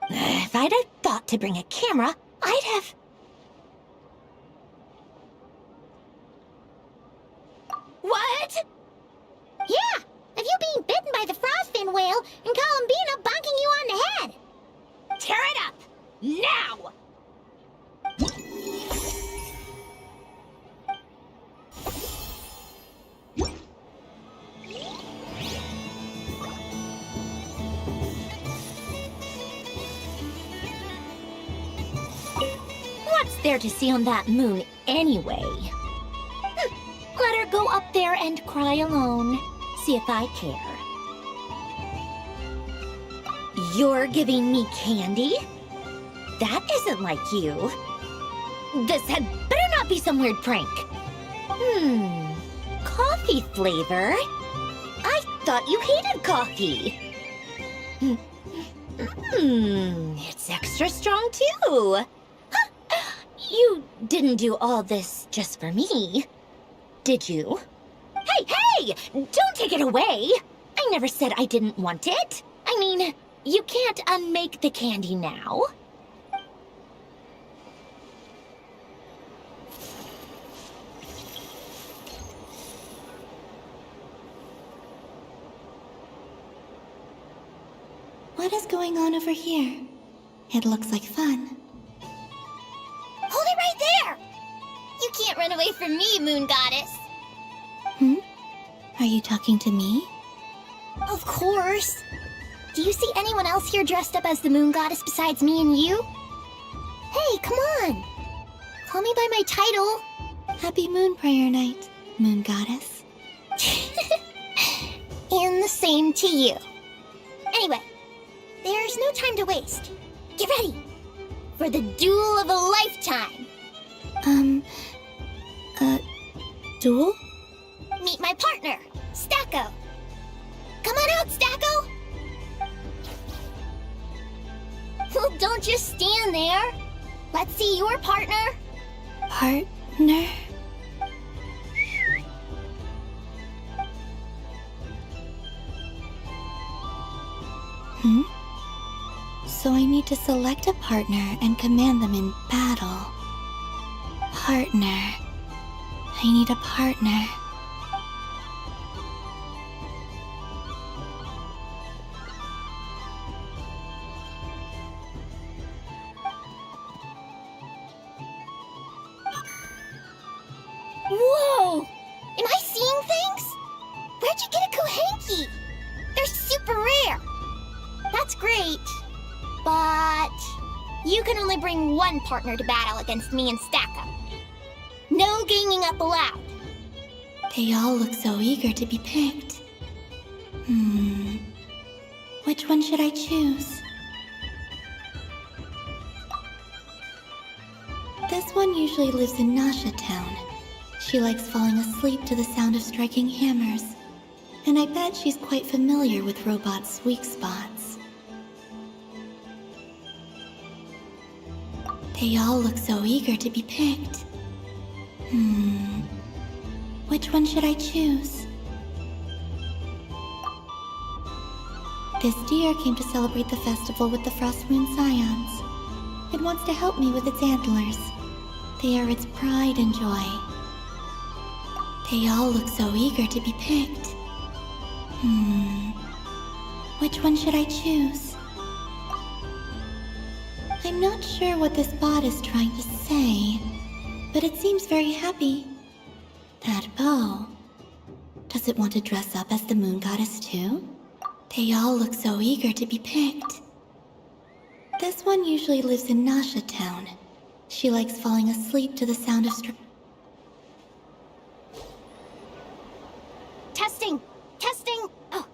[SPEAKER 20] If I'd have thought to bring a camera, I'd have... What?
[SPEAKER 3] Yeah, of you being bitten by the frostfin whale and Columbina bonking you on the head.
[SPEAKER 20] Tear it up! Now! What's there to see on that moon anyway? Let her go up there and cry alone. See if I care. You're giving me candy? That isn't like you. This had better not be some weird prank. Coffee flavor? I thought you hated coffee. It's extra strong too. Huh. You didn't do all this just for me, did you? Hey! Don't take it away! I never said I didn't want it. I mean, you can't unmake the candy now.
[SPEAKER 16] What is going on over here? It looks like fun.
[SPEAKER 3] Hold it right there! You can't run away from me, Moon Goddess.
[SPEAKER 16] Are you talking to me?
[SPEAKER 3] Of course. Do you see anyone else here dressed up as the Moon Goddess besides me and you? Hey, come on. Call me by my title.
[SPEAKER 16] Happy Moon Prayer Night, Moon Goddess.
[SPEAKER 3] And the same to you. Anyway, there's no time to waste. Get ready for the duel of a lifetime.
[SPEAKER 16] Duel?
[SPEAKER 3] Meet my partner, Stacko. Come on out, Stacko. Well, don't just stand there. Let's see your partner.
[SPEAKER 16] Partner? So I need to select a partner and command them in battle. Partner. I need a partner.
[SPEAKER 3] Whoa! Am I seeing things? Where'd you get a Kohenki? They're super rare. That's great. But you can only bring one partner to battle against me and Stacko. No ganging up allowed.
[SPEAKER 16] They all look so eager to be picked. Which one should I choose? This one usually lives in Nasha Town. She likes falling asleep to the sound of striking hammers. And I bet she's quite familiar with robots' weak spots. They all look so eager to be picked. Which one should I choose? This deer came to celebrate the festival with the Frost Moon Scions. It wants to help me with its antlers. They are its pride and joy. They all look so eager to be picked. Which one should I choose? I'm not sure what this bot is trying to say, but it seems very happy. That bow. Does it want to dress up as the Moon Goddess too? They all look so eager to be picked. This one usually lives in Nasha Town. She likes falling asleep to the sound of
[SPEAKER 23] Testing! Testing! Oh,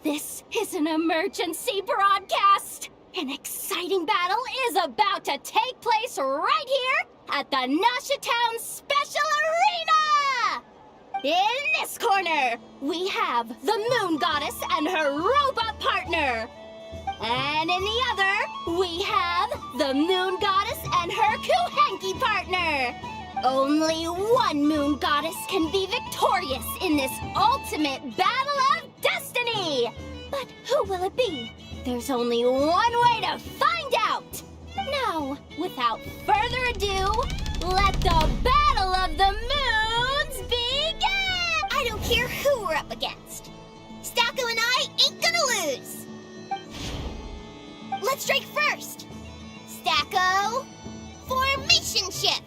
[SPEAKER 23] this is an emergency broadcast! An exciting battle is about to take place right here at the Nasha Town Special Arena! In this corner, we have the Moon Goddess and her robot partner. And in the other, we have the Moon Goddess and her Kohenki partner. Only one Moon Goddess can be victorious in this ultimate battle of destiny. But who will it be? There's only one way to find out. Now, without further ado, let the Battle of the Moons begin!
[SPEAKER 3] I don't care who we're up against. Stacko and I ain't gonna lose. Let's strike first. Stacko, formation shift.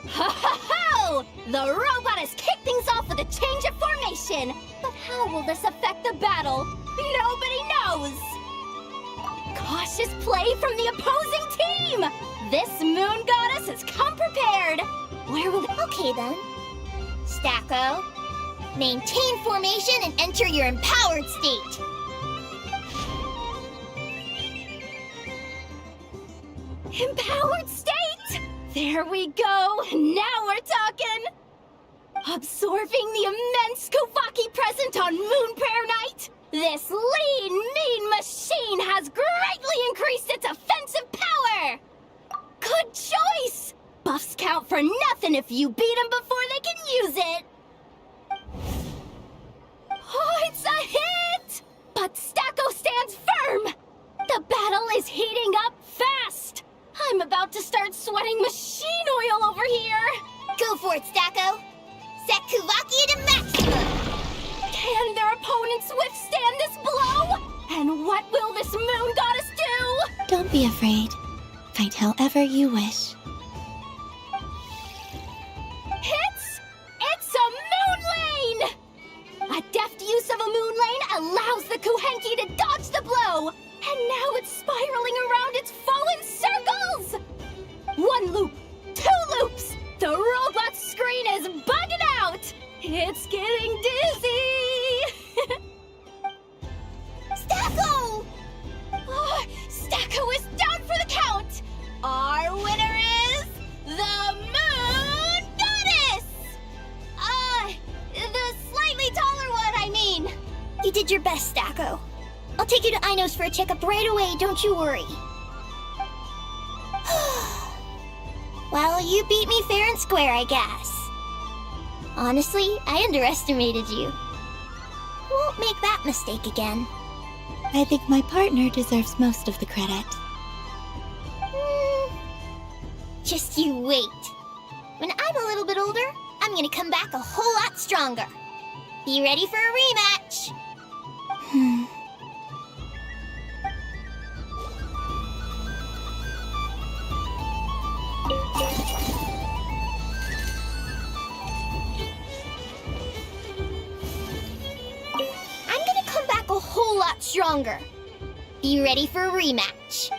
[SPEAKER 23] Ho-ho-ho! The robot has kicked things off with a change of formation. But how will this affect the battle? Nobody knows. Cautious play from the opposing team. This Moon Goddess has come prepared. Where will...
[SPEAKER 3] Okay then. Stacko, maintain formation and enter your empowered state.
[SPEAKER 23] Empowered state? There we go. Now we're talking. Absorbing the immense Kuvaki present on Moon Prayer Night, this lean, mean machine has greatly increased its offensive power. Good choice. Buffs count for nothing if you beat them before they can use it. Oh, it's a hit! But Stacko stands firm. The battle is heating up fast. I'm about to start sweating machine oil over here.
[SPEAKER 3] Go for it, Stacko. Set Kuvaki to maximum.
[SPEAKER 23] Can their opponents withstand this blow? And what will this Moon Goddess do?
[SPEAKER 16] Don't be afraid. Fight however you wish.
[SPEAKER 23] It's a moon lane! A deft use of a moon lane allows the Kohenki to dodge the blow. And now it's spiraling around its foe in circles!
[SPEAKER 3] a checkup right away, don't you worry. Well, you beat me fair and square, I guess. Honestly, I underestimated you. Won't make that mistake again.
[SPEAKER 16] I think my partner deserves most of the credit.
[SPEAKER 3] Just you wait. When I'm a little bit older, I'm gonna come back a whole lot stronger. Be ready for a rematch. I'm gonna come back a whole lot stronger. Be ready for a rematch.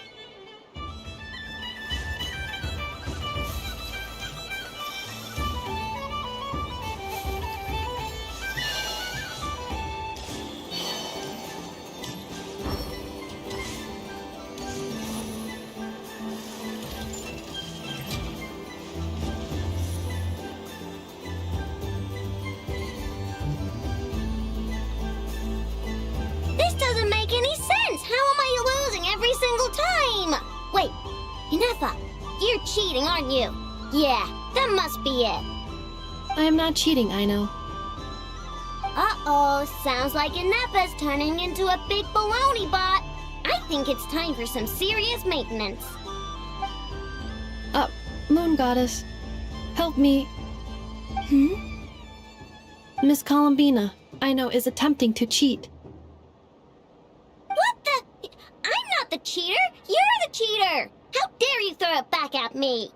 [SPEAKER 3] This doesn't make any sense! How am I losing every single time? Wait, Inefa, you're cheating, aren't you? Yeah, that must be it.
[SPEAKER 4] I am not cheating, Aino.
[SPEAKER 3] Uh-oh, sounds like Inefa's turning into a big baloney bot. I think it's time for some serious maintenance.
[SPEAKER 4] Moon Goddess, help me. Miss Columbina, Aino is attempting to cheat.
[SPEAKER 3] What the? I'm not the cheater! You're the cheater! How dare you throw it back at me?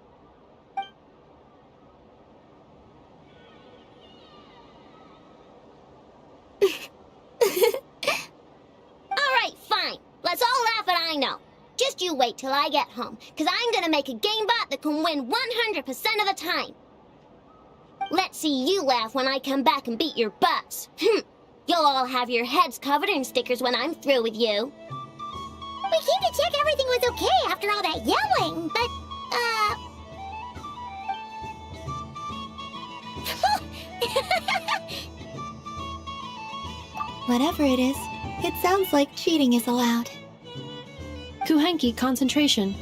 [SPEAKER 3] Alright, fine. Let's all laugh at Aino. Just you wait till I get home, because I'm gonna make a game bot that can win 100% of the time. Let's see you laugh when I come back and beat your butts. You'll all have your heads covered in stickers when I'm through with you. We came to check everything was okay after all that yelling, but,
[SPEAKER 16] Whatever it is, it sounds like cheating is allowed.
[SPEAKER 4] Kuhenki concentration.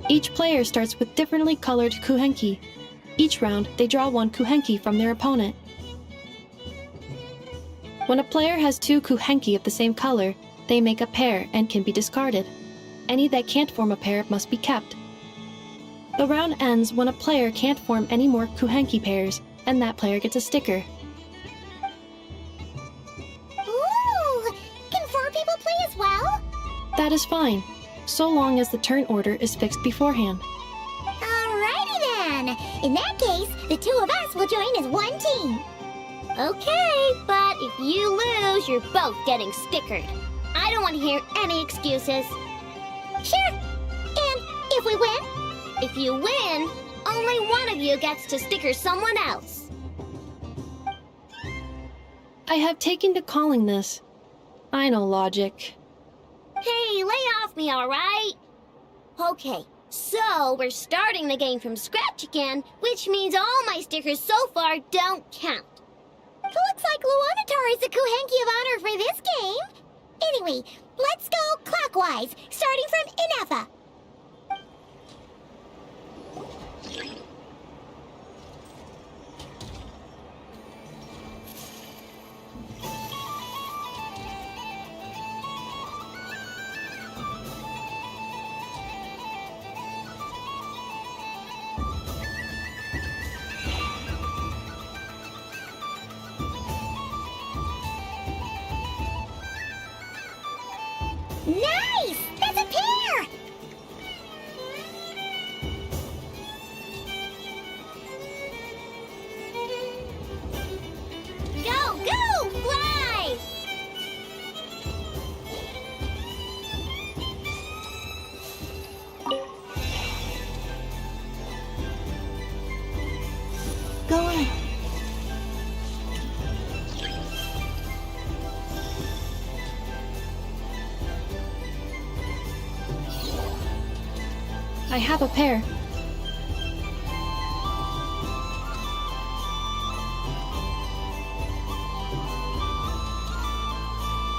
[SPEAKER 4] Each player starts with differently colored kuhenki. Each round, they draw one kuhenki from their opponent. When a player has two kuhenki of the same color, they make a pair and can be discarded. Any that can't form a pair must be kept. The round ends when a player can't form any more kuhenki pairs, and that player gets a sticker.
[SPEAKER 3] ooh, can 4 people play as well?
[SPEAKER 4] That is fine, so long as the turn order is fixed beforehand.
[SPEAKER 3] Alrighty then. In that case, the 2 of us will join as one team. Okay, but if you lose, you're both getting stickered. I don't want to hear any excuses. Sure. And if we win? If you win, only one of you gets to sticker someone else.
[SPEAKER 4] I have taken to calling this. I know logic.
[SPEAKER 3] Hey, lay off me, alright? Okay, so we're starting the game from scratch again, which means all my stickers so far don't count. Looks like Luonatar is the Kuhenki of honor for this game. Anyway, let's go clockwise, starting from Inefa. Nice! That's a pair! Go, go! Fly!
[SPEAKER 16] Go on.
[SPEAKER 4] I have a pair.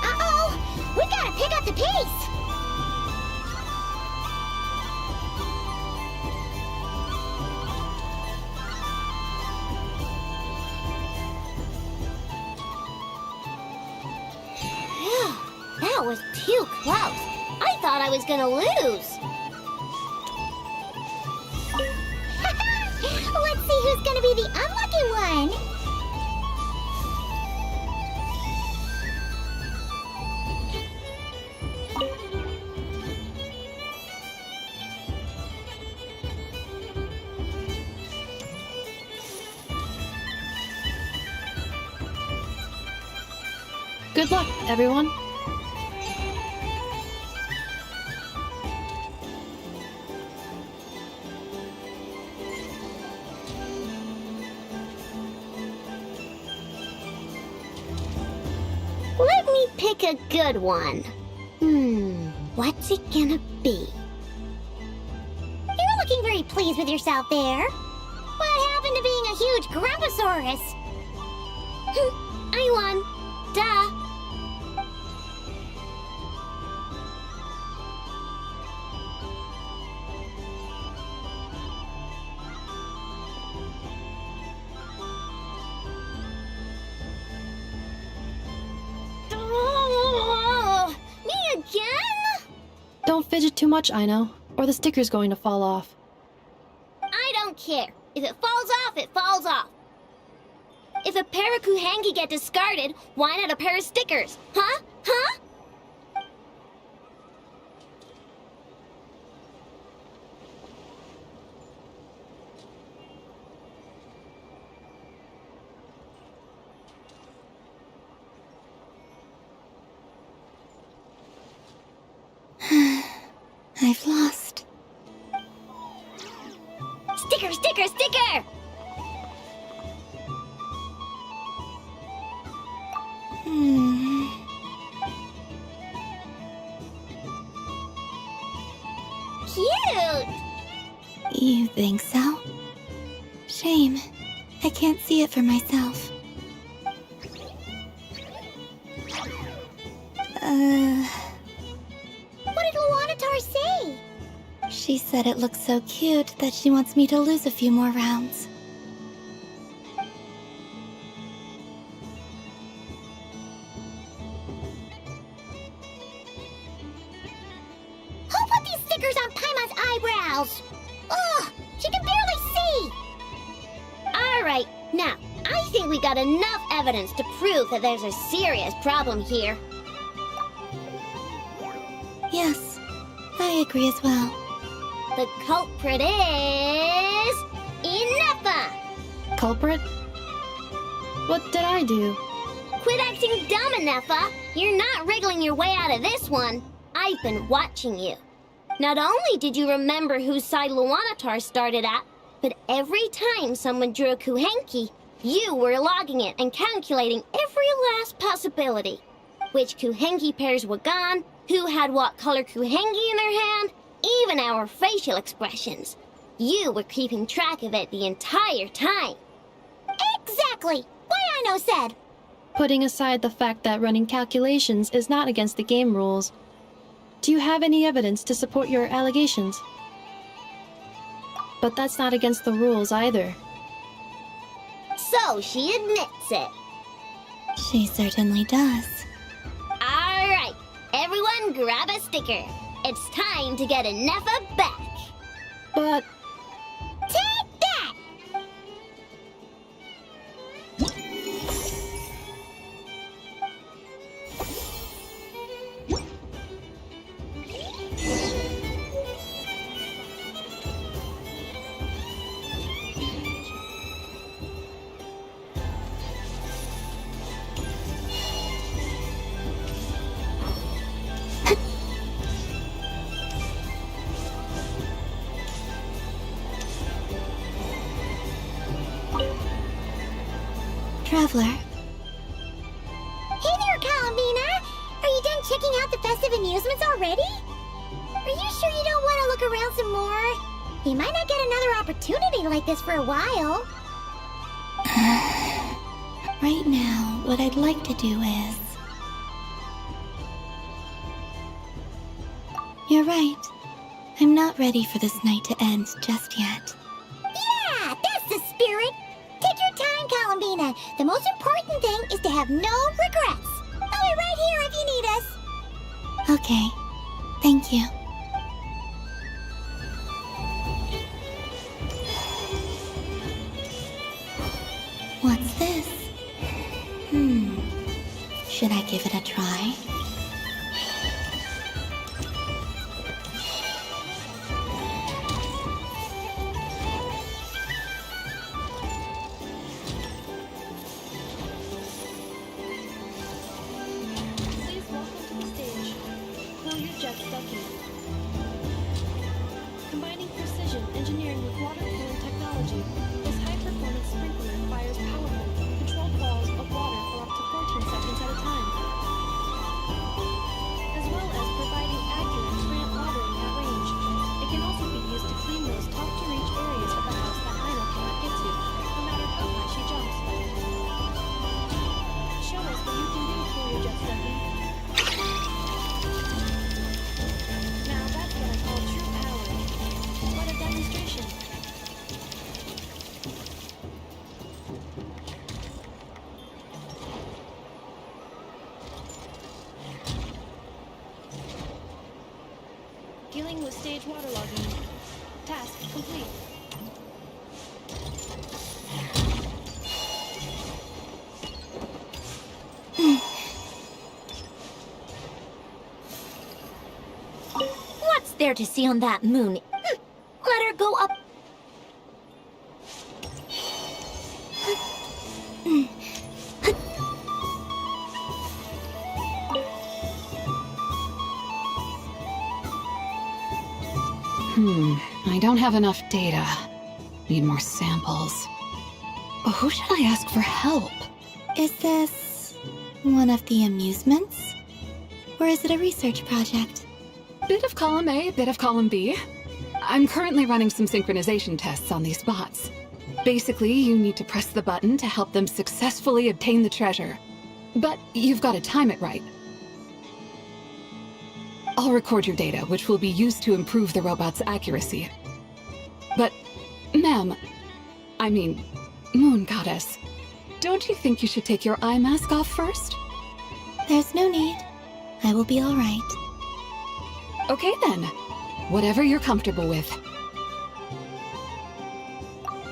[SPEAKER 3] Uh-oh! We gotta pick up the pace! That was too close. I thought I was gonna lose. Let's see who's gonna be the unlucky one.
[SPEAKER 11] Good luck, everyone.
[SPEAKER 3] Let me pick a good one. What's it gonna be? You're looking very pleased with yourself there. What happened to being a huge Grumposaurus? I won. Duh. Oh, me again?
[SPEAKER 11] Don't fidget too much, Aino, or the sticker's going to fall off.
[SPEAKER 3] I don't care. If it falls off, it falls off. If a pair of Kuhengi get discarded, why not a pair of stickers? Huh? Huh?
[SPEAKER 16] I've lost.
[SPEAKER 3] Sticker, sticker, sticker! Cute!
[SPEAKER 16] You think so? Shame. I can't see it for myself.
[SPEAKER 3] What did Luanatar say?
[SPEAKER 16] She said it looks so cute that she wants me to lose a few more rounds.
[SPEAKER 3] Who put these stickers on Paimon's eyebrows? Ugh, she can barely see! Alright, now, I think we got enough evidence to prove that there's a serious problem here.
[SPEAKER 16] Yes, I agree as well.
[SPEAKER 3] The culprit is... Inefa!
[SPEAKER 11] Culprit? What did I do?
[SPEAKER 3] Quit acting dumb, Inefa! You're not wriggling your way out of this one. I've been watching you. Not only did you remember whose side Luanatar started at, but every time someone drew a Kuhenki, you were logging it and calculating every last possibility. Which Kuhenki pairs were gone, who had what color Kuhenki in their hand, even our facial expressions. You were keeping track of it the entire time. Exactly! What Aino said!
[SPEAKER 11] Putting aside the fact that running calculations is not against the game rules, do you have any evidence to support your allegations? But that's not against the rules either.
[SPEAKER 3] So she admits it.
[SPEAKER 16] She certainly does.
[SPEAKER 3] Alright, everyone grab a sticker. It's time to get Inefa back.
[SPEAKER 11] But...
[SPEAKER 3] Take that!
[SPEAKER 16] Traveler.
[SPEAKER 3] Hey there, Columbina! Are you done checking out the festive amusements already? Are you sure you don't want to look around some more? You might not get another opportunity like this for a while.
[SPEAKER 16] Right now, what I'd like to do is... You're right. I'm not ready for this night to end just yet.
[SPEAKER 3] Yeah, that's the spirit! Take your time, Columbina. The most important thing is to have no regrets. I'll be right here if you need us.
[SPEAKER 16] Okay. Thank you. What's this? Should I give it a try?
[SPEAKER 11] Please welcome to the stage. Hilliard Jet Stucky. Combining precision engineering with water cooling technology, this high-performance sprinkler fires powerful, controlled balls of water for up to 14 seconds at a time, as well as providing accurate plant watering at range. It can also be used to clean those tough-to-reach areas of the house that Aino cannot get to, no matter how high she jumps. Show us what you can do, Hilliard Jet Stucky. Now that's what I call true power. What a demonstration. Dealing with stage waterlogging. Task complete.
[SPEAKER 3] What's there to see on that moon? Let her go up.
[SPEAKER 7] I don't have enough data. Need more samples. Who should I ask for help?
[SPEAKER 16] Is this one of the amusements? Or is it a research project?
[SPEAKER 7] Bit of column A, bit of column B. I'm currently running some synchronization tests on these bots. Basically, you need to press the button to help them successfully obtain the treasure. But you've got to time it right. I'll record your data, which will be used to improve the robot's accuracy. But, ma'am, I mean, Moon Goddess, don't you think you should take your eye mask off first?
[SPEAKER 16] There's no need. I will be all right.
[SPEAKER 7] Okay then. Whatever you're comfortable with.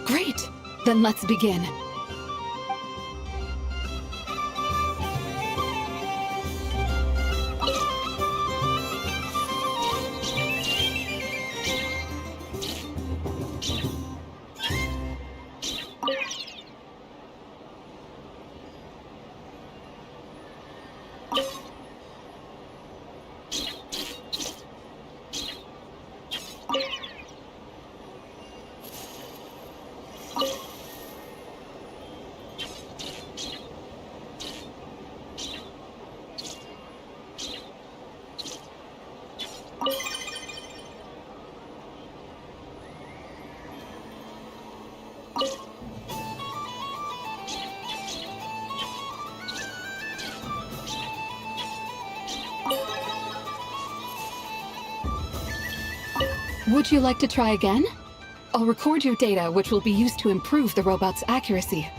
[SPEAKER 7] Great. Then let's begin. Would you like to try again? I'll record your data, which will be used to improve the robot's accuracy.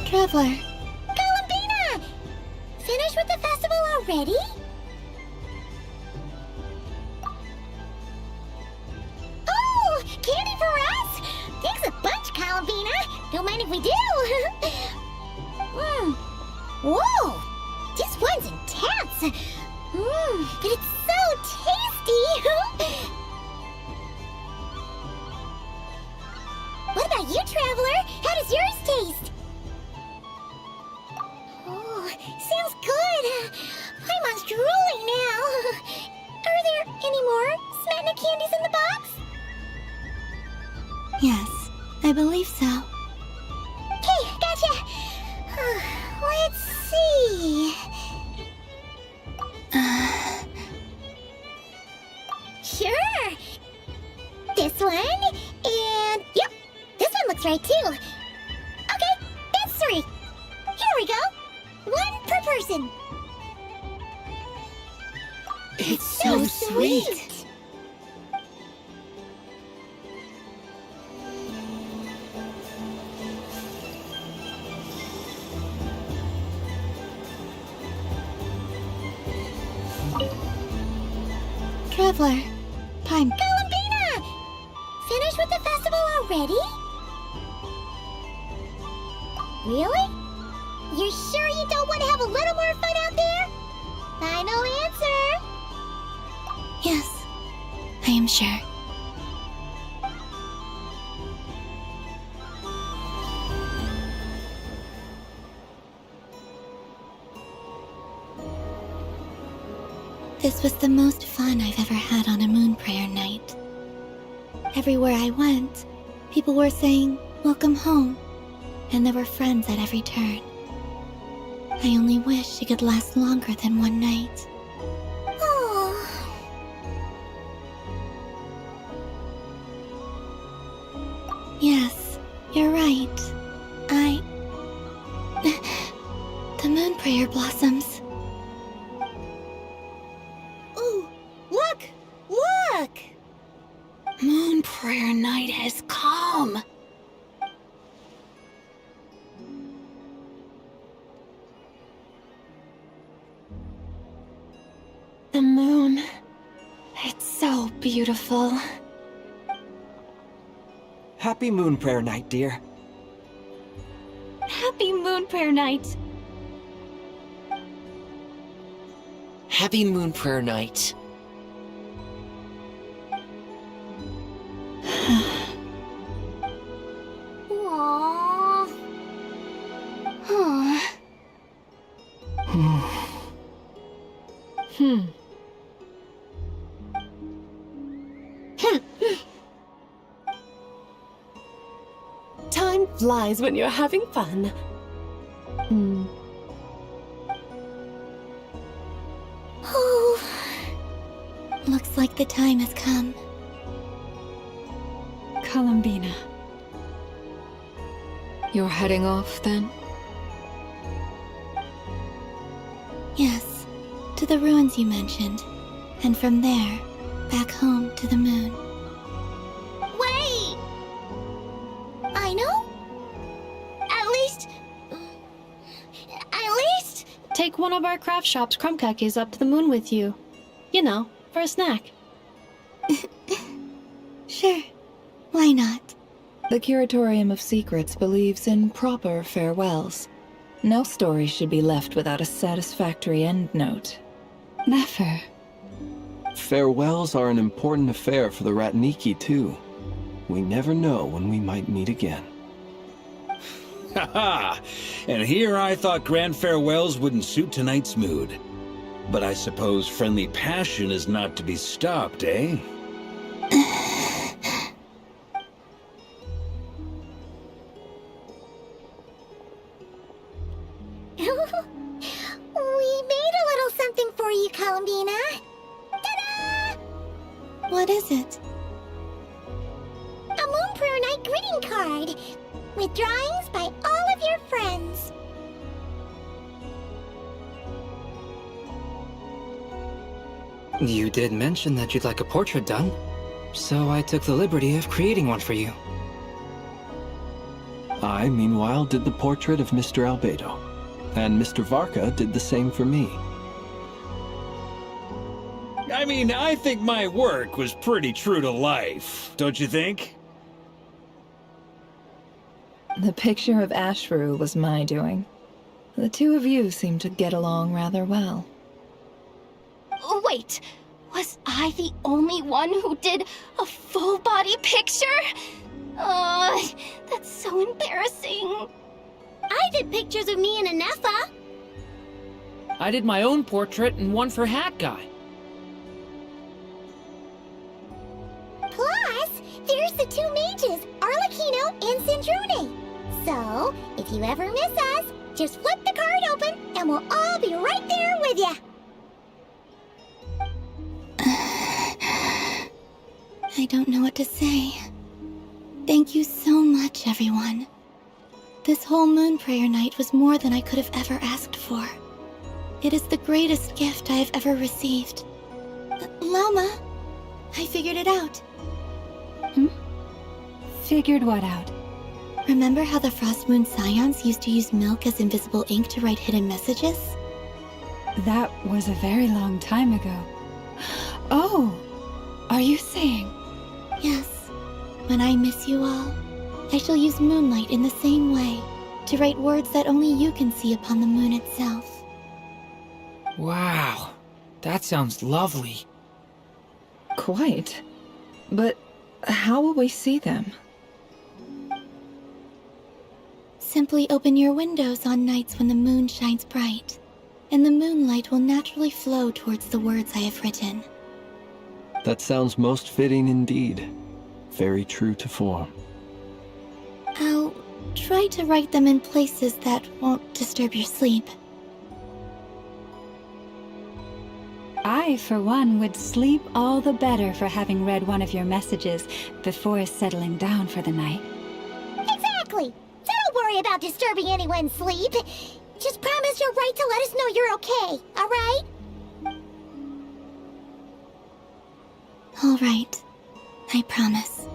[SPEAKER 16] Traveler.
[SPEAKER 3] Columbina! Finished with the festival already? Oh! Candy for us? Thanks a bunch, Columbina. Don't mind if we do. Whoa! This one's intense. But it's so tasty. What about you, Traveler? How does yours taste? Oh, sounds good. I'm drooling now. Are there any more Smetna candies in the box?
[SPEAKER 16] Yes, I believe so.
[SPEAKER 3] Okay, gotcha. Let's see. Sure. That's right, too. Okay, that's 3. Here we go. 1 per person.
[SPEAKER 16] It's so sweet. Traveler, time.
[SPEAKER 3] Columbina! Finished with the festival already? Really? You're sure you don't want to have a little more fun out there? Final answer.
[SPEAKER 16] Yes, I am sure. This was the most fun I've ever had on a moon prayer night. Everywhere I went, people were saying, "Welcome home," and there were friends at every turn. I only wish it could last longer than one night.
[SPEAKER 3] Oh.
[SPEAKER 16] Yes, you're right. The moon prayer blossoms.
[SPEAKER 20] Ooh, look! Look!
[SPEAKER 16] Moon prayer night has come. The moon. It's so beautiful.
[SPEAKER 13] Happy Moon Prayer Night, dear.
[SPEAKER 4] Happy Moon Prayer Night.
[SPEAKER 13] Happy Moon Prayer Night.
[SPEAKER 3] Aww. Huh.
[SPEAKER 10] Time flies when you're having fun.
[SPEAKER 16] Oh. Looks like the time has come.
[SPEAKER 7] Columbina.
[SPEAKER 12] You're heading off, then?
[SPEAKER 16] Yes, to the ruins you mentioned. And from there, back home to the moon.
[SPEAKER 3] Wait! I know? At least...
[SPEAKER 11] Take one of our craft shop's crumb cookies up to the moon with you. You know, for a snack.
[SPEAKER 16] Sure. Why not?
[SPEAKER 12] The Curatorium of Secrets believes in proper farewells. No story should be left without a satisfactory endnote.
[SPEAKER 7] Never.
[SPEAKER 18] Farewells are an important affair for the Ratniki, too. We never know when we might meet again.
[SPEAKER 2] Haha! And here I thought grand farewells wouldn't suit tonight's mood. But I suppose friendly passion is not to be stopped, eh?
[SPEAKER 3] We made a little something for you, Columbina. Ta-da!
[SPEAKER 16] What is it?
[SPEAKER 3] A Moon Prayer Night greeting card with drawings by all of your friends.
[SPEAKER 1] You did mention that you'd like a portrait done, so I took the liberty of creating one for you.
[SPEAKER 18] I, meanwhile, did the portrait of Mr. Albedo, and Mr. Varka did the same for me.
[SPEAKER 2] I mean, I think my work was pretty true to life, don't you think?
[SPEAKER 12] The picture of Ashru was my doing. The two of you seem to get along rather well.
[SPEAKER 23] Wait, was I the only one who did a full body picture? That's so embarrassing.
[SPEAKER 3] I did pictures of me and Anefa.
[SPEAKER 14] I did my own portrait and one for Hat Guy.
[SPEAKER 3] Plus, there's the two mages, Arlecchino and Sandrune. So, if you ever miss us, just flip the card open and we'll all be right there with you.
[SPEAKER 16] I don't know what to say. Thank you so much, everyone. This whole moon prayer night was more than I could have ever asked for. It is the greatest gift I have ever received. Lama, I figured it out.
[SPEAKER 7] Figured what out?
[SPEAKER 16] Remember how the Frost Moon Scions used to use milk as invisible ink to write hidden messages?
[SPEAKER 7] That was a very long time ago. Oh, are you saying?
[SPEAKER 16] Yes. When I miss you all, I shall use Moonlight in the same way, to write words that only you can see upon the moon itself.
[SPEAKER 14] Wow, that sounds lovely.
[SPEAKER 12] Quite. But how will we see them?
[SPEAKER 16] Simply open your windows on nights when the moon shines bright, and the moonlight will naturally flow towards the words I have written.
[SPEAKER 18] That sounds most fitting indeed. Very true to form.
[SPEAKER 16] I'll try to write them in places that won't disturb your sleep.
[SPEAKER 7] I, for one, would sleep all the better for having read one of your messages before settling down for the night.
[SPEAKER 3] Exactly! So don't worry about disturbing anyone's sleep. Just promise you'll write to let us know you're okay, alright?
[SPEAKER 16] Alright. I promise.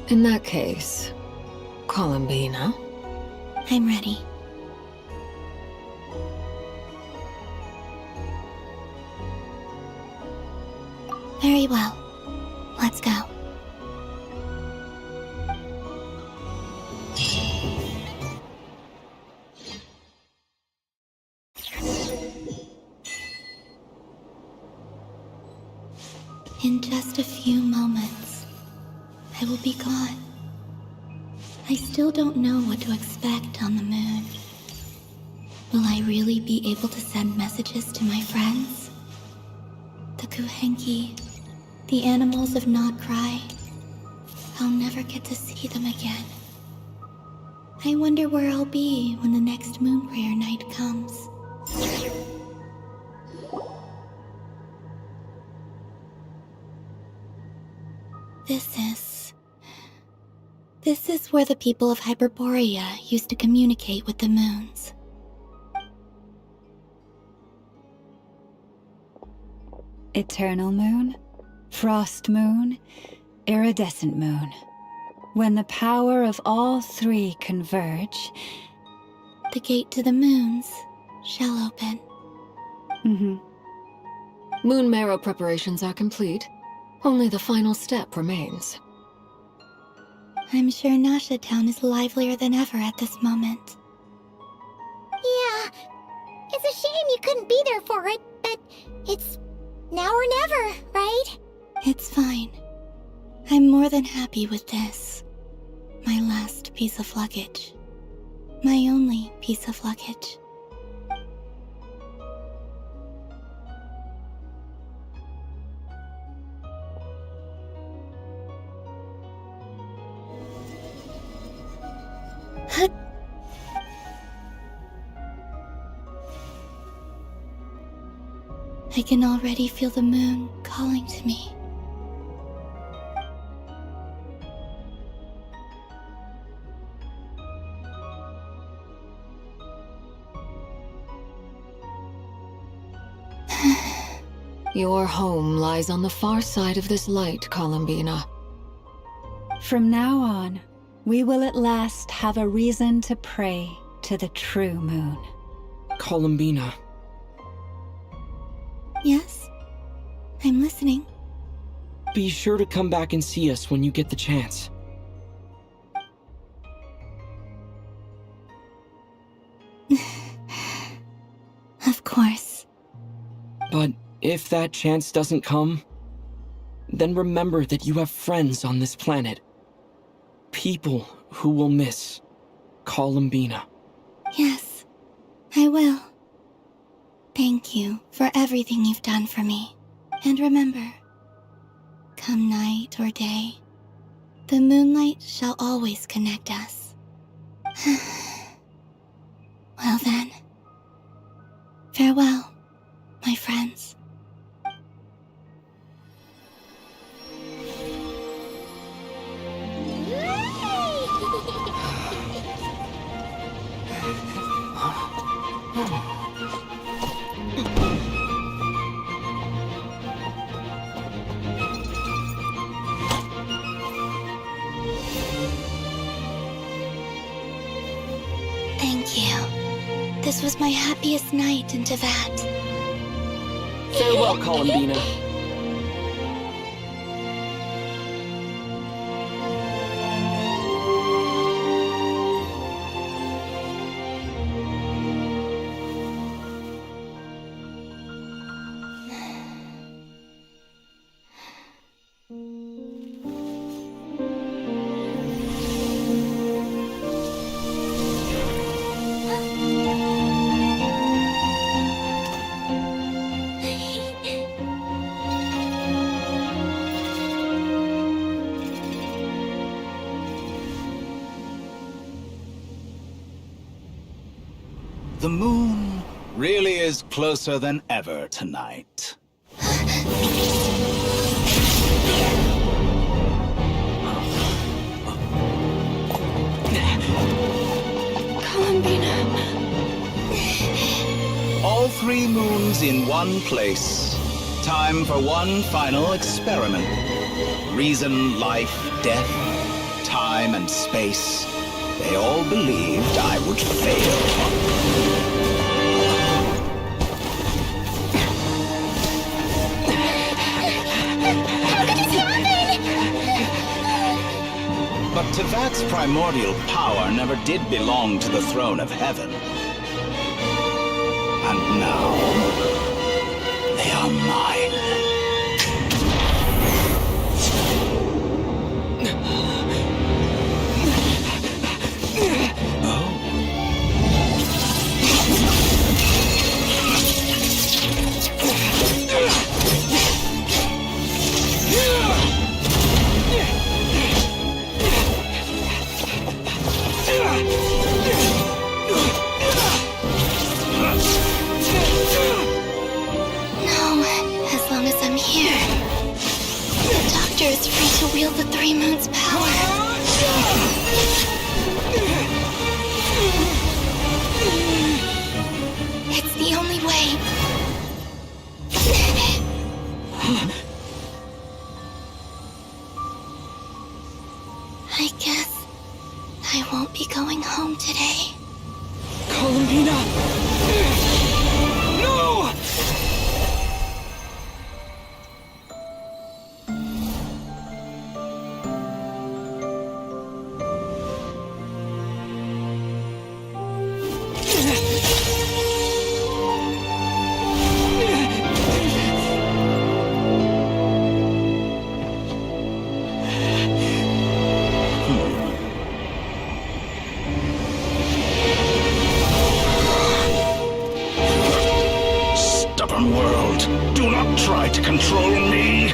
[SPEAKER 9] In that case, Columbina.
[SPEAKER 16] I'm ready. Very well. Let's go. In just a few moments, I will be gone. I still don't know what to expect on the moon. Will I really be able to send messages to my friends? The Kuhenki, the animals of Not Cry. I'll never get to see them again. I wonder where I'll be when the next moon prayer night comes. This is where the people of Hyperborea used to communicate with the moons.
[SPEAKER 7] Eternal moon, frost moon, iridescent moon. When the power of all three converge,
[SPEAKER 16] the gate to the moons shall open.
[SPEAKER 9] Moon marrow preparations are complete. Only the final step remains.
[SPEAKER 16] I'm sure Nasha Town is livelier than ever at this moment.
[SPEAKER 3] Yeah, it's a shame you couldn't be there for it, but it's now or never, right?
[SPEAKER 16] It's fine. I'm more than happy with this. My last piece of luggage. My only piece of luggage. I can already feel the moon calling to me.
[SPEAKER 9] Your home lies on the far side of this light, Columbina.
[SPEAKER 7] From now on, we will at last have a reason to pray to the true moon.
[SPEAKER 1] Columbina.
[SPEAKER 16] Yes? I'm listening.
[SPEAKER 1] Be sure to come back and see us when you get the chance.
[SPEAKER 16] Of course.
[SPEAKER 1] But if that chance doesn't come, then remember that you have friends on this planet. People who will miss Columbina.
[SPEAKER 16] Yes, I will. Thank you for everything you've done for me. And remember, come night or day, the moonlight shall always connect us. Well then, Farewell, my friends. Thank you. This was my happiest night in Tevat.
[SPEAKER 1] Farewell, Columbina.
[SPEAKER 17] The moon really is closer than ever tonight.
[SPEAKER 7] Columbina.
[SPEAKER 17] All 3 moons in one place. Time for one final experiment. Reason, life, death, time and space. They all believed I would fail.
[SPEAKER 3] How could this happen?
[SPEAKER 17] But Tevat's primordial power never did belong to the throne of heaven. And now, they are mine.
[SPEAKER 16] Is free to wield the 3 moons' power. It's the only way. I guess I won't be going home today.
[SPEAKER 1] Columbina! No!
[SPEAKER 17] Stubborn world, do not try to control me!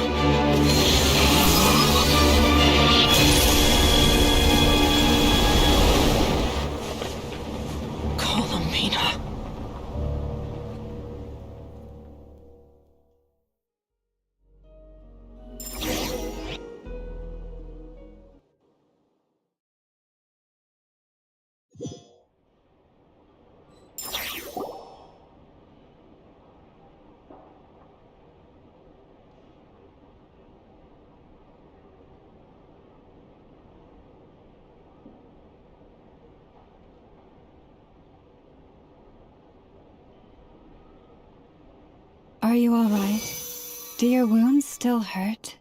[SPEAKER 1] Columbina.
[SPEAKER 7] Are you all right? Do your wounds still hurt?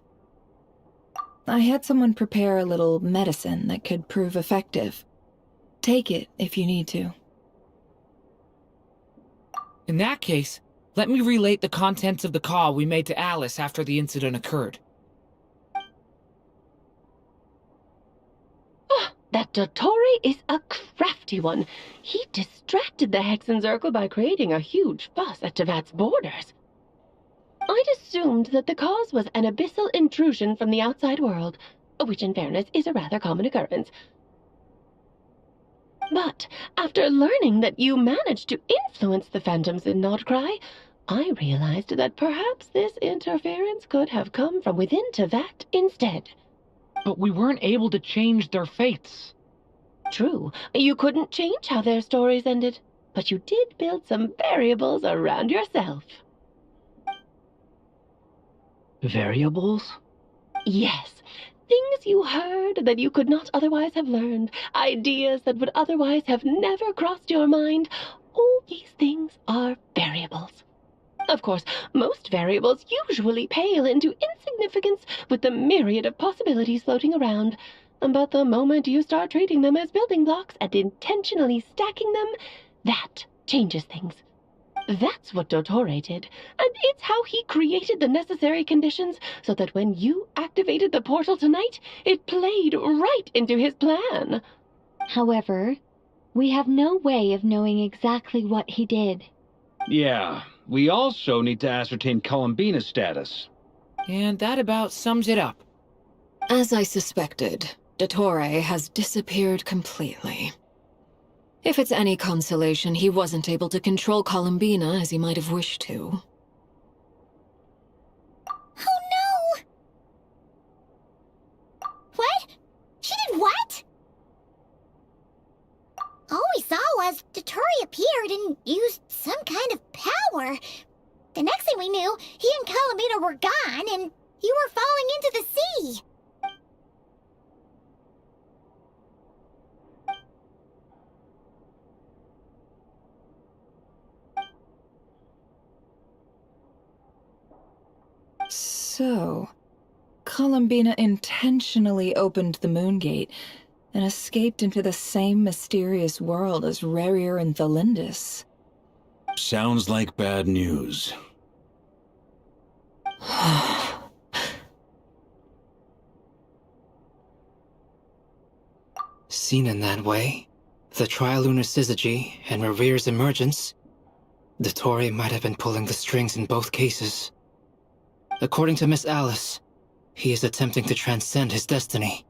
[SPEAKER 12] I had someone prepare a little medicine that could prove effective. Take it if you need to.
[SPEAKER 14] In that case, let me relate the contents of the call we made to Alice after the incident occurred.
[SPEAKER 10] That Dottore is a crafty one. He distracted the Hexenzirkel by creating a huge fuss at Tevat's borders. I'd assumed that the cause was an abyssal intrusion from the outside world, which in fairness is a rather common occurrence. But after learning that you managed to influence the phantoms in Nordcry, I realized that perhaps this interference could have come from within Tevat instead.
[SPEAKER 14] But we weren't able to change their fates.
[SPEAKER 10] True, you couldn't change how their stories ended, but you did build some variables around yourself.
[SPEAKER 15] Variables?
[SPEAKER 10] Yes, things you heard that you could not otherwise have learned, ideas that would otherwise have never crossed your mind. All these things are variables. Of course, most variables usually pale into insignificance with the myriad of possibilities floating around. But the moment you start treating them as building blocks and intentionally stacking them, that changes things. That's what Dottore did, and it's how he created the necessary conditions so that when you activated the portal tonight, it played right into his plan.
[SPEAKER 4] However, we have no way of knowing exactly what he did.
[SPEAKER 2] Yeah, we also need to ascertain Columbina's status.
[SPEAKER 14] And that about sums it up.
[SPEAKER 9] As I suspected, Dottore has disappeared completely. If it's any consolation, he wasn't able to control Columbina as he might have wished to.
[SPEAKER 3] Oh no! What? She did what? All we saw was Dottore appeared and used some kind of power. The next thing we knew, he and Columbina were gone and you were falling into the sea.
[SPEAKER 12] So, Columbina intentionally opened the Moongate and escaped into the same mysterious world as Rarier and Thalindis.
[SPEAKER 2] Sounds like bad news.
[SPEAKER 15] Seen in that way, the Trilunar Syzygy and Revere's emergence, Dottore might have been pulling the strings in both cases. According to Miss Alice, he is attempting to transcend his destiny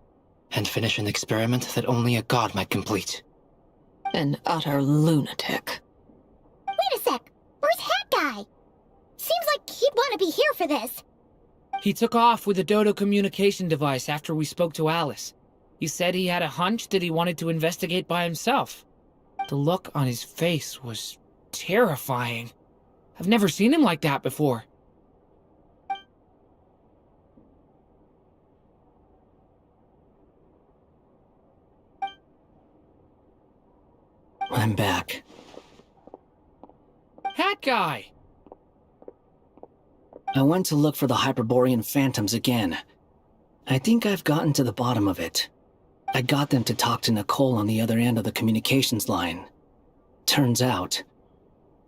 [SPEAKER 15] and finish an experiment that only a god might complete.
[SPEAKER 9] An utter lunatic.
[SPEAKER 3] Wait a sec, where's Hat Guy? Seems like he'd want to be here for this.
[SPEAKER 14] He took off with the Dodo communication device after we spoke to Alice. He said he had a hunch that he wanted to investigate by himself. The look on his face was terrifying. I've never seen him like that before.
[SPEAKER 15] I'm back.
[SPEAKER 14] Hat Guy!
[SPEAKER 15] I went to look for the Hyperborean phantoms again. I think I've gotten to the bottom of it. I got them to talk to Nicole on the other end of the communications line. Turns out,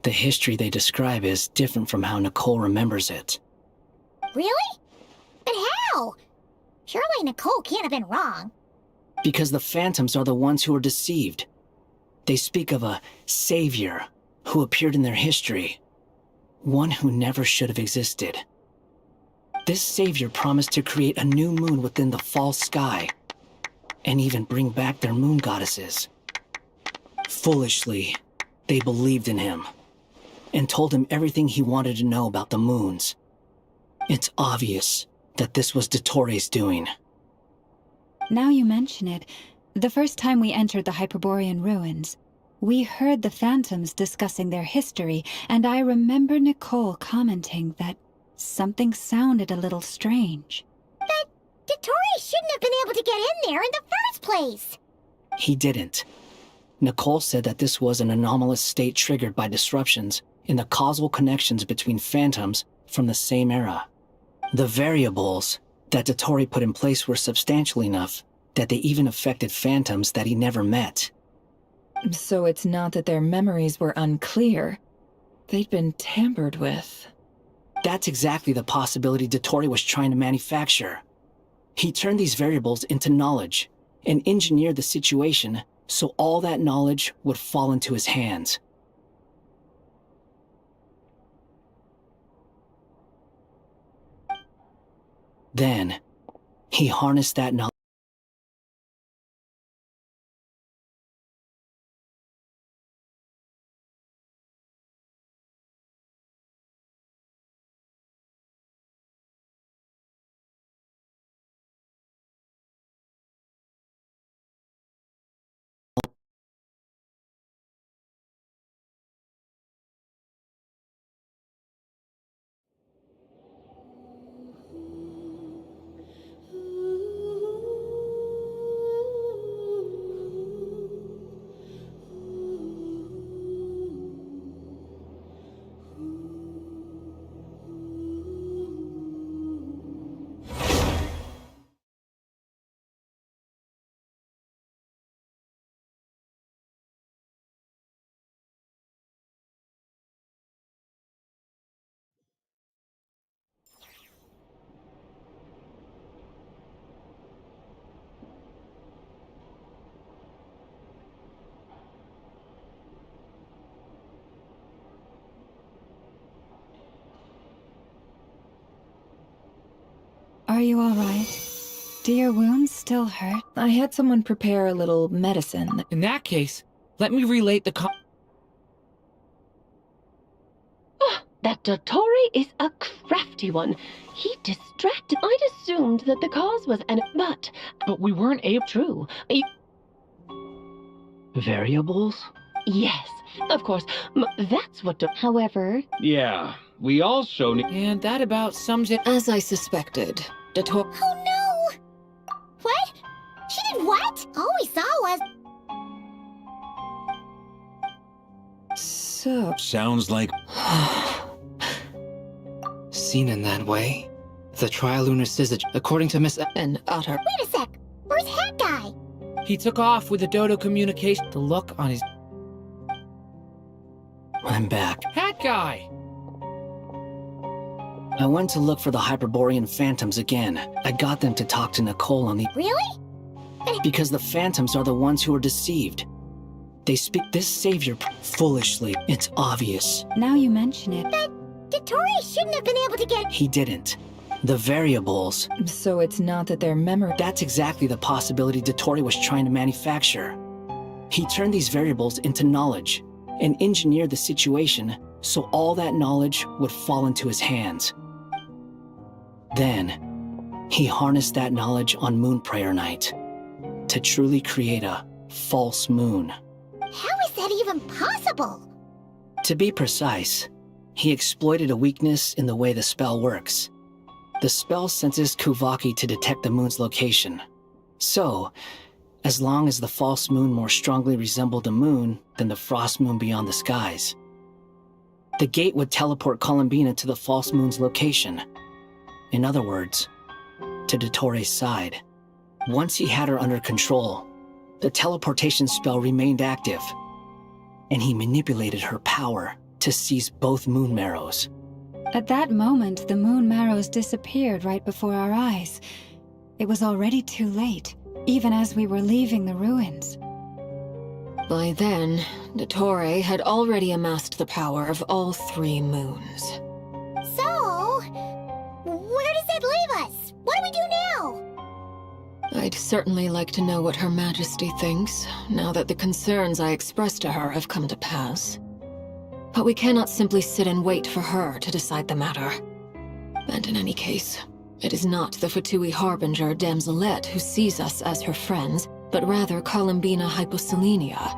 [SPEAKER 15] the history they describe is different from how Nicole remembers it.
[SPEAKER 3] Really? But how? Surely Nicole can't have been wrong.
[SPEAKER 15] Because the phantoms are the ones who are deceived. They speak of a savior who appeared in their history. One who never should have existed. This savior promised to create a new moon within the false sky, and even bring back their moon goddesses. Foolishly, they believed in him, and told him everything he wanted to know about the moons. It's obvious that this was Dottore's doing.
[SPEAKER 7] Now you mention it, the first time we entered the Hyperborean ruins, we heard the phantoms discussing their history, and I remember Nicole commenting that something sounded a little strange.
[SPEAKER 3] But Dottore shouldn't have been able to get in there in the first place.
[SPEAKER 15] He didn't. Nicole said that this was an anomalous state triggered by disruptions in the causal connections between phantoms from the same era. The variables that Dottore put in place were substantial enough that they even affected phantoms that he never met.
[SPEAKER 12] So it's not that their memories were unclear. They'd been tampered with.
[SPEAKER 15] That's exactly the possibility Dottore was trying to manufacture. He turned these variables into knowledge and engineered the situation so all that knowledge would fall into his hands. Then, he harnessed that knowledge
[SPEAKER 7] Are you all right? Do your wounds still hurt?
[SPEAKER 12] I had someone prepare a little medicine.
[SPEAKER 14] In that case, let me relate the
[SPEAKER 10] That Dottore is a crafty one. He distracted. I'd assumed that the cause was but we weren't able. True.
[SPEAKER 15] Variables?
[SPEAKER 10] Yes, of course. That's what.
[SPEAKER 3] However,
[SPEAKER 2] Yeah, we also need.
[SPEAKER 14] And that about sums it.
[SPEAKER 9] As I suspected, Dottore.
[SPEAKER 3] oh no! What? She did what? All we saw was...
[SPEAKER 12] So...
[SPEAKER 2] Sounds like.
[SPEAKER 15] Seen in that way, the trilunar syzygy, according to Miss
[SPEAKER 9] An utter.
[SPEAKER 3] Wait a sec! Where's Hat Guy?
[SPEAKER 14] He took off with the dodo communication. The look on his
[SPEAKER 15] I'm back.
[SPEAKER 14] hat guy.
[SPEAKER 15] I went to look for the Hyperborean phantoms again. I got them to talk to Nicole on the...
[SPEAKER 3] Really?
[SPEAKER 15] Because the phantoms are the ones who are deceived. They speak this savior foolishly. It's obvious.
[SPEAKER 7] Now you mention it.
[SPEAKER 3] But Dottore shouldn't have been able to get...
[SPEAKER 15] He didn't. The variables...
[SPEAKER 12] So it's not that their memory...
[SPEAKER 15] That's exactly the possibility Dottore was trying to manufacture. He turned these variables into knowledge and engineered the situation so all that knowledge would fall into his hands. Then, he harnessed that knowledge on Moon Prayer Night to truly create a false moon.
[SPEAKER 3] How is that even possible?
[SPEAKER 15] To be precise, he exploited a weakness in the way the spell works. The spell senses Kuvaki to detect the moon's location. So, as long as the false moon more strongly resembled a moon than the frost moon beyond the skies, the gate would teleport Columbina to the false moon's location. In other words, to Dottore's side. Once he had her under control, the teleportation spell remained active, and he manipulated her power to seize both moon marrows.
[SPEAKER 7] At that moment, the moon marrows disappeared right before our eyes. It was already too late, even as we were leaving the ruins.
[SPEAKER 9] By then, Dottore had already amassed the power of all 3 moons.
[SPEAKER 3] So, where does that leave us? What do we do now?
[SPEAKER 9] I'd certainly like to know what Her Majesty thinks, now that the concerns I expressed to her have come to pass. But we cannot simply sit and wait for her to decide the matter. And in any case, it is not the Fatui Harbinger Damselette who sees us as her friends, but rather Columbina Hyposelenia.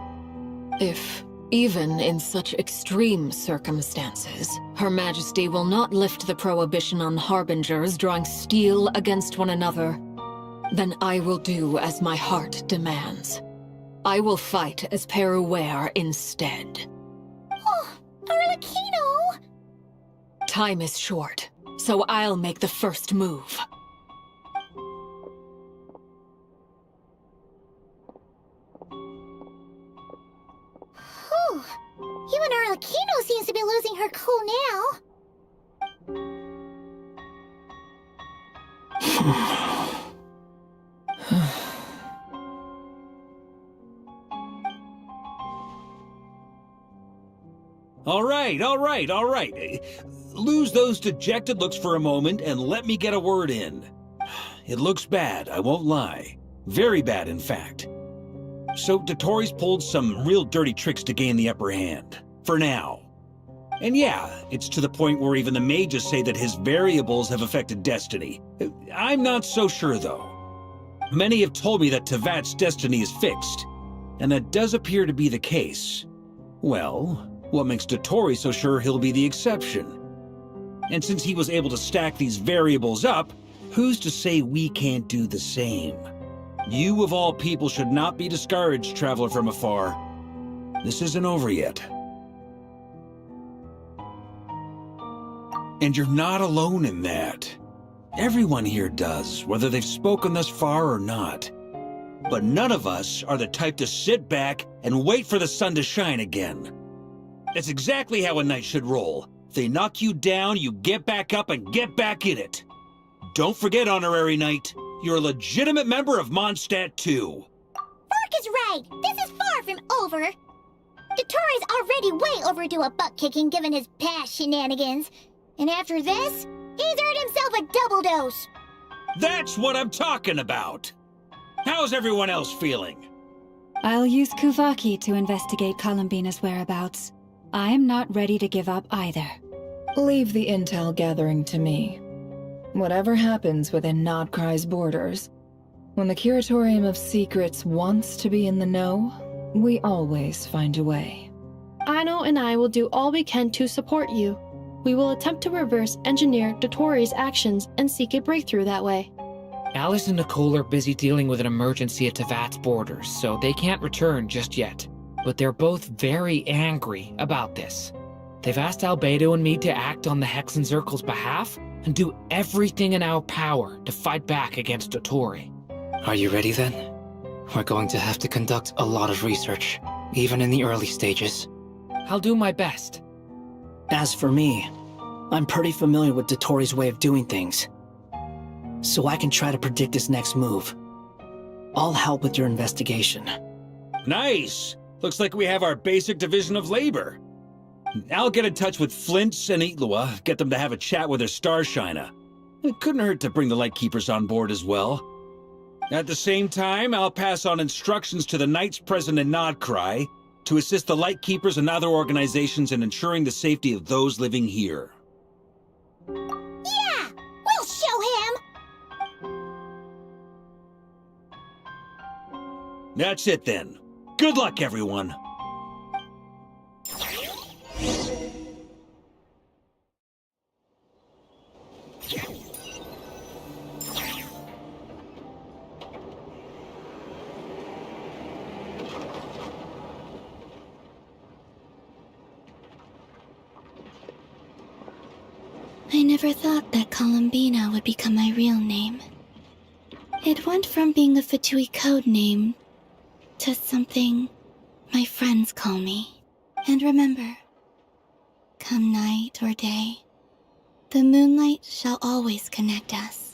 [SPEAKER 9] If, even in such extreme circumstances, Her Majesty will not lift the prohibition on Harbingers drawing steel against one another, then I will do as my heart demands. I will fight as Peruware instead.
[SPEAKER 3] Oh, Arlecchino!
[SPEAKER 9] Time is short, so I'll make the first move.
[SPEAKER 3] Whew. Even Arlecchino seems to be losing her cool now.
[SPEAKER 2] All right. Lose those dejected looks for a moment and let me get a word in. It looks bad, I won't lie. Very bad, in fact. So Dottore's pulled some real dirty tricks to gain the upper hand. For now. And yeah, it's to the point where even the mages say that his variables have affected destiny. I'm not so sure, though. Many have told me that Tevat's destiny is fixed, and that does appear to be the case. Well, what makes Dottore so sure he'll be the exception? And since he was able to stack these variables up, who's to say we can't do the same? You of all people should not be discouraged, traveler from afar. This isn't over yet. And you're not alone in that. Everyone here does, whether they've spoken thus far or not. But none of us are the type to sit back and wait for the sun to shine again. That's exactly how a knight should roll. If they knock you down, you get back up and get back in it. Don't forget, Honorary Knight, you're a legitimate member of Mondstadt too.
[SPEAKER 3] Fark is right. This is far from over. Dottore's already way overdue a butt-kicking given his past shenanigans. And after this, he's earned himself a double dose.
[SPEAKER 2] That's what I'm talking about! How's everyone else feeling?
[SPEAKER 7] I'll use Kuvaki to investigate Columbina's whereabouts. I am not ready to give up either.
[SPEAKER 12] Leave the intel gathering to me. Whatever happens within Nodcry's borders, when the Curatorium of Secrets wants to be in the know, we always find a way.
[SPEAKER 11] Aino and I will do all we can to support you. We will attempt to reverse engineer Dotori's actions and seek a breakthrough that way.
[SPEAKER 14] Alice and Nicole are busy dealing with an emergency at Tevat's borders, so they can't return just yet. But they're both very angry about this. They've asked Albedo and me to act on the Hexen Circle's behalf and do everything in our power to fight back against Dotori.
[SPEAKER 15] Are you ready then? We're going to have to conduct a lot of research, even in the early stages.
[SPEAKER 14] I'll do my best.
[SPEAKER 15] As for me, I'm pretty familiar with Dotori's way of doing things, so I can try to predict his next move. I'll help with your investigation.
[SPEAKER 2] Nice! Looks like we have our basic division of labor. I'll get in touch with Flints and Itlua, get them to have a chat with their Starshiner. It couldn't hurt to bring the Lightkeepers on board as well. At the same time, I'll pass on instructions to the Knights present in Nodcry to assist the Lightkeepers and other organizations in ensuring the safety of those living here.
[SPEAKER 3] Yeah! We'll show him!
[SPEAKER 2] That's it then. Good luck, everyone.
[SPEAKER 16] I never thought that Columbina would become my real name. It went from being a Fatui code name to something my friends call me. And remember, come night or day, the moonlight shall always connect us.